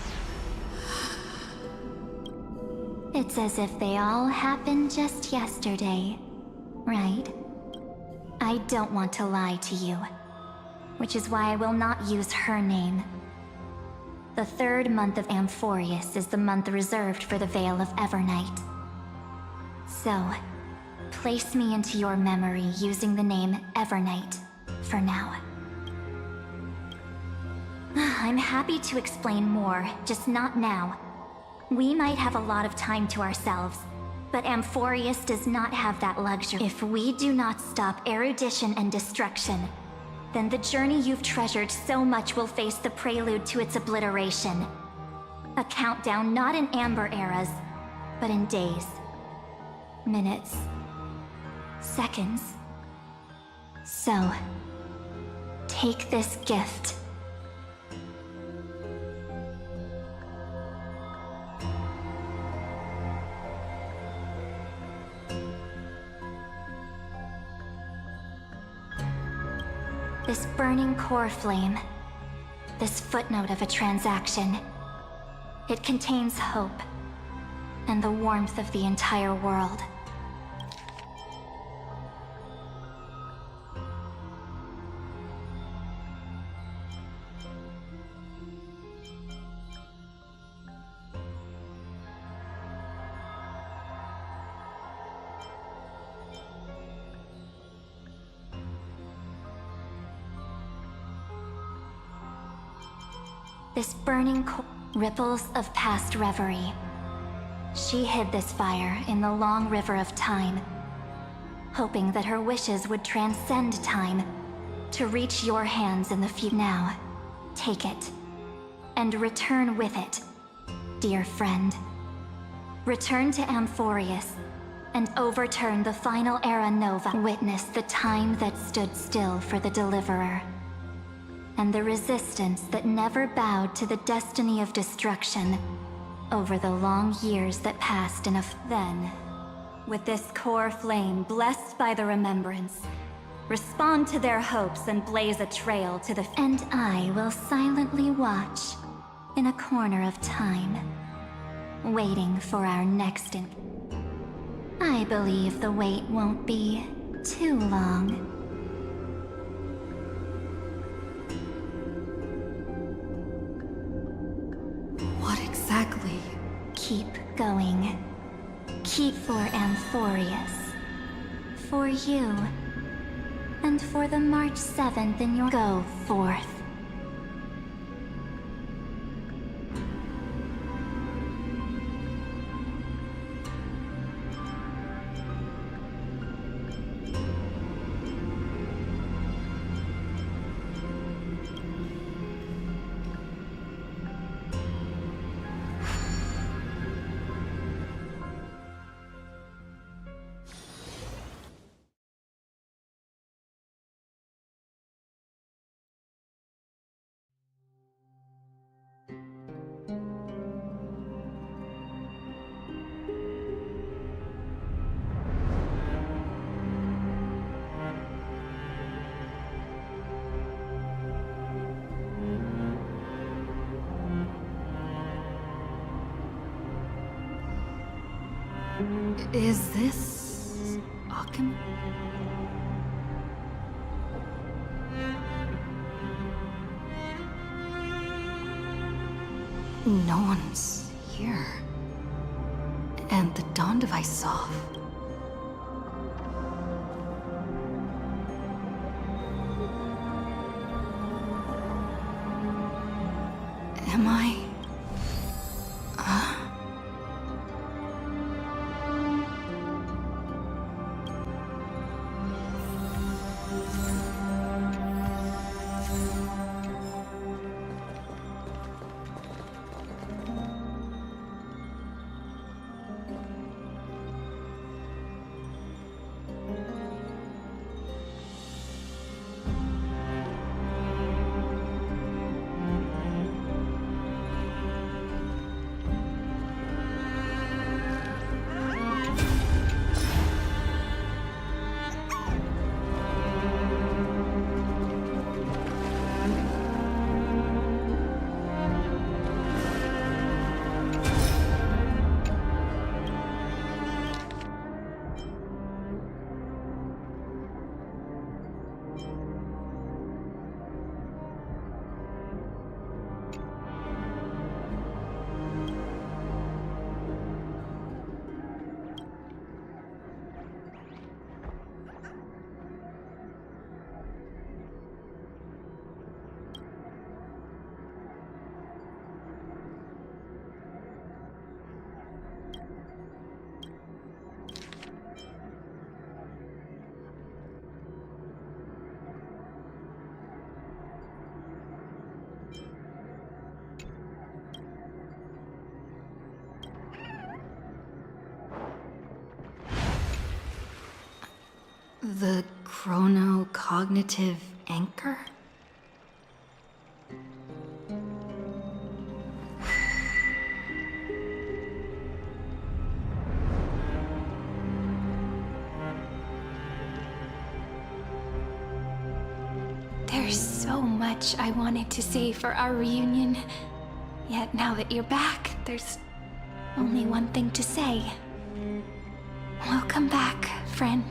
It's as if they all happened just yesterday, right? I don't want to lie to you, which is why I will not use her name. The third month of Amphorius is the month reserved for the Veil of Evernight. So, place me into your memory using the name Evernight for now. I'm happy to explain more, just not now. We might have a lot of time to ourselves, but Amphorius does not have that luxury. If we do not stop erudition and destruction, then the journey you've treasured so much will face the prelude to its obliteration. A countdown not in amber eras, but in days, minutes, seconds. So, take this gift. This burning core flame, this footnote of a transaction, it contains hope and the warmth of the entire world. This burning ripples of past reverie. She hid this fire in the long river of time, hoping that her wishes would transcend time to reach your hands in the future. Now, take it, and return with it, dear friend. Return to Amphorius, and overturn the final era Nova. Witness the time that stood still for the Deliverer, and the resistance that never bowed to the destiny of destruction over the long years that passed in Then, with this core flame blessed by the remembrance, respond to their hopes and blaze a trail to the... And I will silently watch in a corner of time, waiting for our next I believe the wait won't be too long. What exactly? Keep going. Keep for Amphorius. For you. And for the March 7th in your... Go forth. Is this... Akuma? No one's here. And the Dawn device is off. Am I... The chrono-cognitive anchor? There's so much I wanted to say for our reunion. Yet now that you're back, there's only one thing to say. Welcome back, friend.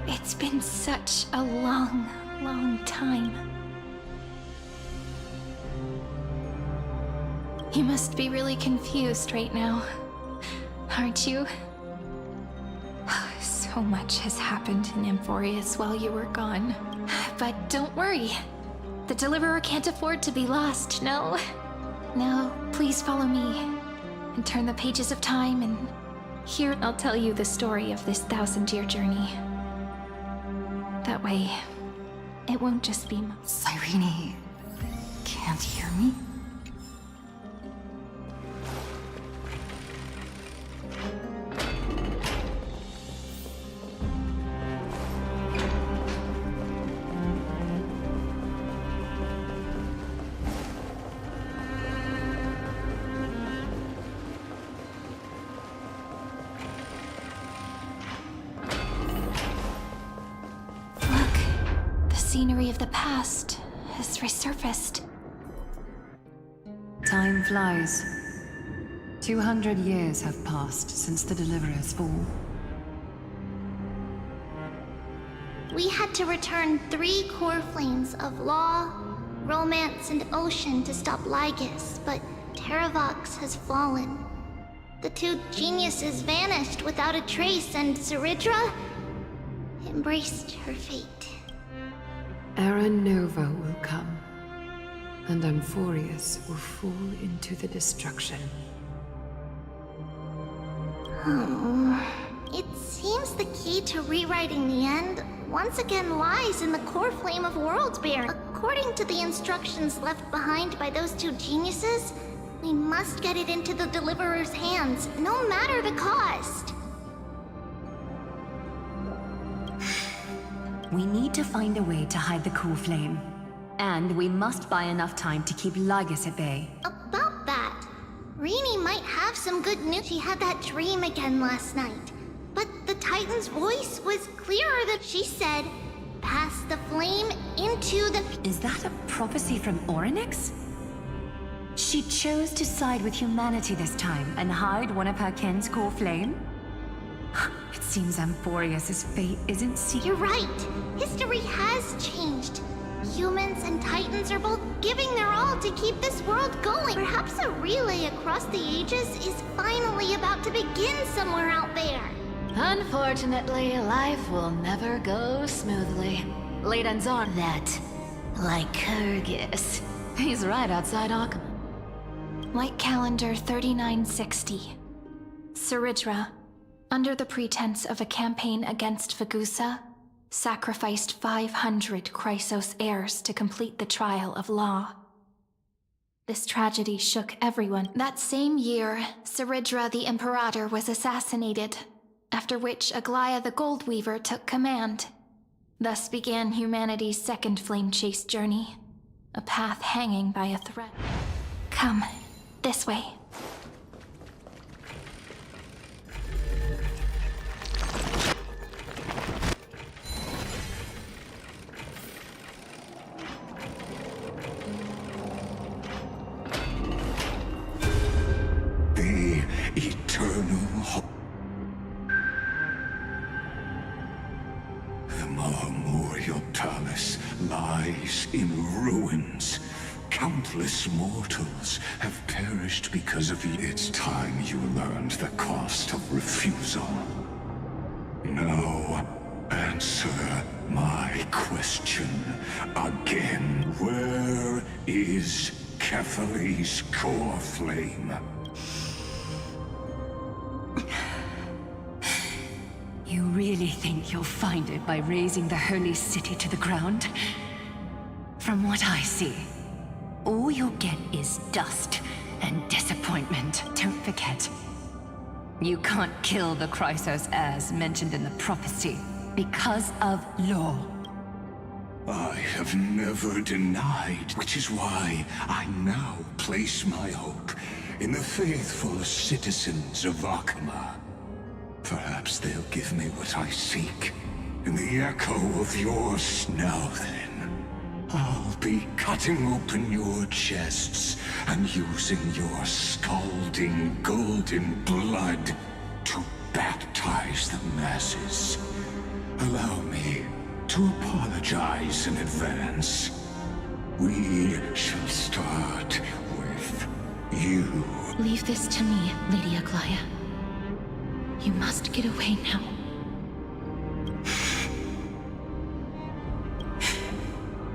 It's been such a long, long time. You must be really confused right now, aren't you? So much has happened in Emphorius while you were gone. But don't worry. The Deliverer can't afford to be lost, no? Now, please follow me and turn the pages of time, and here I'll tell you the story of this 1,000-year journey. That way, it won't just be... Cyrene can't hear me? Scenery of the past has resurfaced. Time flies. 200 years have passed since the Deliverer's fall. We had to return 3 core flames of law, romance, and ocean to stop Lygus, but Terravox has fallen. The 2 geniuses vanished without a trace, and Cerydra embraced her fate. Era Nova will come, and Emphorius will fall into the destruction. It seems the key to rewriting the end once again lies in the core flame of Worldbearing. According to the instructions left behind by those 2 geniuses, we must get it into the Deliverer's hands, no matter the cost. We need to find a way to hide the core flame. And we must buy enough time to keep Lygus at bay. About that, Rini might have some good news. She had that dream again last night. But the Titan's voice was clearer that she said, pass the flame into the... Is that a prophecy from Orynyx? She chose to side with humanity this time and hide one of her kin's core flame? It seems Emphorius' fate isn't You're right. History has changed. Humans and Titans are both giving their all to keep this world going. Perhaps a relay across the ages is finally about to begin somewhere out there. Unfortunately, life will never go smoothly. Layden's on that. Like Kyrgyz. He's right outside Akama. Light calendar 3960. Cerydra, under the pretense of a campaign against Vagusa, sacrificed 500 Chrysos heirs to complete the trial of law. This tragedy shook everyone. That same year, Cerydra the Imperator was assassinated, after which Aglaya the Goldweaver took command. Thus began humanity's second flame chase journey, a path hanging by a thread. Come, this way. The eternal hope. The Memorial Palace lies in ruins. Countless mortals have perished because of you. It's time you learned the cost of refusal. Now, answer my question again. Where is Kefali's core flame? You really think you'll find it by razing the holy city to the ground? From what I see, all you'll get is dust and disappointment. Don't forget, you can't kill the Chrysos heirs mentioned in the prophecy because of law. I have never denied, which is why I now place my hope in the faithful citizens of Akama. Perhaps they'll give me what I seek in the echo of yours. Now then, I'll be cutting open your chests and using your scalding golden blood to baptize the masses. Allow me to apologize in advance. We shall start with you. Leave this to me, Lady Aglaya. You must get away now.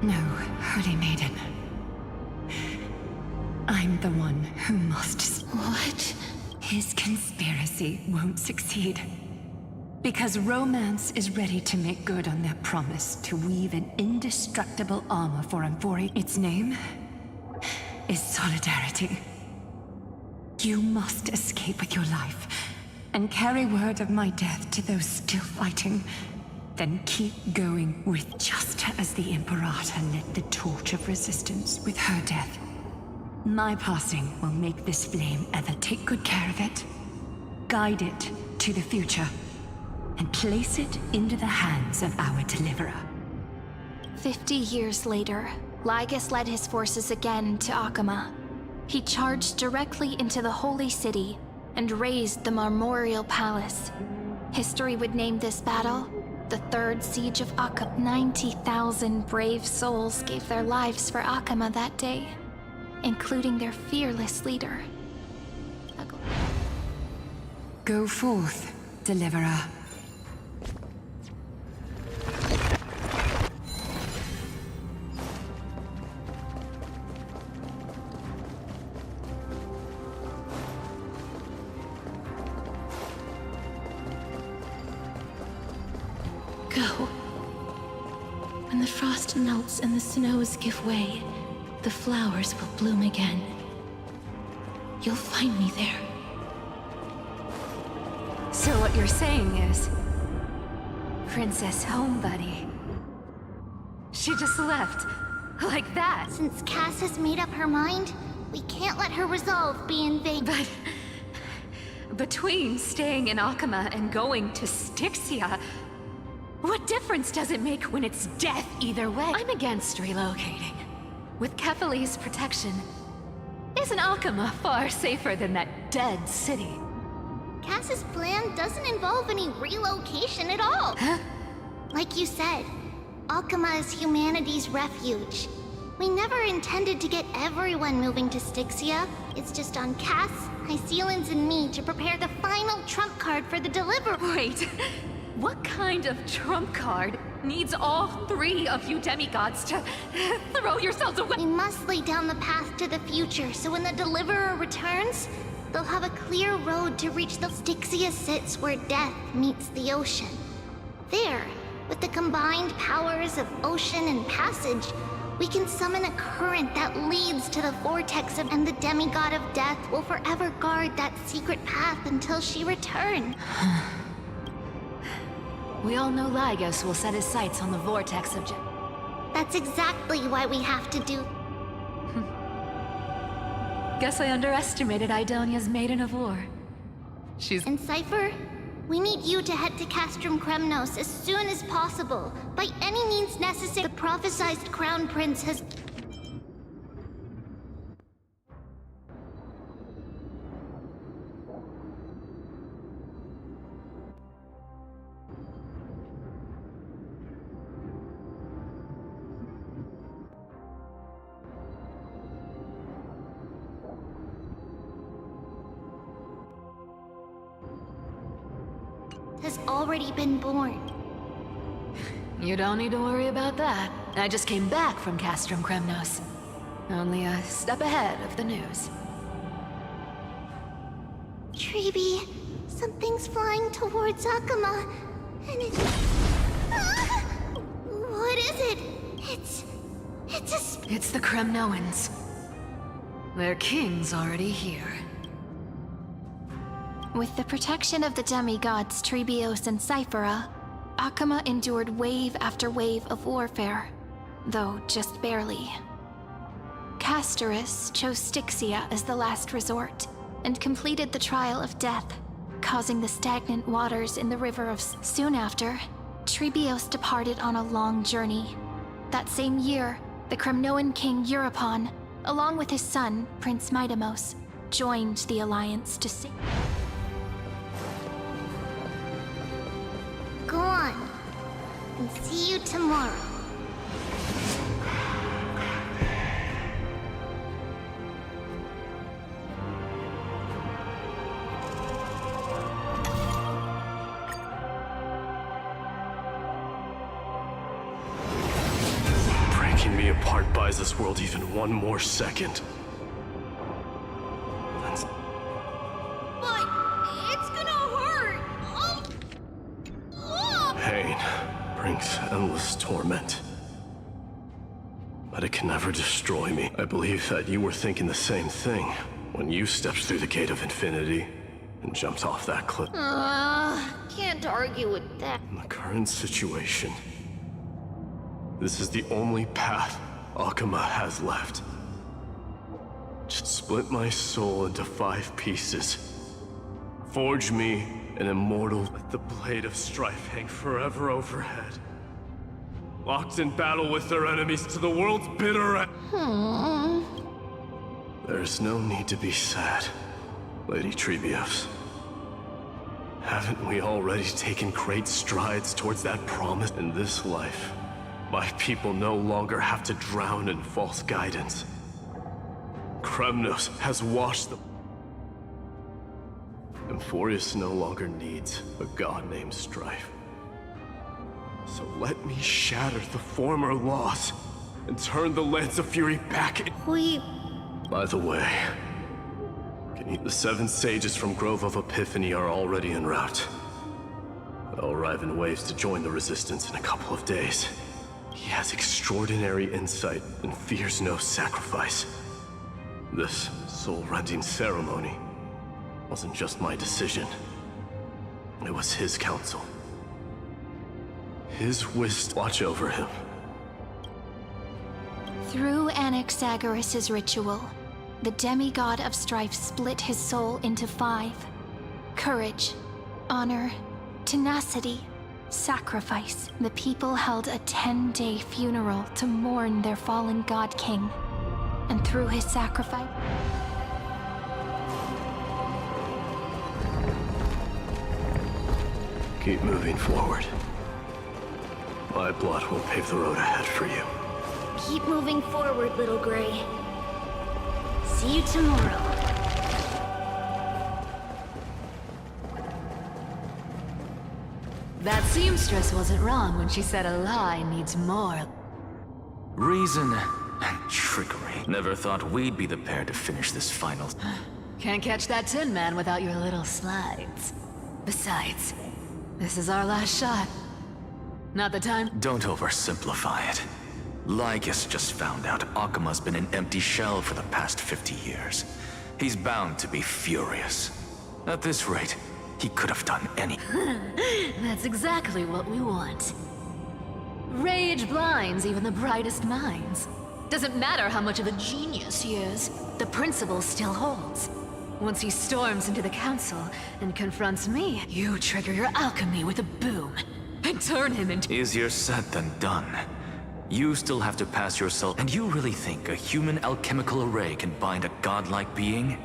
No, Holy Maiden. I'm the one who must... What? His conspiracy won't succeed. Because romance is ready to make good on their promise to weave an indestructible armor for Amphori. Its name is Solidarity. You must escape with your life and carry word of my death to those still fighting. Then keep going with just as the Imperator lit the torch of resistance with her death. My passing will make this flame ever. Take good care of it, guide it to the future, and place it into the hands of our deliverer. 50 years later, Lygus led his forces again to Akama. He charged directly into the Holy City and razed the Memorial Palace. History would name this battle the Third Siege of Akama. 90,000 brave souls gave their lives for Akama that day, including their fearless leader. Go forth, deliverer. Go. When the frost melts and the snows give way, the flowers will bloom again. You'll find me there. So what you're saying is... Princess Homebuddy. She just left. Like that. Since Cass has made up her mind, we can't let her resolve be in vain. But... between staying in Akama and going to Styxia... what difference does it make when it's death either way? I'm against relocating. With Kefali's protection, isn't Akama far safer than that dead city? Cass's plan doesn't involve any relocation at all. Huh? Like you said, Akama is humanity's refuge. We never intended to get everyone moving to Styxia. It's just on Cass, Hycealans, and me to prepare the final trump card for the deliver. Wait, what kind of trump card needs all three of you demigods to throw yourselves away? We must lay down the path to the future, so when the deliverer returns, they'll have a clear road to reach the Styxia sits where death meets the ocean. There, with the combined powers of ocean and passage, we can summon a current that leads to the vortex and the demigod of death will forever guard that secret path until she returns. We all know Lygos will set his sights on the vortex of That's exactly why we have to do. Guess I underestimated Idonia's Maiden of War. And Cypher, we need you to head to Castrum Kremnos as soon as possible. By any means necessary, the prophesized Crown Prince has... has already been born. You don't need to worry about that. I just came back from Castrum Kremnos. Only a step ahead of the news. Treeby, something's flying towards Akama, and it's... Ah! What is it? It's the Kremnoans. Their king's already here. With the protection of the demigods Trebios and Cyphera, Akama endured wave after wave of warfare, though just barely. Castorus chose Styxia as the last resort, and completed the trial of death, causing the stagnant waters in the river of... Soon after, Trebios departed on a long journey. That same year, the Kremnoan king Euripon, along with his son, Prince Midamos, joined the alliance to save... Go on, and see you tomorrow. Breaking me apart buys this world even one more second. But it's gonna hurt. Pain brings endless torment. But it can never destroy me. I believe that you were thinking the same thing when you stepped through the gate of infinity and jumped off that cliff. Can't argue with that. In the current situation, this is the only path Akama has left. Just split my soul into 5 pieces. Forge me an immortal. Let the blade of strife hang forever overhead. Locked in battle with their enemies to the world's bitter end. There's no need to be sad, Lady Trebios. Haven't we already taken great strides towards that promise in this life? My people no longer have to drown in false guidance. Kremnos has washed them. Emphorius no longer needs a god named Strife. So let me shatter the former loss and turn the Lance of Fury back in. By the way, the 7 sages from Grove of Epiphany are already en route. They'll arrive in waves to join the resistance in a couple of days. He has extraordinary insight and fears no sacrifice. This soul-rending ceremony wasn't just my decision. It was his counsel. His wisdom. Watch over him. Through Anaxagoras' ritual, the demigod of strife split his soul into 5. Courage, honor, tenacity, sacrifice. The people held a 10-day funeral to mourn their fallen god king. And through his sacrifice... Keep moving forward. My blood will pave the road ahead for you. Keep moving forward, little Gray. See you tomorrow. That seamstress wasn't wrong when she said a lie needs more. Reason and trickery. Never thought we'd be the pair to finish this final. Can't catch that Tin Man without your little slides. Besides, this is our last shot. Not the time. Don't oversimplify it. Lygus just found out Akima's been an empty shell for the past 50 years. He's bound to be furious. At this rate, he could have done any. That's exactly what we want. Rage blinds even the brightest minds. Doesn't matter how much of a genius he is, the principle still holds. Once he storms into the council and confronts me, you trigger your alchemy with a boom and turn him into— Easier said than done. You still have to pass yourself, and you really think a human alchemical array can bind a godlike being?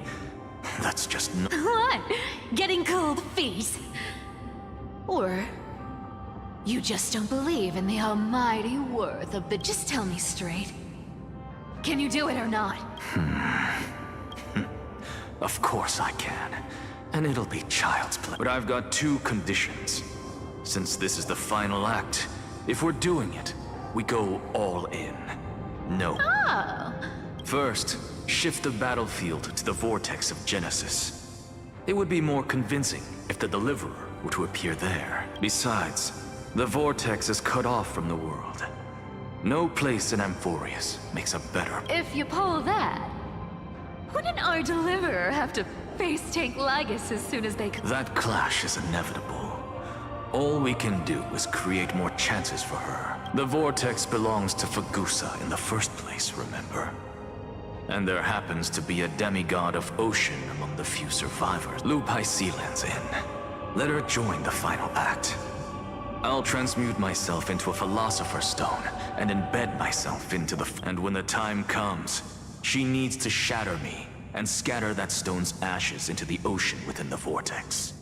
That's just no— What? Getting cold feet? Or you just don't believe in the almighty worth of the— Just tell me straight. Can you do it or not? Of course I can. And it'll be child's play. But I've got two conditions. Since this is the final act, if we're doing it, we go all in. No. Oh. First, shift the battlefield to the vortex of Genesis. It would be more convincing if the Deliverer were to appear there. Besides, the vortex is cut off from the world. No place in Amphorius makes a better— If you pull that, wouldn't our Deliverer have to face tank Lygus as soon as they come? That clash is inevitable. All we can do is create more chances for her. The vortex belongs to Fagusa in the first place, remember? And there happens to be a demigod of ocean among the few survivors. Loop Hyseland's in. Let her join the final act. I'll transmute myself into a Philosopher's Stone and embed myself into the— And when the time comes, she needs to shatter me and scatter that stone's ashes into the ocean within the vortex.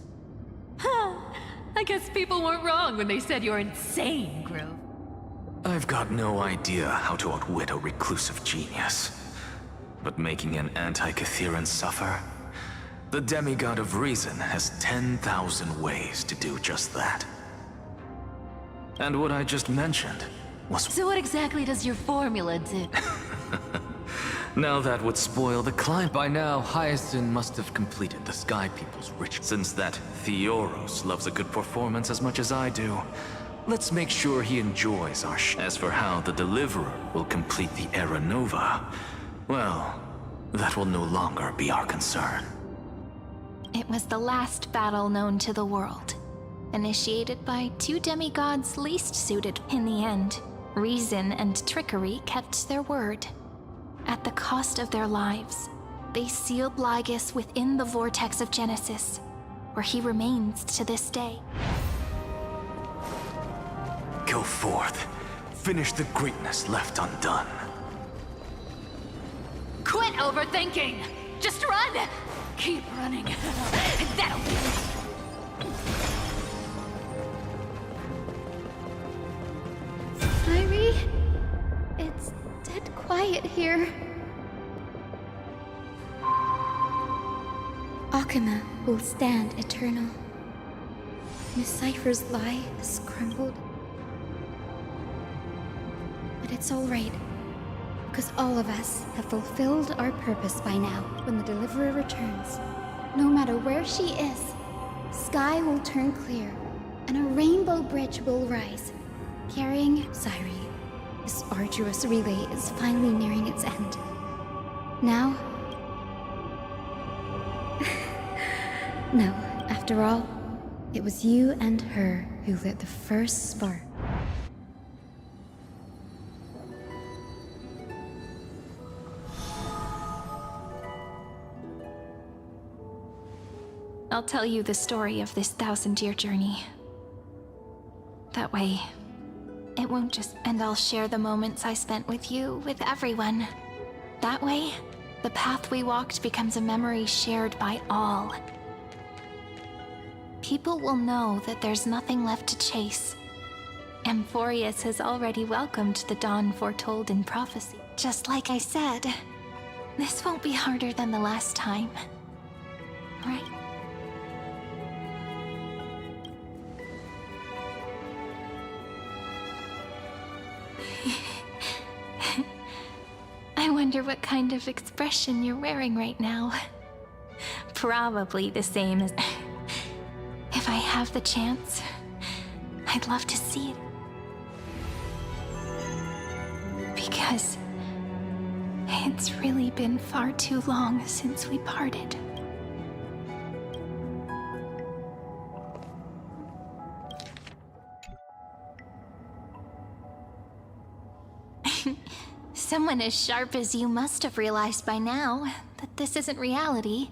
I guess people weren't wrong when they said you're insane, Grove. I've got no idea how to outwit a reclusive genius. But making an anti-Catheran suffer? The demigod of reason has 10,000 ways to do just that. And what I just mentioned was— So what exactly does your formula do? Now that would spoil the climb. By now, Hyacinth must have completed the Sky People's ritual. Since that Theoros loves a good performance as much as I do, let's make sure he enjoys our As for how the Deliverer will complete the Era Nova, well, that will no longer be our concern. It was the last battle known to the world, initiated by two demigods least suited. In the end, reason and trickery kept their word. At the cost of their lives, they sealed Lygus within the vortex of Genesis, where he remains to this day. Go forth. Finish the greatness left undone. Quit overthinking! Just run! Keep running. That'll be it. Irie, it's dead quiet here. Akima will stand eternal. Miss Cypher's lie has crumbled. But it's all right, because all of us have fulfilled our purpose by now. When the Deliverer returns, no matter where she is, sky will turn clear, and a rainbow bridge will rise, carrying Cyrie. This arduous relay is finally nearing its end. Now... No, after all, it was you and her who lit the first spark. I'll tell you the story of this 1,000-year journey. That way, it won't just— And I'll share the moments I spent with you, with everyone. That way, the path we walked becomes a memory shared by all. People will know that there's nothing left to chase. Amphorius has already welcomed the dawn foretold in prophecy. Just like I said, this won't be harder than the last time. Right? I wonder what kind of expression you're wearing right now. Probably the same as... If I have the chance, I'd love to see it. Because it's really been far too long since we parted. Someone as sharp as you must have realized by now that this isn't reality,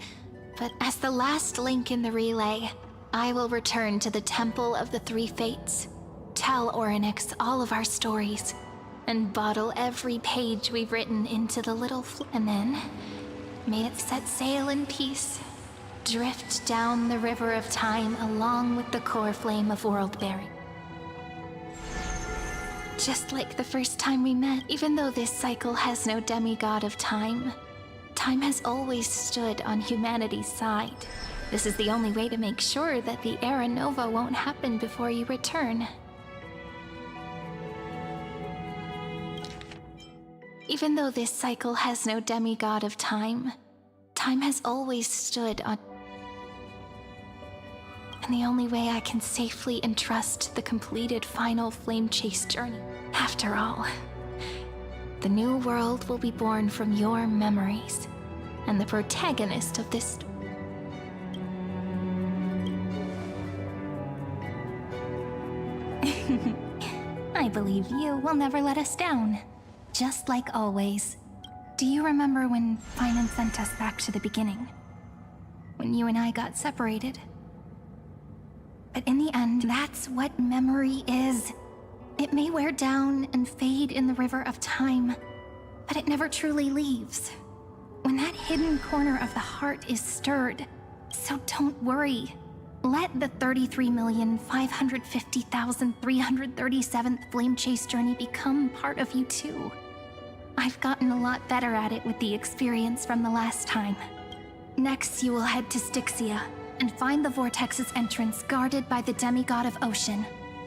but as the last link in the relay, I will return to the Temple of the Three Fates, tell Orynyx all of our stories, and bottle every page we've written into the little and then may it set sail in peace, drift down the river of time along with the core flame of world-bearing. Just like the first time we met, even though this cycle has no demigod of time, time has always stood on humanity's side. This is the only way to make sure that the Era Nova won't happen before you return. Even though this cycle has no demigod of time, time has always stood on... And the only way I can safely entrust the completed final flame chase journey. After all, the new world will be born from your memories, and the protagonist of this story. I believe you will never let us down, just like always. Do you remember when Finan sent us back to the beginning? When you and I got separated? But in the end, that's what memory is. It may wear down and fade in the river of time, but it never truly leaves. When that hidden corner of the heart is stirred, so don't worry. Let the 33,550,337th Flame Chase journey become part of you too. I've gotten a lot better at it with the experience from the last time. Next, you will head to Styxia and find the Vortex's entrance guarded by the demigod of ocean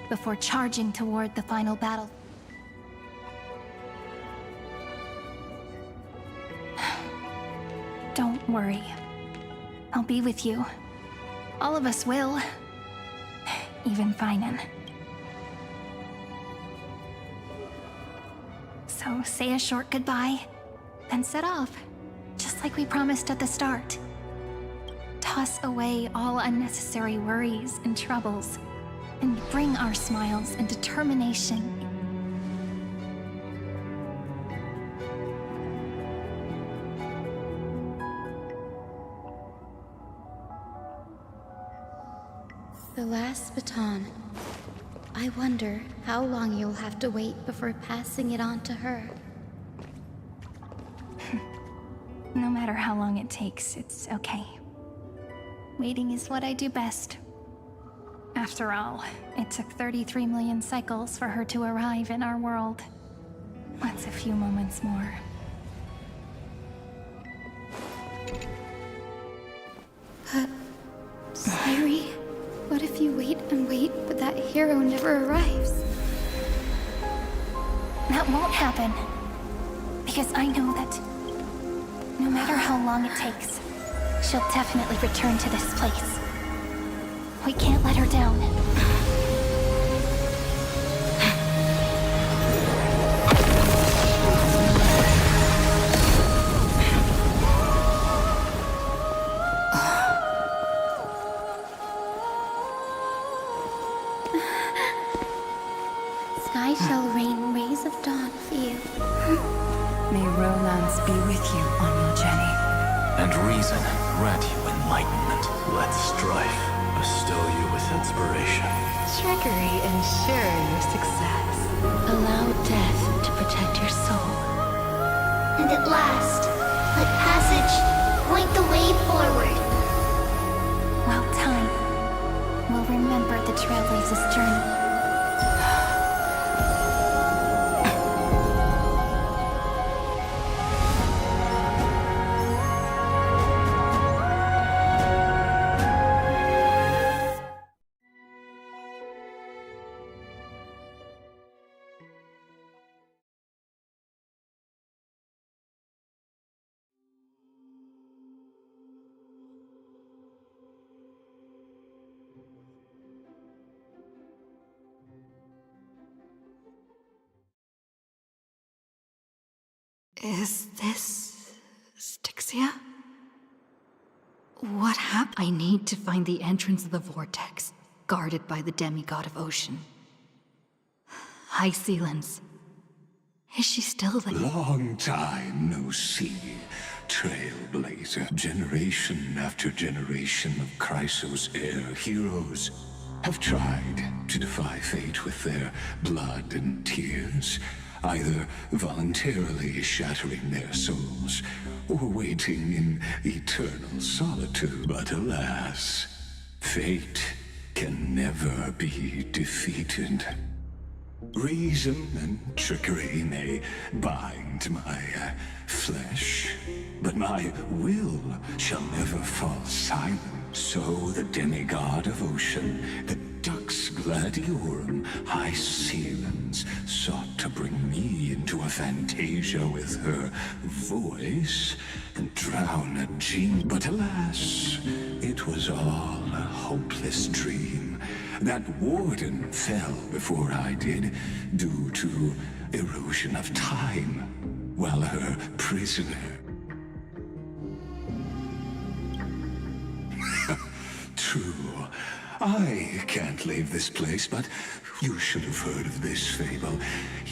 before charging toward the final battle. Don't worry. I'll be with you. All of us will. Even Finan. So say a short goodbye, then set off, just like we promised at the start. Toss away all unnecessary worries and troubles, and bring our smiles and determination. The last baton. I wonder how long you'll have to wait before passing it on to her. No matter how long it takes, it's okay. Waiting is what I do best. After all, it took 33 million cycles for her to arrive in our world. What's a few moments more? Cyri, what if you wait and wait, but that hero never arrives? That won't happen. Because I know that no matter how long it takes, she'll definitely return to this place. We can't let her down. Sky shall rain rays of dawn for you. May romance be with you on your journey. And reason grant you enlightenment. Let strife bestow you with inspiration. Trickery ensure your success. Allow death to protect your soul. And at last, let passage point the way forward. Well, time will remember the Trailblazer's journey. Is this Styxia? What happened? I need to find the entrance of the vortex, guarded by the demigod of ocean. High Sealens. Is she still there? Long time no see, trailblazer. Generation after generation of Chrysos Air heroes have tried to defy fate with their blood and tears, either voluntarily shattering their souls or waiting in eternal solitude. But alas, fate can never be defeated. Reason and trickery may bind my flesh, but my will shall never fall silent. So the demigod of ocean, the Dux Gladiorum, High Sealens, sought to bring me into a fantasia with her voice and drown a gene. But alas, it was all a hopeless dream. That warden fell before I did, due to erosion of time, while her prisoner... True, I can't leave this place, but you should have heard of this fable.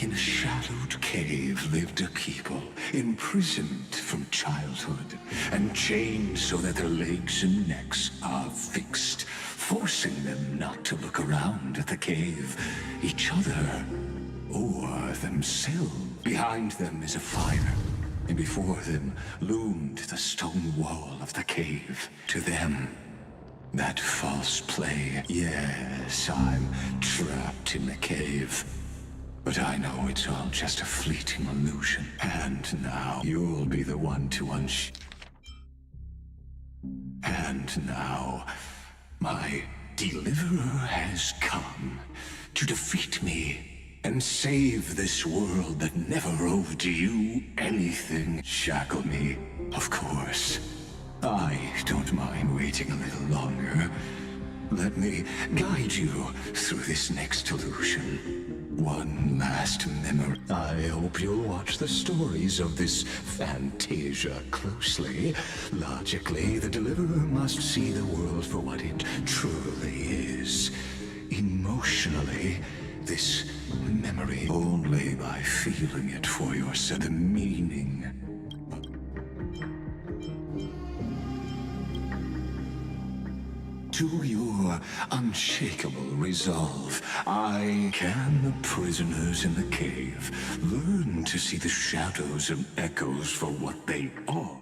In a shadowed cave lived a people, imprisoned from childhood, and chained so that their legs and necks are fixed, forcing them not to look around at the cave, each other, or themselves. Behind them is a fire, and before them loomed the stone wall of the cave. To them, that false play. Yes, I'm trapped in the cave. But I know it's all just a fleeting illusion. And now you'll be the one to And now, my deliverer has come to defeat me and save this world that never owed you anything. Shackle me, of course. I don't mind waiting a little longer. Let me guide you through this next illusion. One last memory. I hope you'll watch the stories of this fantasia closely. Logically, the deliverer must see the world for what it truly is. Emotionally, this memory only by feeling it for yourself. The meaning. To your unshakable resolve, I can the prisoners in the cave learn to see the shadows and echoes for what they are.